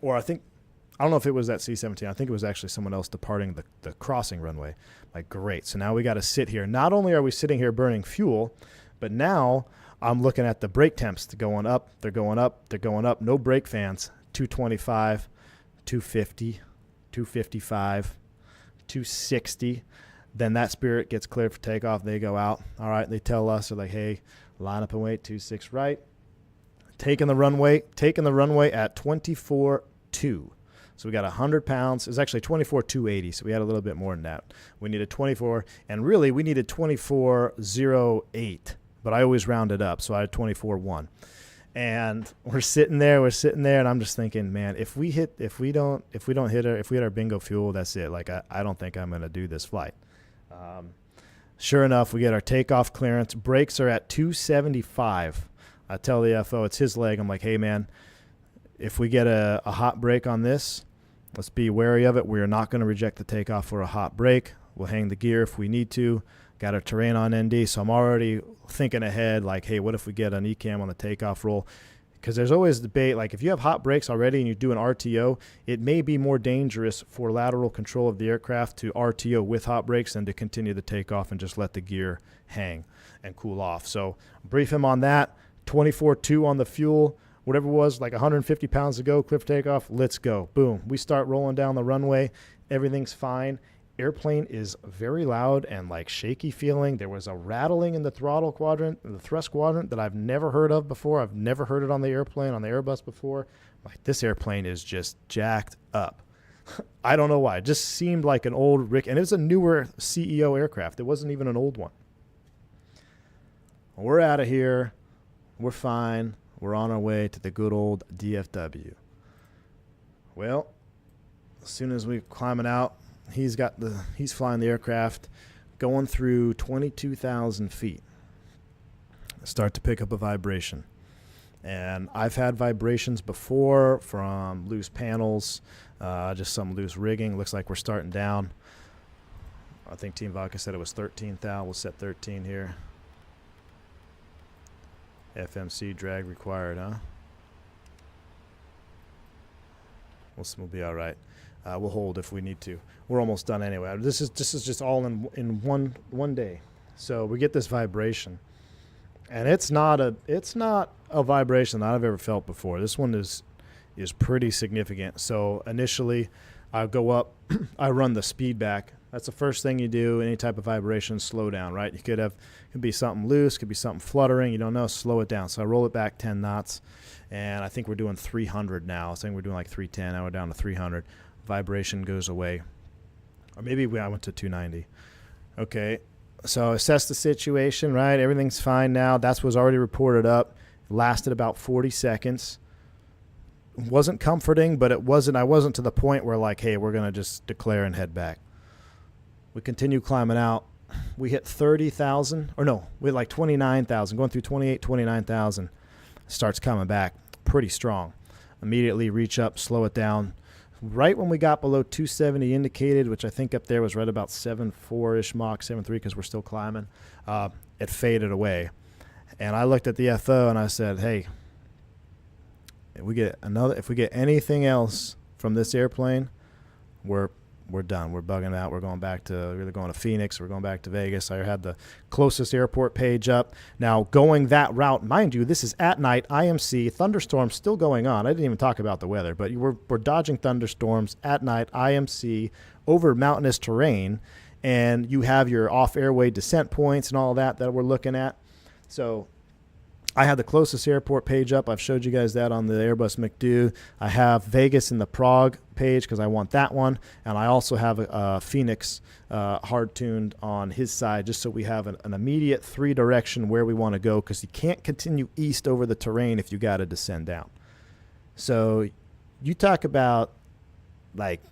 Or I don't know if it was that C17. I think it was actually someone else departing the crossing runway. Like, great. So now we got to sit here. Not only are we sitting here burning fuel, but now I'm looking at the brake temps going up. They're going up. They're going up. No brake fans. 225, 250, 255, 260. Then that Spirit gets cleared for takeoff. They go out. All right, they tell us, they're like, hey, line up and wait, 26 right. Taking the runway at 24.2. So we got 100 pounds. It was actually 24.280, so we had a little bit more than that. We needed 24, and really we needed 24.08, but I always round it up, so I had 24.1. And we're sitting there, and I'm just thinking, man, if we hit our bingo fuel, that's it. Like, I don't think I'm going to do this flight. Sure enough, we get our takeoff clearance. Brakes are at 275. I tell the FO, it's his leg. I'm like, hey, man, if we get a hot brake on this, let's be wary of it. We are not going to reject the takeoff for a hot brake. We'll hang the gear if we need to. Got our terrain on ND, so I'm already thinking ahead, like, hey, what if we get an ECAM on the takeoff roll? Because there's always debate, like, if you have hot brakes already and you do an RTO, it may be more dangerous for lateral control of the aircraft to RTO with hot brakes than to continue the takeoff and just let the gear hang and cool off. So brief him on that. 24.2 on the fuel, whatever it was, like 150 pounds to go, clear for takeoff, let's go. Boom. We start rolling down the runway. Everything's fine. Airplane is very loud and like shaky feeling. There was a rattling in the throttle quadrant, the thrust quadrant, that I've never heard of before. I've never heard it on the airplane, on the Airbus before. Like, this airplane is just jacked up. I don't know why. It just seemed like an old Rick, and it was a newer CEO aircraft. It wasn't even an old one. We're out of here. We're fine. We're on our way to the good old DFW. Well, as soon as we're climbing out, he's flying the aircraft, going through 22,000 feet. Start to pick up a vibration. And I've had vibrations before from loose panels, just some loose rigging. Looks like we're starting down. I think Team Vodka said it was 13 thou. We'll set 13 here. FMC drag required, huh? We'll be all right. We'll hold if we need to. We're almost done anyway. This is just all in one day. So we get this vibration, and it's not a vibration that I've ever felt before. This one is pretty significant. So initially, I go up, I run the speed back. That's the first thing you do. Any type of vibration, slow down, right? You could be something loose, could be something fluttering. You don't know, slow it down. So I roll it back 10 knots, and I think we're doing 300 now. I was saying we're doing like 310. Now we're down to 300. Vibration goes away. Or maybe I went to 290. Okay, so assess the situation, right? Everything's fine now. That was already reported up. It lasted about 40 seconds. It wasn't comforting, but I wasn't to the point where like, hey, we're going to just declare and head back. We continue climbing out. We hit 30,000, or no, we hit like 29,000, going through 28, 29,000. Starts coming back pretty strong. Immediately reach up, slow it down. Right when we got below 270 indicated, which I think up there was right about 7.4-ish Mach, 7.3 because we're still climbing, it faded away. And I looked at the FO and I said, hey, if we get anything else from this airplane, we're done. We're bugging out. We're going back to, we're either going to Phoenix or we're going back to Vegas. I had the closest airport page up. Now, going that route, mind you, this is at night, IMC, thunderstorms still going on. I didn't even talk about the weather, but we're dodging thunderstorms at night, IMC, over mountainous terrain, and you have your off-airway descent points and all that we're looking at. So I had the closest airport page up. I've showed you guys that on the Airbus McDo. I have Vegas in the Prague page because I want that one. And I also have a Phoenix hard-tuned on his side just so we have an immediate three-direction where we want to go because you can't continue east over the terrain if you got to descend down. So you talk about, like,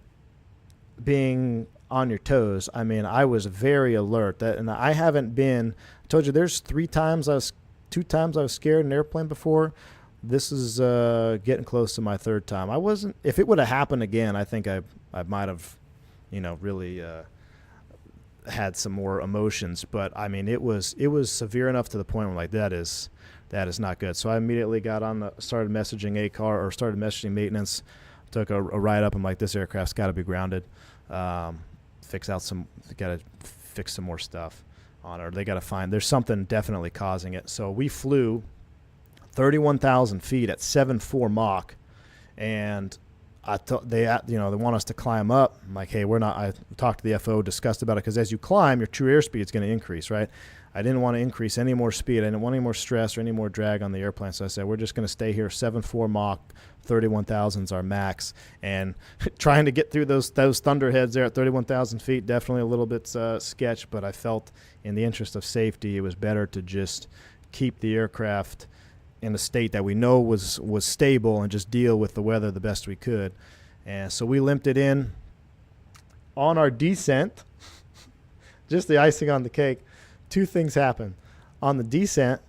being on your toes. I mean, I was very alert. And I haven't been – I told you there's 2 times I was scared in an airplane before. This is getting close to my 3rd time. I wasn't. If it would have happened again, I think I might have, really had some more emotions. But I mean, it was severe enough to the point where like that is not good. So I immediately started messaging started messaging maintenance. Took a ride up. I'm like, this aircraft's got to be grounded. Got to fix some more stuff on it, or they got to find there's something definitely causing it. So we flew 31,000 feet at 7.4 Mach, and they want us to climb up. I'm like, hey, we're not. I talked to the FO, discussed about it, because as you climb, your true airspeed is going to increase, right? I didn't want to increase any more speed. I didn't want any more stress or any more drag on the airplane. So I said, we're just going to stay here. 7.4 Mach, 31,000 is our max. And trying to get through those thunderheads there at 31,000 feet, definitely a little bit sketch. But I felt in the interest of safety, it was better to just keep the aircraft in a state that we know was stable and just deal with the weather the best we could. And so we limped it in. On our descent, just the icing on the cake, 2 things happen. On the descent,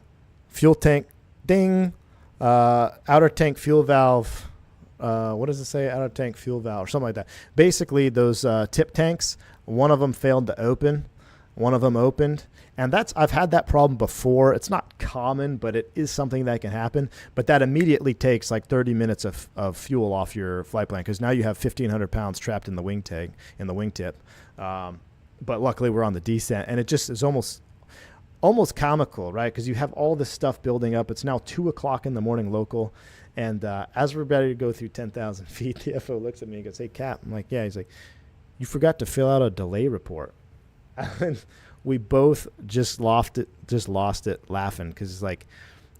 fuel tank, ding, outer tank fuel valve, what does it say? Outer tank fuel valve or something like that. Basically, those tip tanks, one of them failed to open. One of them opened. And I've had that problem before. It's not common, but it is something that can happen. But that immediately takes like 30 minutes of fuel off your flight plan, because now you have 1,500 pounds trapped in the wingtip. But luckily we're on the descent, and it just is almost comical, right? Because you have all this stuff building up. It's now 2 o'clock in the morning local. And as we're ready to go through 10,000 feet, the FO looks at me and goes, hey, Cap. I'm like, yeah. He's like, you forgot to fill out a delay report. And we both just lost it laughing, because it's like,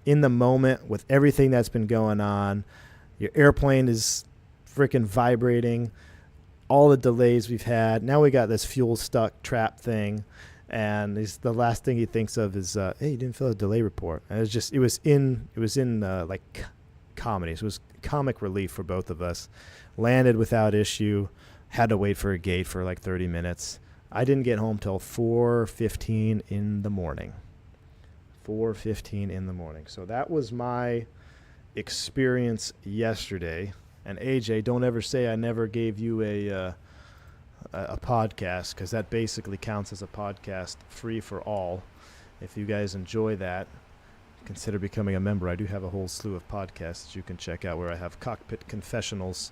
in the moment with everything that's been going on, your airplane is freaking vibrating, all the delays we've had. Now we got this fuel stuck trap thing. And the last thing he thinks of is, hey, you didn't fill out a delay report. And it was in like comedy. So it was comic relief for both of us. Landed without issue. Had to wait for a gate for like 30 minutes. I didn't get home till 4:15 in the morning. 4:15 in the morning. So that was my experience yesterday. And AJ, don't ever say I never gave you a podcast, because that basically counts as a podcast free for all. If you guys enjoy that, consider becoming a member. I do have a whole slew of podcasts that you can check out where I have Cockpit confessionals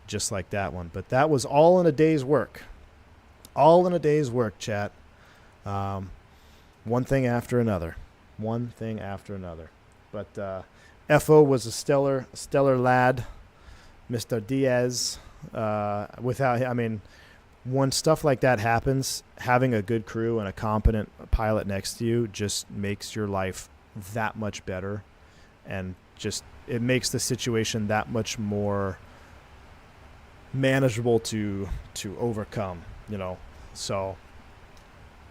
just like that one. But that was all in a day's work. All in a day's work, chat. One thing after another. One thing after another. But FO was a stellar lad. Mr. Diaz. When stuff like that happens, having a good crew and a competent pilot next to you just makes your life that much better, and just it makes the situation that much more manageable to overcome, you know. So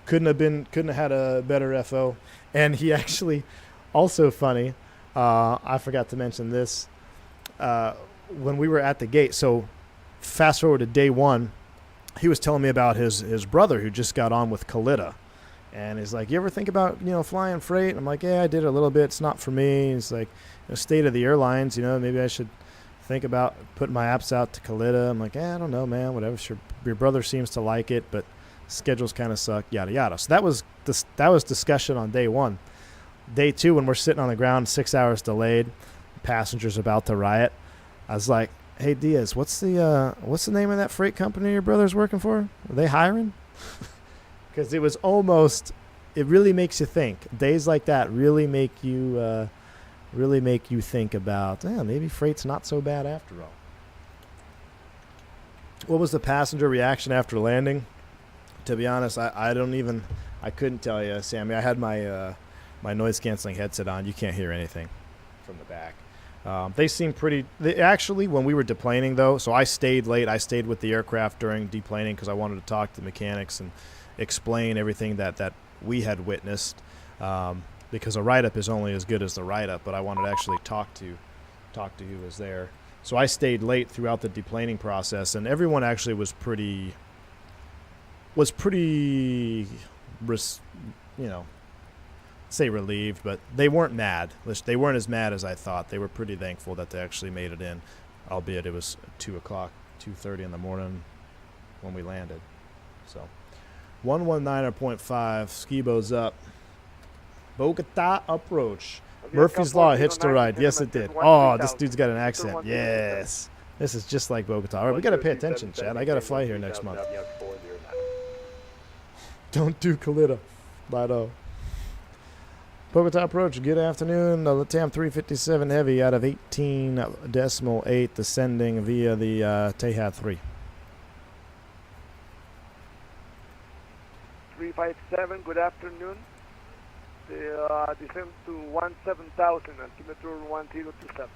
couldn't have had a better FO. And he actually, also funny, I forgot to mention this, when we were at the gate, so fast forward to day one, he was telling me about his brother who just got on with Kalita. And he's like, you ever think about, flying freight? And I'm like, yeah, I did a little bit. It's not for me. He's like, state of the airlines, maybe I should think about putting my apps out to Kalita. I'm like, I don't know, man, whatever. Sure, your brother seems to like it, but schedules kind of suck, yada, yada. So that was discussion on day one. Day two, when we're sitting on the ground, 6 hours delayed, passengers about to riot, I was like, hey, Diaz, what's the name of that freight company your brother's working for? Are they hiring? Because it was it really makes you think. Days like that really make you think about, maybe freight's not so bad after all. What was the passenger reaction after landing? To be honest, I couldn't tell you, Sammy. I had my noise canceling headset on. You can't hear anything from the back. They seemed actually, when we were deplaning though, so I stayed late. I stayed with the aircraft during deplaning because I wanted to talk to the mechanics and explain everything that we had witnessed, because a write-up is only as good as the write-up, but I wanted to actually talk to who was there. So I stayed late throughout the deplaning process, and everyone actually was pretty say relieved, but they weren't mad. They weren't as mad as I thought. They were pretty thankful that they actually made it in, albeit it was 2:30 in the morning when we landed. So 119.5, Skibo's up. Bogota approach. Murphy's Law hitched a ride. Yes, it did. Oh, this dude's got an accent. Yes. This is just like Bogota. All right, we got to pay attention, Chad. I got to fly here next month. Don't do Kalita. Lido. Bogota approach. Good afternoon. LATAM 357 Heavy out of 18.8, descending via the Teja 3. 357, good afternoon. Descend to 17,000, altimeter 1027. All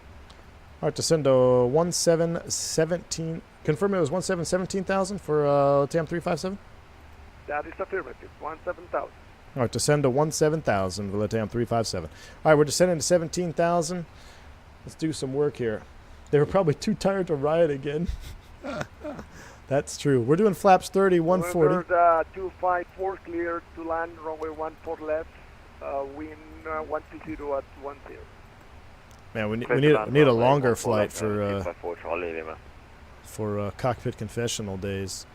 right, descend to 1717. Confirm it was 17,000 for LATAM 357? That is affirmative, 17,000. All right, descend to 17,000 for LATAM 357. All right, we're descending to 17,000. Let's do some work here. They were probably too tired to riot again. That's true. We're doing flaps 30, 140. November 254 clear to land, runway 14 left, wind 120 at 10. Man, we need a longer flight for Cockpit confessional days.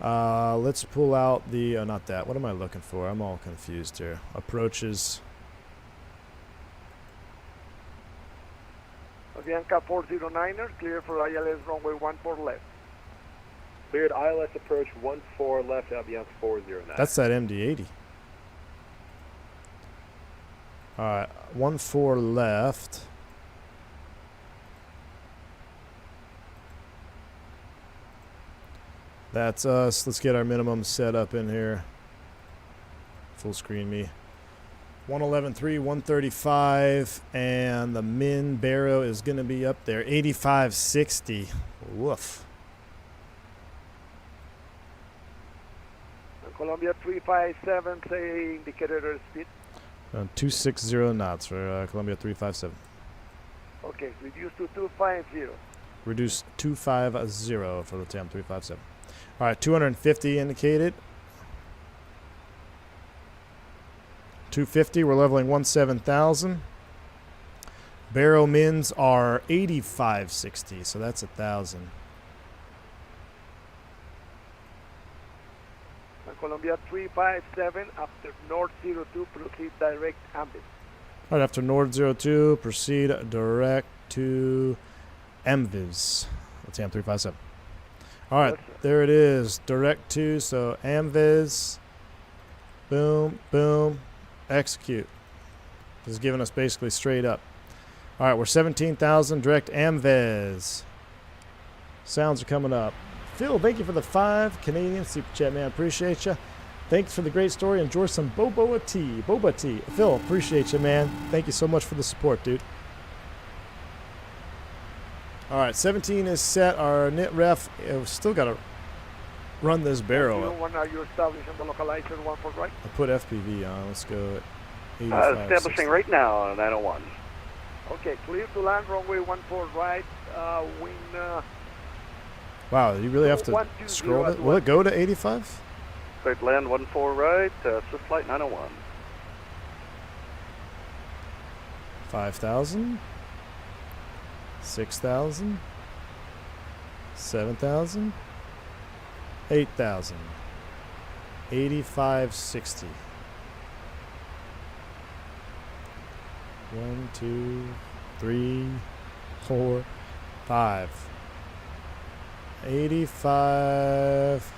Let's pull out the, not that. What am I looking for? I'm all confused here. Approaches. Avianca 409er, clear for ILS runway 14 left. Cleared ILS approach 14 left, Avianca 409. That's that MD-80. All right, 14 left. That's us. Let's get our minimum set up in here. Full screen me. 111.3, 135, and the min baro is going to be up there. 85.60. Woof. Columbia 357, say indicator speed. 260 knots for Columbia 357. Okay, reduce to 250. Reduce 250 for the TAM 357. All right, 250 indicated. 250, we're leveling 17,000. Barrow mins are 8560, so that's 1,000. Columbia 357 after North 02, proceed direct ambit. All right, after Nord 02, proceed direct to Amviz. That's AM 357. All right, Yes, sir. there it is. Direct to, so Amviz. Boom, boom, execute. This is giving us basically straight up. All right, we're 17,000, direct Amviz. Sounds are coming up. Phil, thank you for the 5 Canadian Super Chat, man. Appreciate you. Thanks for the great story. Enjoy some boba tea. Boba tea. Phil, appreciate you, man. Thank you so much for the support, dude. All right, 17 is set. Our knit ref, we've still got to run this barrel up. 1, are you establishing the localizer 1 for right? I put FPV on. Let's go at 85. Establishing right now, 901. Okay, clear to land, runway 14 right, wind, Wow, you really have to 120 scroll at it? Will it go to 85? Clear to land 14 right, Swift flight 901. 5,000? 6,000? 7,000? 8,000. 8560. 1, 2, 3, 4, 5. 85.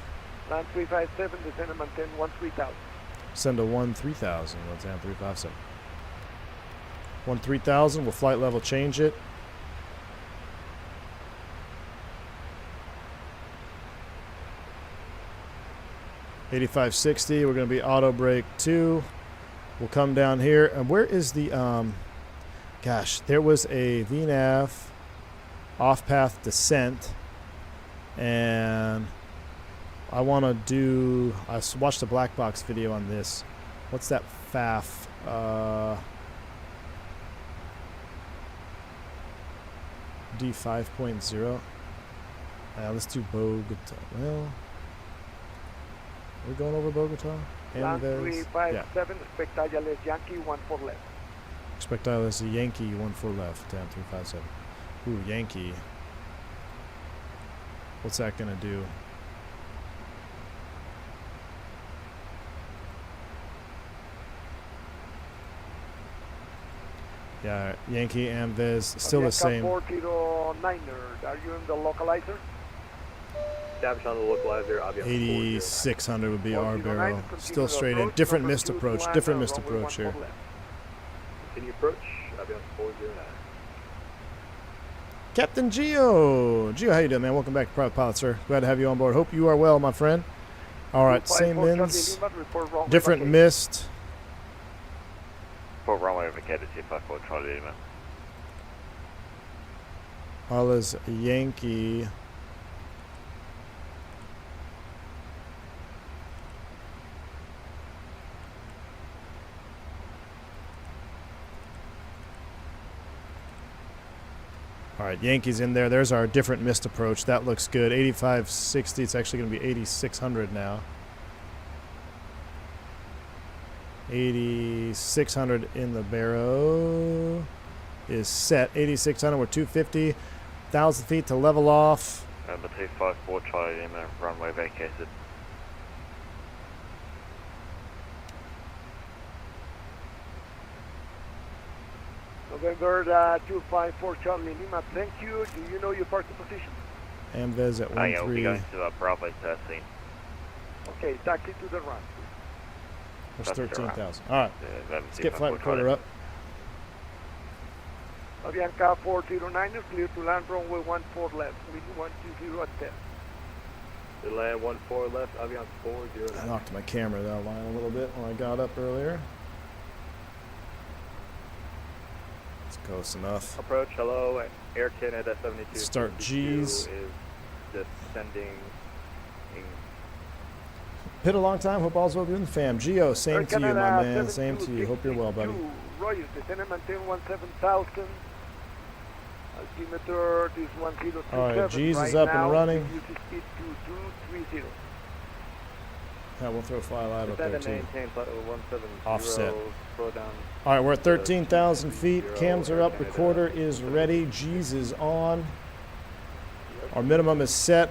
land 357, descend and maintain 13,000. Send a 1-3000. Let's down 357. 1-3000. We'll flight level change it. $85.60. We're going to be auto brake 2. We'll come down here. And where is the gosh, there was a VNAV off path descent, and I want to do. I watched a black box video on this. What's that FAF? D5.0. Let's do Bogota. Well, are we going over Bogota? Land Amviz? 357, expect ILS Yankee 14 left. Expect ILS Yankee 14 left, down 357. Ooh, Yankee. What's that gonna do? Yeah, Yankee Amviz, still the same. 409er, are you in the localizer? Establish on the localizer, Avion 8600 would be our 409, barrel. continue Still the straight in. approach, Different number missed 2 to approach. land, Different missed runway approach here. 14 left. Continue approach, Avion 409. Captain Geo. Geo, how you doing, man? Welcome back to Private Pilot, sir. Glad to have you on board. Hope you are well, my friend. All right, same 254 mins. Charlie Lima, report runway Different vacated. missed. For runway vacated, 254 Charlie Lima. Alice Yankee. All right, Yankees in there. There's our different missed approach. That looks good. 8560. It's actually going to be 8600 now. 8600 in the barrow is set. 8600. We're 250. 1,000 feet to level off. Number 254 Charlie Lima, runway vacated. November 254 Charlie Lima, thank you. Do you know your parking position? Amviz at Yeah, we'll be 13. going to Bravo 13. Okay, taxi to the run. There's That's 13,000. All right, let's get flight recorder up. Avianca 409er, clear to land, runway 14 left, wind 120 at 10. The land 14 left, Avion I 409. knocked my camera down line a little bit when I got up earlier. It's close enough. Approach, hello, Air 10 at 72. Start Gs. Is descending. Pit a long time. Hope all's well with you and the fam. Geo, same Air to you, Canada my man. Same to you. Hope you're well, buddy. 72, Royal, descend and maintain 17,000. Altimeter is 1027. All right, G's right is up and now, running. use speed 2230. Yeah, we'll throw fly live up Descend there and too. maintain flight level 170. Offset. Slow down. All right, we're at 13,000 feet. 0, Cams are up. Canada. Recorder is ready. G's is on. Our minimum is set.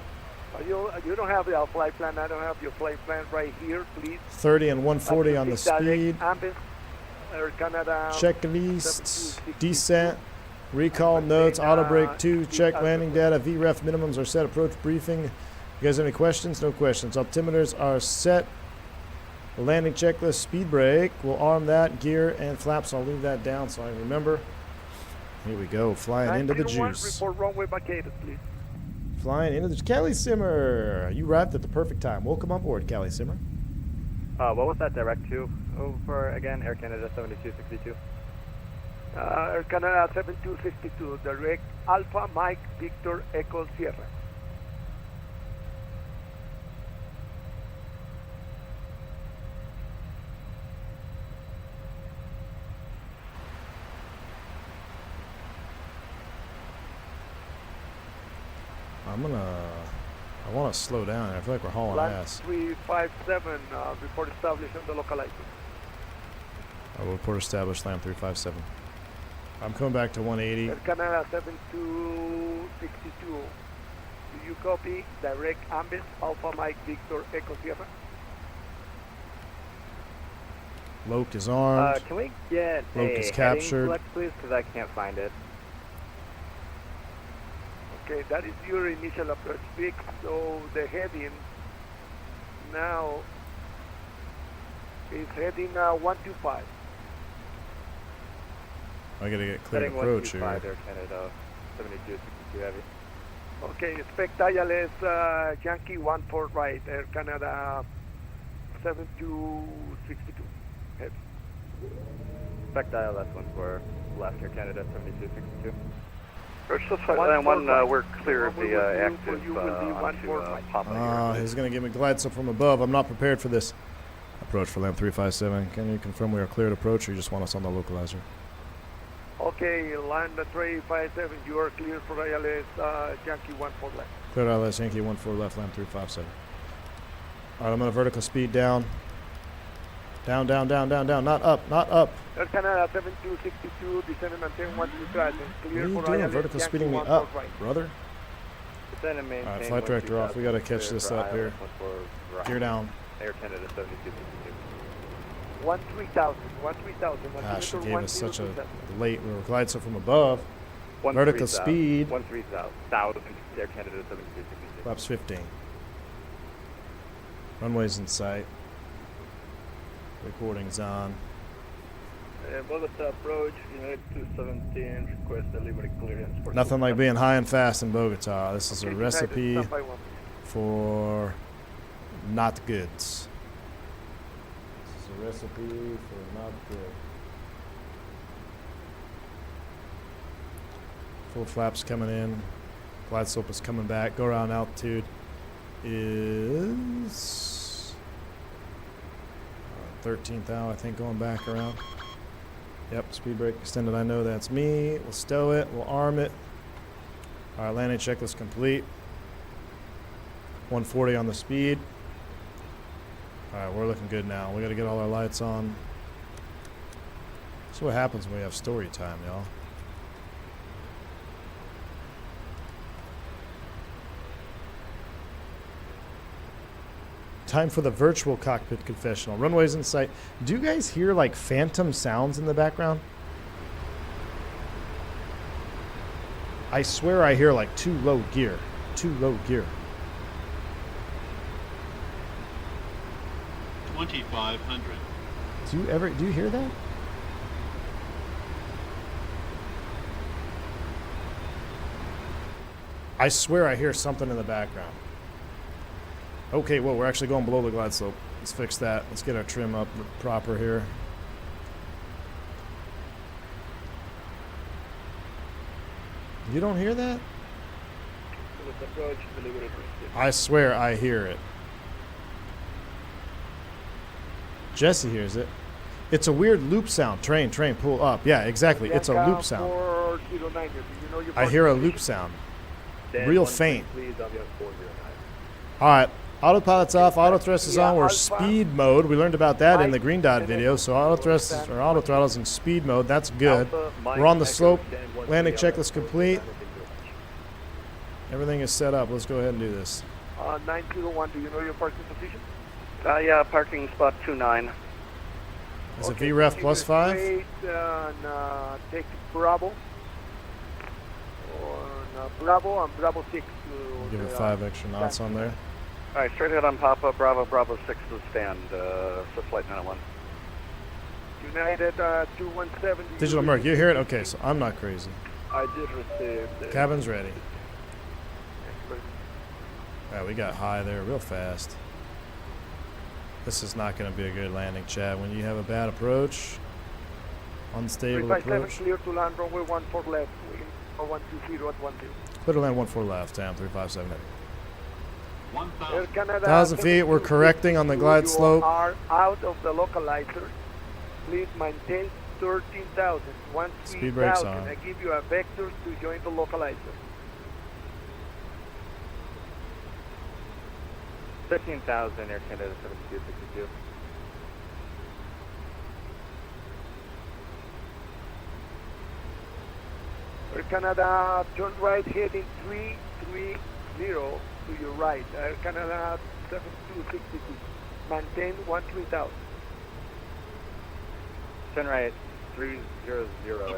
You don't have your flight plan. I don't have your flight plan right here, please. 30 and 140 on the speed. Ambis, Air Canada. Checklist, descent, recall notes, auto brake 2, check landing data, VREF minimums are set, approach briefing. You guys have any questions? No questions. Altimeters are set. Landing checklist, speed brake. We'll arm that, gear and flaps. I'll leave that down so I remember. Here we go, flying into the 901, juice. report runway vacated, please. Flying into the Cali Simmer. You arrived at the perfect time. Welcome on board, Cali Simmer. What was that direct to? Over again, Air Canada 7262. Air Canada 7262, direct Alpha Mike Victor Echo Sierra. I want to slow down. I feel like we're hauling Land ass. 357, report established on the localizer. I will report established, land 357. I'm coming back to 180. Air Canada 7262, do you copy? Direct Ambis Alpha Mike Victor Echo Sierra. Loke is armed. Can we get Loke a is heading captured. select, please? Because I can't find it. Okay, that is your initial approach peak, so the heading now is heading 125. I gotta get clear Heading approach 125, here. Air Canada 7262 heavy. Okay, expect ILS Yankee 14 right, Air Canada 7262. Heavy. Spec ILS 14 left, Air Canada 7262. One Flightline 1, right. we're clear of What we the will do active for you will be onto 14 right. Papa here. He's gonna give me glide slope from above. I'm not prepared for this. Approach for land 357. Can you confirm we are cleared approach, or you just want us on the localizer? Okay, land 357, you are clear for ILS Yankee 14 left. Cleared ILS Yankee 14 left, land 357. All right, I'm gonna vertical speed down. Down, down, down, down, down. Not up, not up. Air Canada 7262, descend and maintain 125, What clear are you for doing? ILS Vertical Yankee speeding me 14 up, right. brother. Descend and maintain All right, flight director off. We gotta catch this up here. Gear down. Air Canada 7262. 13,000, 13,000. Ah, she altimeter gave us such a 1027. late glide slope from above. Vertical speed. 13,000, Air Canada 7262. Flaps 15. Runway's in sight. Recording's on. Bogota approach, United 217, request delivery clearance for... Nothing like being high and fast in Bogota. This is a Okay, recipe United, standby 1. for not goods. This is a recipe for not good. Full flaps coming in. Glide slope is coming back. Go around altitude is 13,000, I think, going back around. Yep, speed brake extended. I know that's me. We'll stow it. We'll arm it. All right, landing checklist complete. 140 on the speed. All right, we're looking good now. We got to get all our lights on. That's what happens when we have story time, y'all. Time for the virtual cockpit confessional. Runways in sight. Do you guys hear like phantom sounds in the background? I swear I hear like too low gear. Too low gear. 2,500. Do you hear that? I swear I hear something in the background. Okay, well, we're actually going below the glide slope. Let's fix that. Let's get our trim up proper here. You don't hear that? Approach, delivery I swear I hear it. Jesse hears it. It's a weird loop sound. Train, pull up. Yeah, exactly. It's a loop sound. 409, you know your I hear a parking loop position? sound. Real faint. Please, Avion 409. All right, Autopilot's off, auto thrust is on, we're Alpha, speed mode. We learned about that in the Mike, green dot Fenix, video. So auto thrust is, or auto throttle's in speed mode. That's good. Alpha, Mike, We're on the Echo, slope. stand 1 Landing 3 checklist Alpha, complete. 47. Everything is set up. Let's go ahead and do this. 901, do you know your parking position? Yeah, parking spot 29. Is it Okay, VREF keep plus it 5? straight, take Bravo. Bravo and Bravo 6. Give it 5 extra knots on there. All right, straight ahead on Papa, Bravo 6 to stand, for flight 901. United 217. Digital Merc, you hear it? Okay, so I'm not crazy. I just received. Cabin's ready. Alright, we got high there real fast. This is not going to be a good landing, Chad. When you have a bad approach, unstable 357 approach. clear to land runway 14 left. Wind 120 at 12. Clear to land 14 left, Tam 357. Air Canada 1,000 feet, we're 72, correcting on the glide you slope. are out of the localizer. Please maintain 13,000. Once Speed brakes 3,000, on. I give you a vector to join the localizer. 15,000, Air Canada 7262. Air Canada, turn right heading 330 to your right. Air Canada 7262. Maintain 13,000. Turn right 300.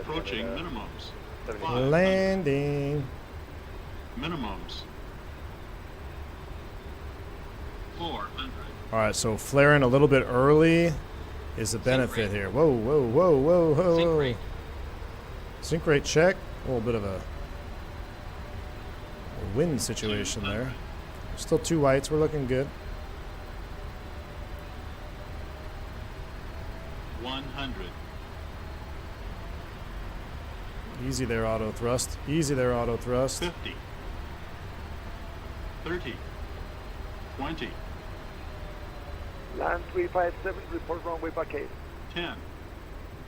Approaching Air Canada minimums. 72. Landing. Minimums. 400. Alright, so flaring a little bit early is a benefit here. Whoa, whoa, whoa, whoa, whoa. Sync whoa. rate. Sync rate check. A little bit of a wind situation there. Still 2 whites. We're looking good. 100. Easy there, auto thrust. Easy there, auto thrust. 50. 30. 20. Land 357, report runway blockade. 10.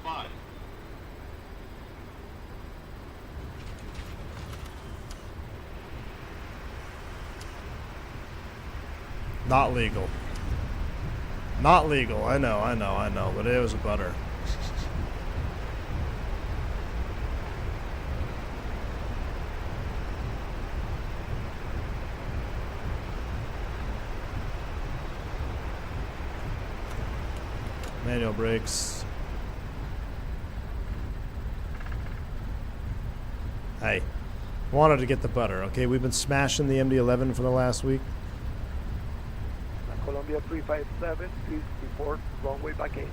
5. Not legal. Not legal. I know. But it was a butter. Manual brakes. Hey, wanted to get the butter, okay? We've been smashing the MD-11 for the last week. Columbia 357, please report runway blockade.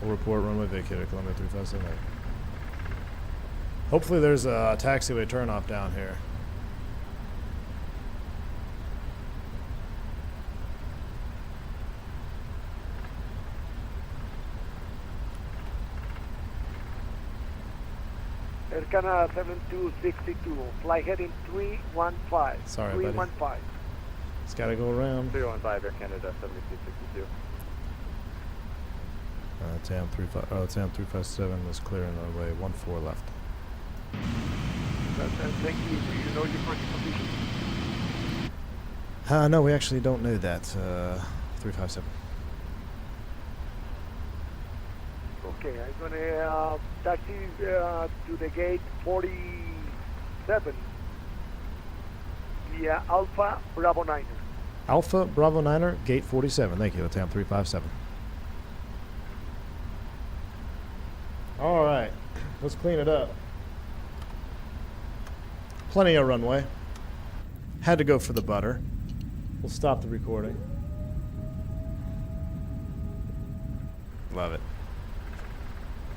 We'll report runway vacated, Columbia 357. Hopefully there's a taxiway turnoff down here. Air Canada 7262, fly heading 315. Sorry, buddy. 315. It's got to go around. 315, Air Canada 7262. TAM 357 is clearing the way. 14 left. Thank you. Do you know your parking position? No, we actually don't know that. 357. Okay, I'm gonna taxi to the gate 47 via Alpha Bravo 9. Alpha Bravo 9er, gate 47. Thank you, TAM 357. All right, let's clean it up. Plenty of runway. Had to go for the butter. We'll stop the recording. Love it.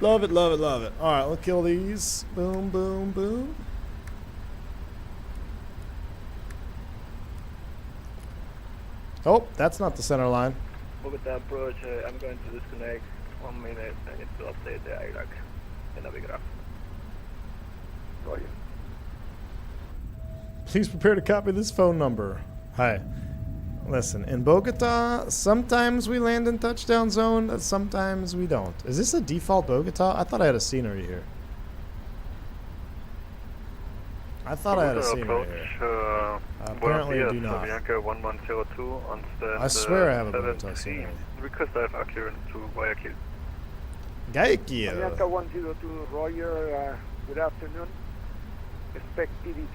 Love it, love it, love it. All right, let's kill these. Boom, boom, boom. Oh, that's not the center line. Bogota approach, I'm going to disconnect. 1 minute, I need to update the IRAC in Navigraph. Roger. Please prepare to copy this phone number. Hi. Listen, in Bogota, sometimes we land in touchdown zone, sometimes we don't. Is this a default Bogota? I thought I had a scenery here. I thought I had a scene right approach, here. Apparently I do not. Bianca 1102 on stand. I swear I have a Bogota scene. Request I have accurate to Guayaquil. Guayaquil. Bianca 102, Roger, good afternoon. Expect PDG.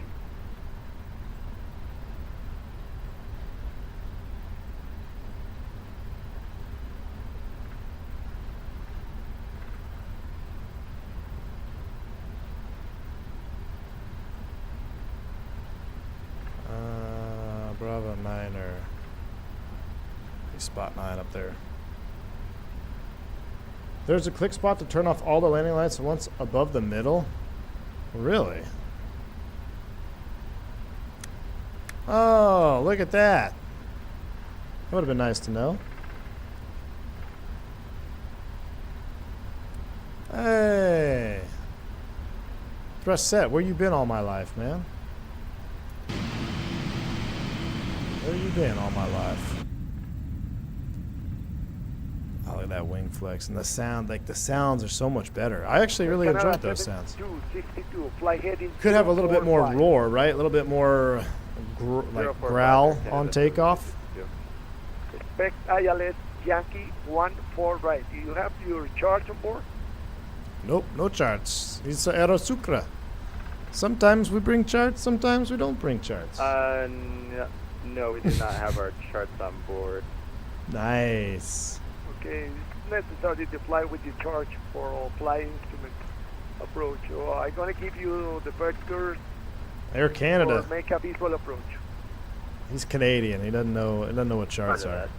Bravo 9er. Spot 9 up there. There's a click spot to turn off all the landing lights once above the middle. Really? Oh, look at that. That would have been nice to know. Hey. Thrust set, where you been all my life, man? Where you been all my life? Oh, look at that wing flex and the sound. Like the sounds are so much better. I actually really enjoyed those sounds. 62, fly heading. Could have a little bit more roar, right? A little bit more like growl on takeoff. Expect ILS Yankee 14 right. Do you have your charge on board? Nope, no charts. It's Aero Sucra. Sometimes we bring charts, sometimes we don't bring charts. No, we do not have our charts on board. Nice. Okay, it's necessary to fly with your charge for fly instrument approach. So I'm gonna give you the vectors Air Canada. or make a visual approach. He's Canadian. He doesn't know what charts are.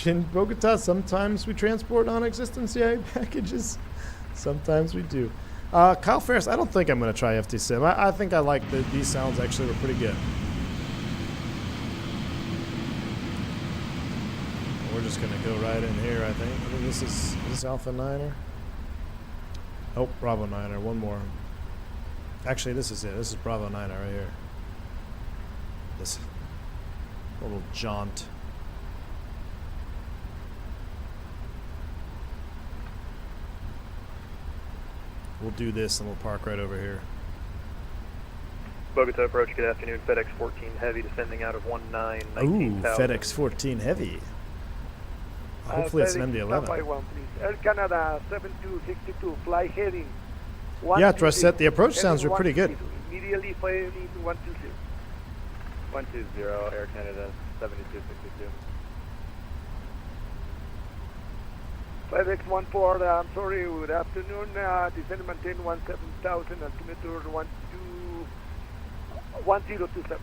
In Bogota, sometimes we transport non-existent CIA packages. Sometimes we do. Kyle Ferris, I don't think I'm going to try FT Sim. I think I like these sounds actually were pretty good. We're just going to go right in here, I think. This is Alpha 9er. Oh, Bravo 9er. One more. Actually, this is it. This is Bravo 9er right here. This little jaunt. We'll do this and we'll park right over here. Bogota approach, good afternoon. FedEx 14 Heavy descending out of 19, Ooh, FedEx 14 Heavy. Hopefully it's an MD-11. By one, please. Air Canada 7262, fly heading. Yeah, Thrust set. The approach sounds are pretty good. Immediately firing 120. 120, Air Canada 7262. FedEx 14, I'm sorry, good afternoon. Descend and maintain 17,000 altimeter 1027.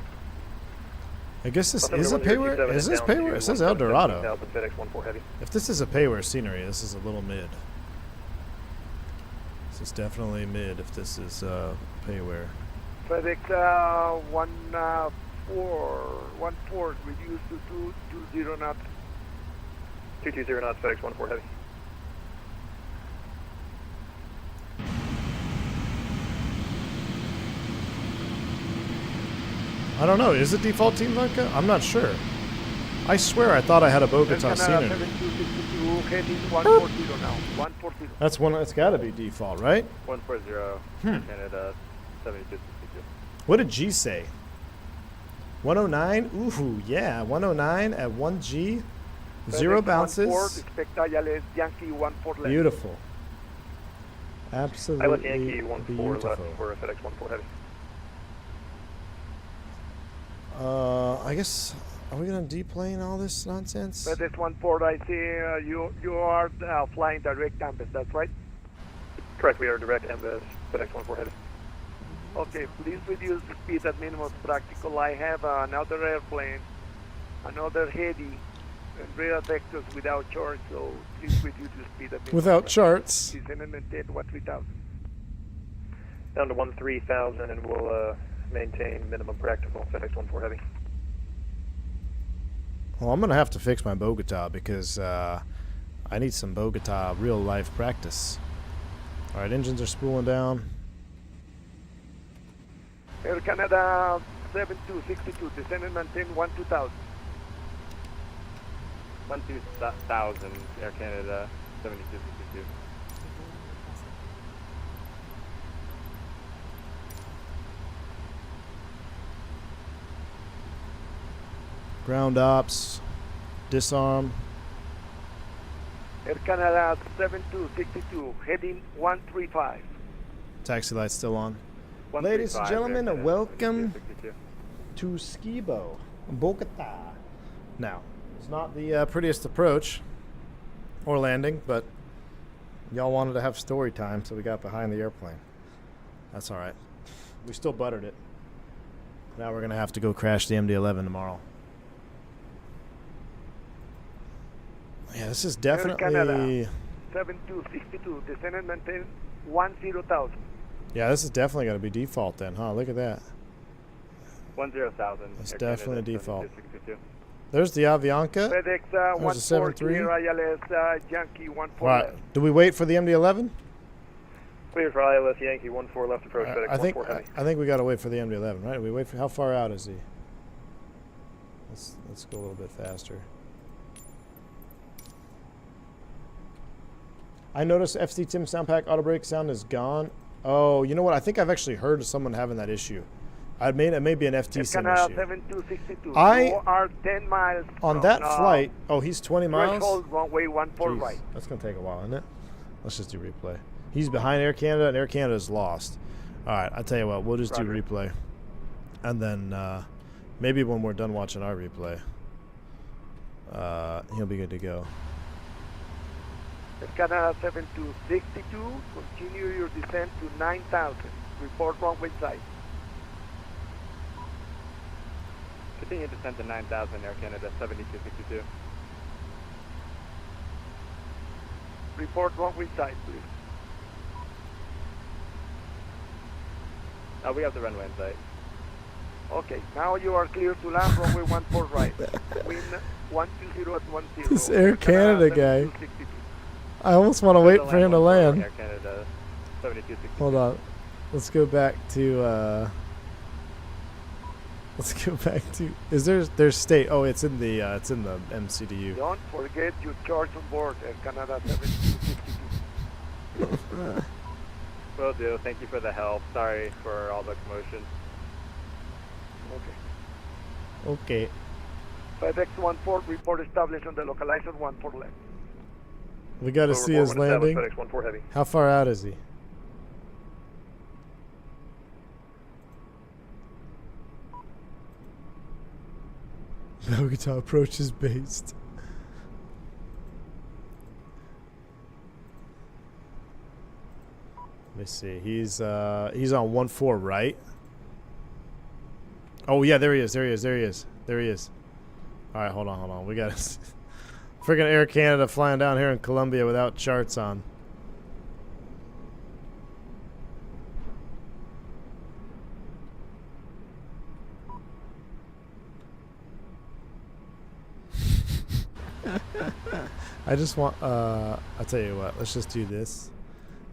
I guess this is a payware. Is this payware? It says El Dorado. FedEx 14 Heavy. If this is a payware scenery, this is a little mid. This is definitely mid if this is payware. FedEx 14, reduced to 220 knots. 220 knots, FedEx 14 Heavy. I don't know. Is it default Team Vodka? I'm not sure. I swear I thought I had a Bogota scenery. 7262, heading 140 now. 140. That's one. It's got to be default, right? 140, Canada 7262. What did G say? 109. Ooh, yeah, 109 at 1G. Zero bounces. Expect ILS Yankee 14 left. Beautiful. Absolutely I left Yankee 14 left beautiful. for FedEx 14 Heavy. I guess, are we going to deplane all this nonsense? FedEx 14, I see you are flying direct Ambus, that's right? Correct, we are direct Ambus, FedEx 14 Heavy. Okay, please reduce the speed at minimum practical. I have another airplane, another heady, and radar vectors without charge, so please reduce the speed at minimum. Without charts. Descend and maintain 13,000. Down to 13,000 and we'll maintain minimum practical, FedEx 14 Heavy. Well, I'm going to have to fix my Bogota because I need some Bogota real life practice. All right, engines are spooling down. Air Canada 7262, descend and maintain 12,000. 12,000, Air Canada 7262. Ground ops. Disarm. Air Canada 7262, heading 135. Taxi lights still on. 135, Ladies and gentlemen, Air Canada, welcome 7262. to Skibo, Bogota. Now, it's not the prettiest approach or landing, but y'all wanted to have story time, so we got behind the airplane. That's all right. We still buttered it. Now we're going to have to go crash the MD-11 tomorrow. Yeah, this is definitely... Canada 7262, descend and maintain 10,000. Yeah, this is definitely going to be default then, huh? Look at that. 10,000. That's Air definitely Canada, default. 7262. There's the Avianca. FedEx There's a 14 7-3. clear ILS Yankee 14 All right. left. Do we wait for the MD-11? Clear for ILS Yankee 14 left approach FedEx I think 14 heavy. I think we got to wait for the MD-11, right? We wait for how far out is he? Let's go a little bit faster. I noticed FC Tim sound pack auto brake sound is gone. Oh, you know what? I think I've actually heard of someone having that issue. It may be an FT sim Canada issue. 7262. You are 10 miles On from, that flight, oh, he's 20 miles? threshold runway 14 Jeez, right. that's going to take a while, isn't it? Let's just do replay. He's behind Air Canada, and Air Canada is lost. All right, I'll tell you what. We'll just do replay. And then maybe when we're done watching our replay, he'll be good to go. Canada 7262, continue your descent to 9,000. Report runway side. Continue descent to 9,000, Air Canada 7262. Report runway side, please. We have the runway in sight. Okay, now you are clear to land runway 14 right. Wind 120 at 10. This Air Canada guy. 7262. I almost want to wait for him to land. Air Canada 7262. Hold on. Let's go back to let's go back to there's state. Oh, it's in the MCDU. Don't forget your charge on board, Air Canada 7262. Will do. Thank you for the help. Sorry for all the commotion. Okay. Okay. FedEx 14 report established on the localizer 14 left. We got to see his landing. FedEx 14 heavy. How far out is he? Bogota approach is based. Let me see. He's on 14 right. Oh yeah, there he is. All right, hold on. We got freaking Air Canada flying down here in Colombia without charts on. I just want I'll tell you what, let's just do this,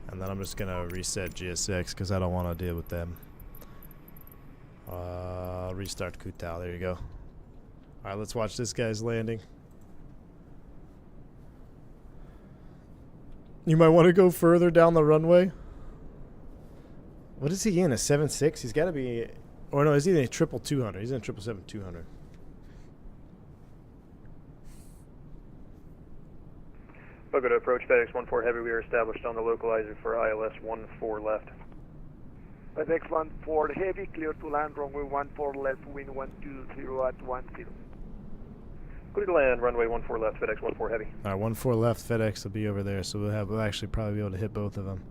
and then I'm just gonna reset GSX because I don't want to deal with them. Restart Kutao. There you go. All right, let's watch this guy's landing. You might want to go further down the runway. What is he in? A 7.6? He's got to be, or no, is he in a 200? He's in a 777-200. Bogota approach FedEx 14 heavy. We are established on the localizer for ILS 14 left. FedEx 14 heavy, clear to land runway 14 left, wind 120 at 10. Clear to land runway 14 left, FedEx 14 heavy. All right, 14 left. FedEx will be over there, so we'll actually probably be able to hit both of them.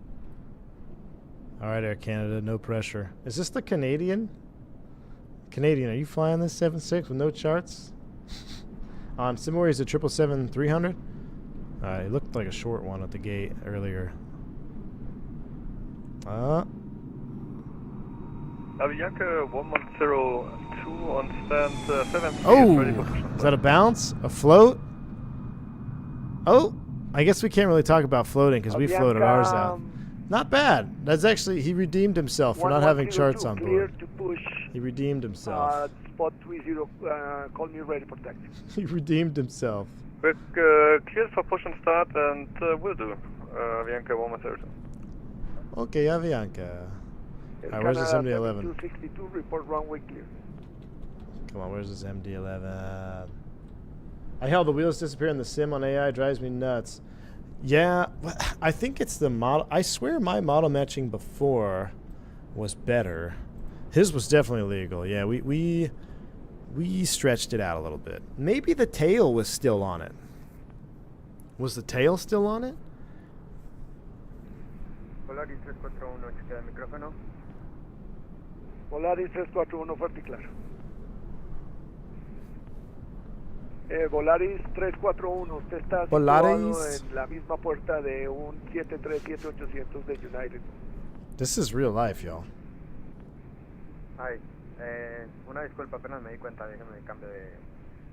All right, Air Canada, no pressure. Is this the Canadian? Canadian, are you flying this 7.6 with no charts? Similar, he's a 777-300. It looked like a short one at the gate earlier. Avianca 110 on stand 7. Oh, is that a bounce? A float? Oh, I guess we can't really talk about floating because we floated ours out. Not bad. That's actually, he redeemed himself for not having charts on clear board. to push. He redeemed himself. Spot 30, call me ready for taxi. He redeemed himself. We're cleared for push and start, and will do. Avianca 110. Okay, Avianca. Alright, where's the 7011? 262, report runway clear. Come on, where's this MD-11? I hell, the wheels disappear in the sim on AI. Drives me nuts. Yeah, I think it's the model. I swear my model matching before was better. His was definitely legal. Yeah, we stretched it out a little bit. Maybe the tail was still on it. Was the tail still on it? Volaris 341, chequea el micrófono. Volaris 341, fuerte y claro. Volaris 341, usted está situado Volaris. en la misma puerta de un 737-800 de United. This is real life, y'all. Ay, una disculpa, apenas me di cuenta, déjame cambio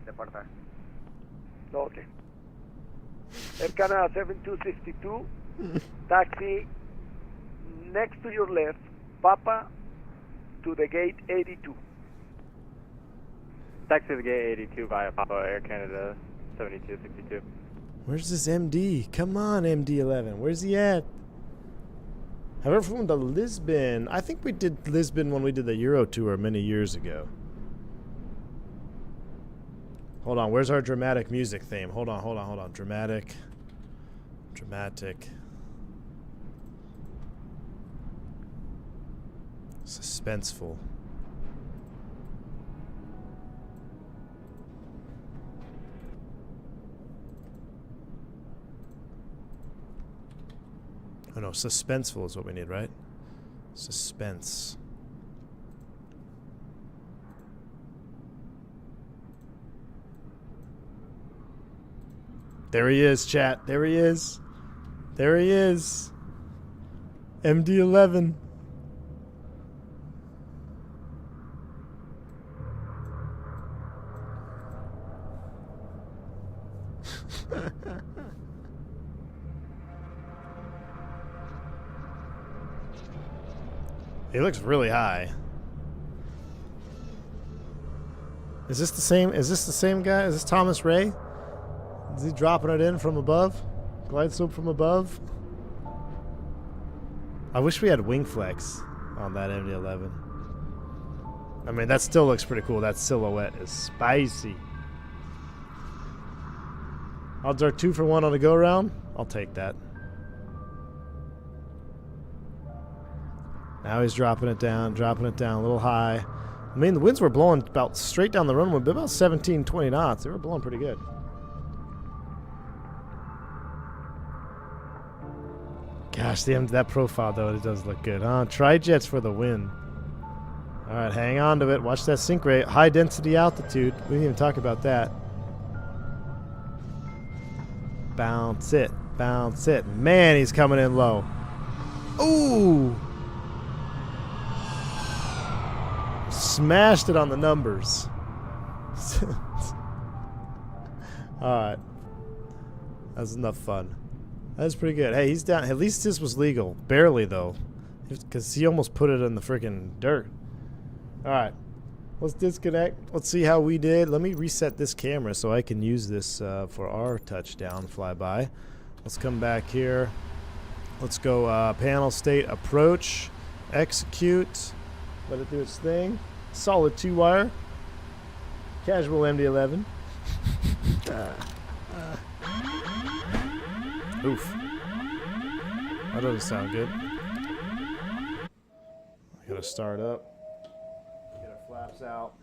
de puerta. Ok. Air Canada 7262, taxi next to your left, Papa to the gate 82. Taxi to the gate 82 via Papa Air Canada 7262. Where's this MD? Come on, MD-11. Where's he at? Have ever flown to Lisbon? I think we did Lisbon when we did the Euro tour many years ago. Hold on, where's our dramatic music theme? Hold on. Dramatic. Suspenseful. Oh no, suspenseful is what we need, right? Suspense. There he is, chat. There he is. MD-11. He looks really high. Is this the same guy? Is this Thomas Ray? Is he dropping it in from above? Glide slope from above? I wish we had wing flex on that MD-11. I mean, that still looks pretty cool. That silhouette is spicy. Odds are 2 for 1 on a go-round. I'll take that. Now he's dropping it down a little high. I mean, the winds were blowing about straight down the runway, about 17, 20 knots. They were blowing pretty good. Gosh, that profile, though, it does look good, huh? Tri-jets for the win. All right, hang on to it. Watch that sink rate. High density altitude. We didn't even talk about that. Bounce it. Man, he's coming in low. Ooh! Smashed it on the numbers. Alright. That's enough fun. That's pretty good. Hey, he's down. At least this was legal. Barely, though. Because he almost put it in the freaking dirt. Alright. Let's disconnect. Let's see how we did. Let me reset this camera so I can use this for our touchdown flyby. Let's come back here. Let's go panel state approach. Execute. Let it do its thing. Solid 2-wire. Casual MD-11. Oof. That doesn't sound good. I gotta start up. Get our flaps out.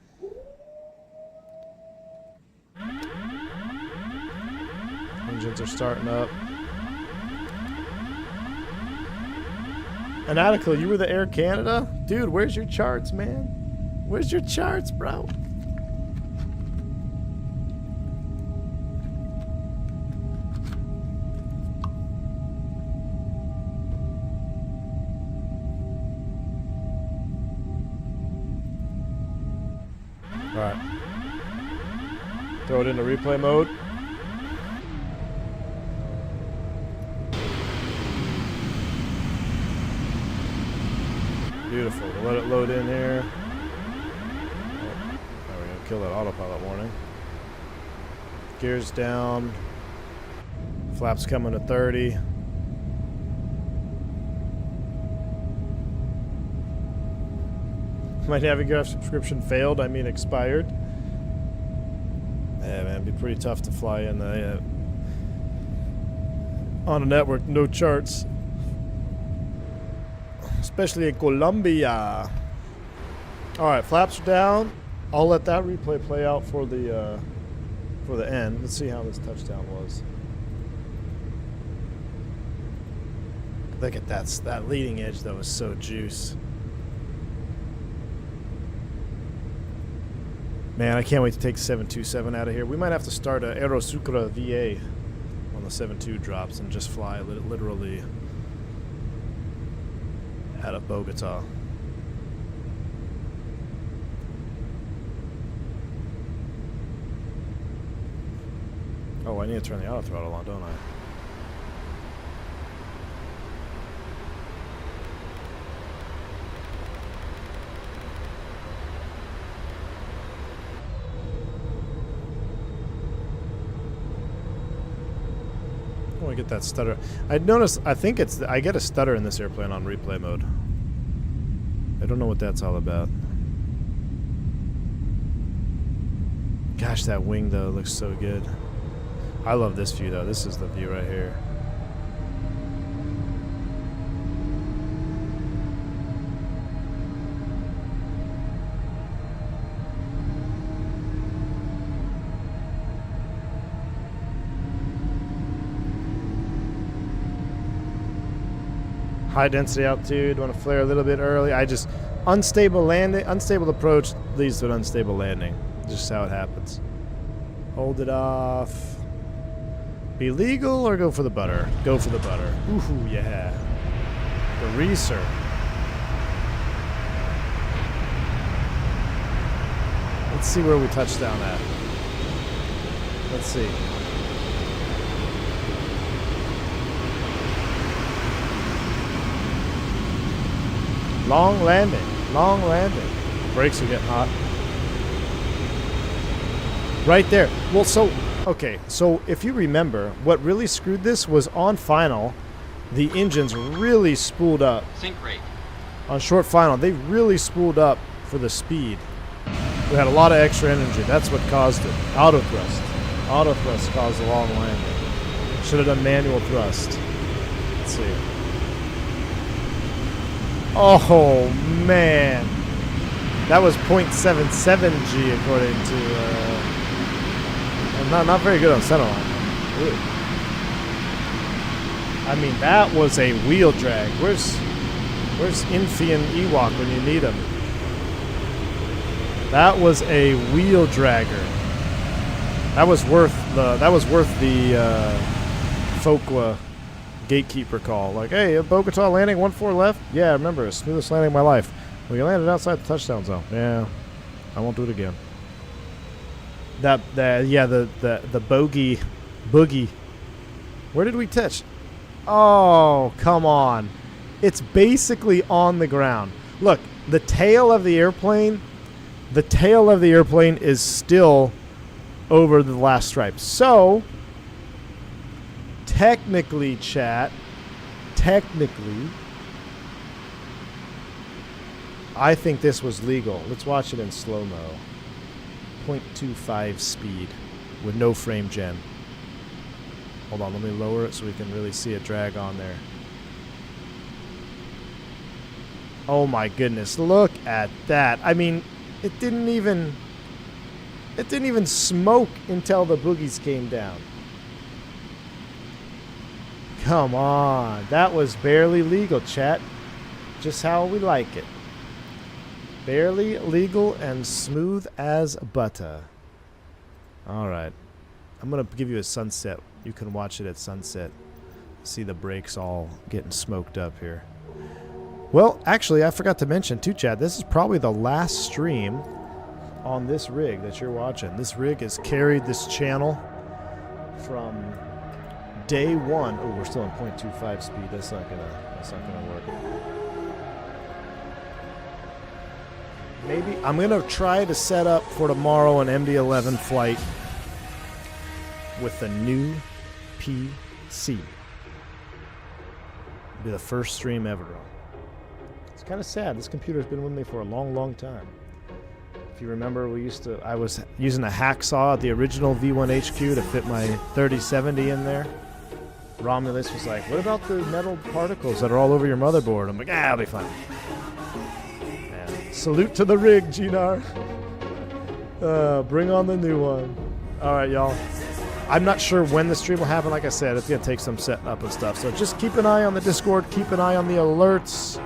Engines are starting up. And Attica, you were the Air Canada? Dude, where's your charts, man? Where's your charts, bro? Alright. Throw it into replay mode. Beautiful. We'll let it load in here. Oh, there we go. Kill that autopilot warning. Gears down. Flaps coming to 30. My Navigraph subscription failed. I mean expired. it'd be pretty tough to fly in the on a network, no charts, especially in Colombia. All right, flaps are down. I'll let that replay play out for the end. Let's see how this touchdown was. Look at that leading edge though is so juice. Man, I can't wait to take the 727 out of here. We might have to start a Aerosucra VA on the 72 drops and just fly literally out of Bogota. Oh, I need to turn the auto throttle on, don't I? I get that stutter. I noticed. I think it's. I get a stutter in this airplane on replay mode. I don't know what that's all about. Gosh, that wing though looks so good. I love this view though. This is the view right here. High density altitude, want to flare a little bit early. I just, unstable landing, unstable approach leads to an unstable landing. Just how it happens. Hold it off. Be legal or go for the butter? Go for the butter. Ooh, yeah. The reeser. Let's see where we touch down at. Let's see. Long landing. Long landing. Brakes are getting hot. Right there. Well, so, okay. So, if you remember, what really screwed this was on final, the engines really spooled up. Sync rate. On short final, they really spooled up for the speed. We had a lot of extra energy. That's what caused it. Auto thrust. Auto thrust caused the long landing. Should have done manual thrust. Let's see. Oh, man. That was 0.77 G according to... not very good on centerline. Really. I mean, that was a wheel drag. Where's Infi and Ewok when you need him? That was a wheel dragger. That was worth the Fokwa gatekeeper call. Like, hey, Bogota landing 1-4 left. Yeah, I remember, smoothest landing of my life. Well, you landed outside the touchdown zone. Yeah, I won't do it again. The boogie. Where did we touch? Oh, come on. It's basically on the ground. Look, the tail of the airplane is still over the last stripe. So, technically, chat, I think this was legal. Let's watch it in slow-mo. 0.25 speed with no frame gen. Hold on, let me lower it so we can really see it drag on there. Oh my goodness, look at that. I mean, it didn't even smoke until the boogies came down. Come on, that was barely legal, chat. Just how we like it. Barely legal and smooth as butter. Alright. I'm going to give you a sunset. You can watch it at sunset. See the brakes all getting smoked up here. Well, actually, I forgot to mention too, Chad. This is probably the last stream on this rig that you're watching. This rig has carried this channel from day one. Oh, we're still in 0.25 speed. That's not gonna work. Maybe I'm gonna try to set up for tomorrow an MD-11 flight with the new PC. It'll be the first stream ever. It's kind of sad. This computer's been with me for a long, long time. If you remember, I was using a hacksaw at the original V1 HQ to fit my 3070 in there. Romulus was like, what about the metal particles that are all over your motherboard? I'm like, I'll be fine. Yeah. Salute to the rig, Ginar. Bring on the new one. All right, y'all. I'm not sure when the stream will happen. Like I said, it's going to take some setting up and stuff. So just keep an eye on the Discord. Keep an eye on the alerts.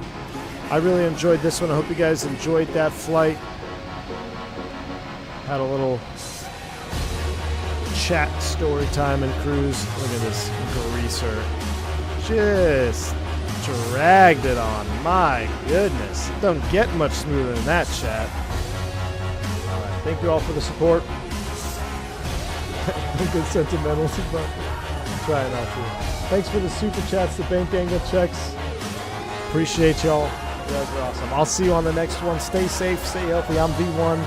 I really enjoyed this one. I hope you guys enjoyed that flight. Had a little chat story time and cruise. Look at this greaser. Just dragged it on. My goodness. It don't get much smoother than that, chat. All right. Thank you all for the support. Good sentimentals, but try not to. Thanks for the super chats, the bank angle checks. Appreciate y'all. You guys are awesome. I'll see you on the next one. Stay safe, stay healthy. I'm V1.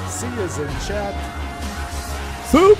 See yous in chat. Soup!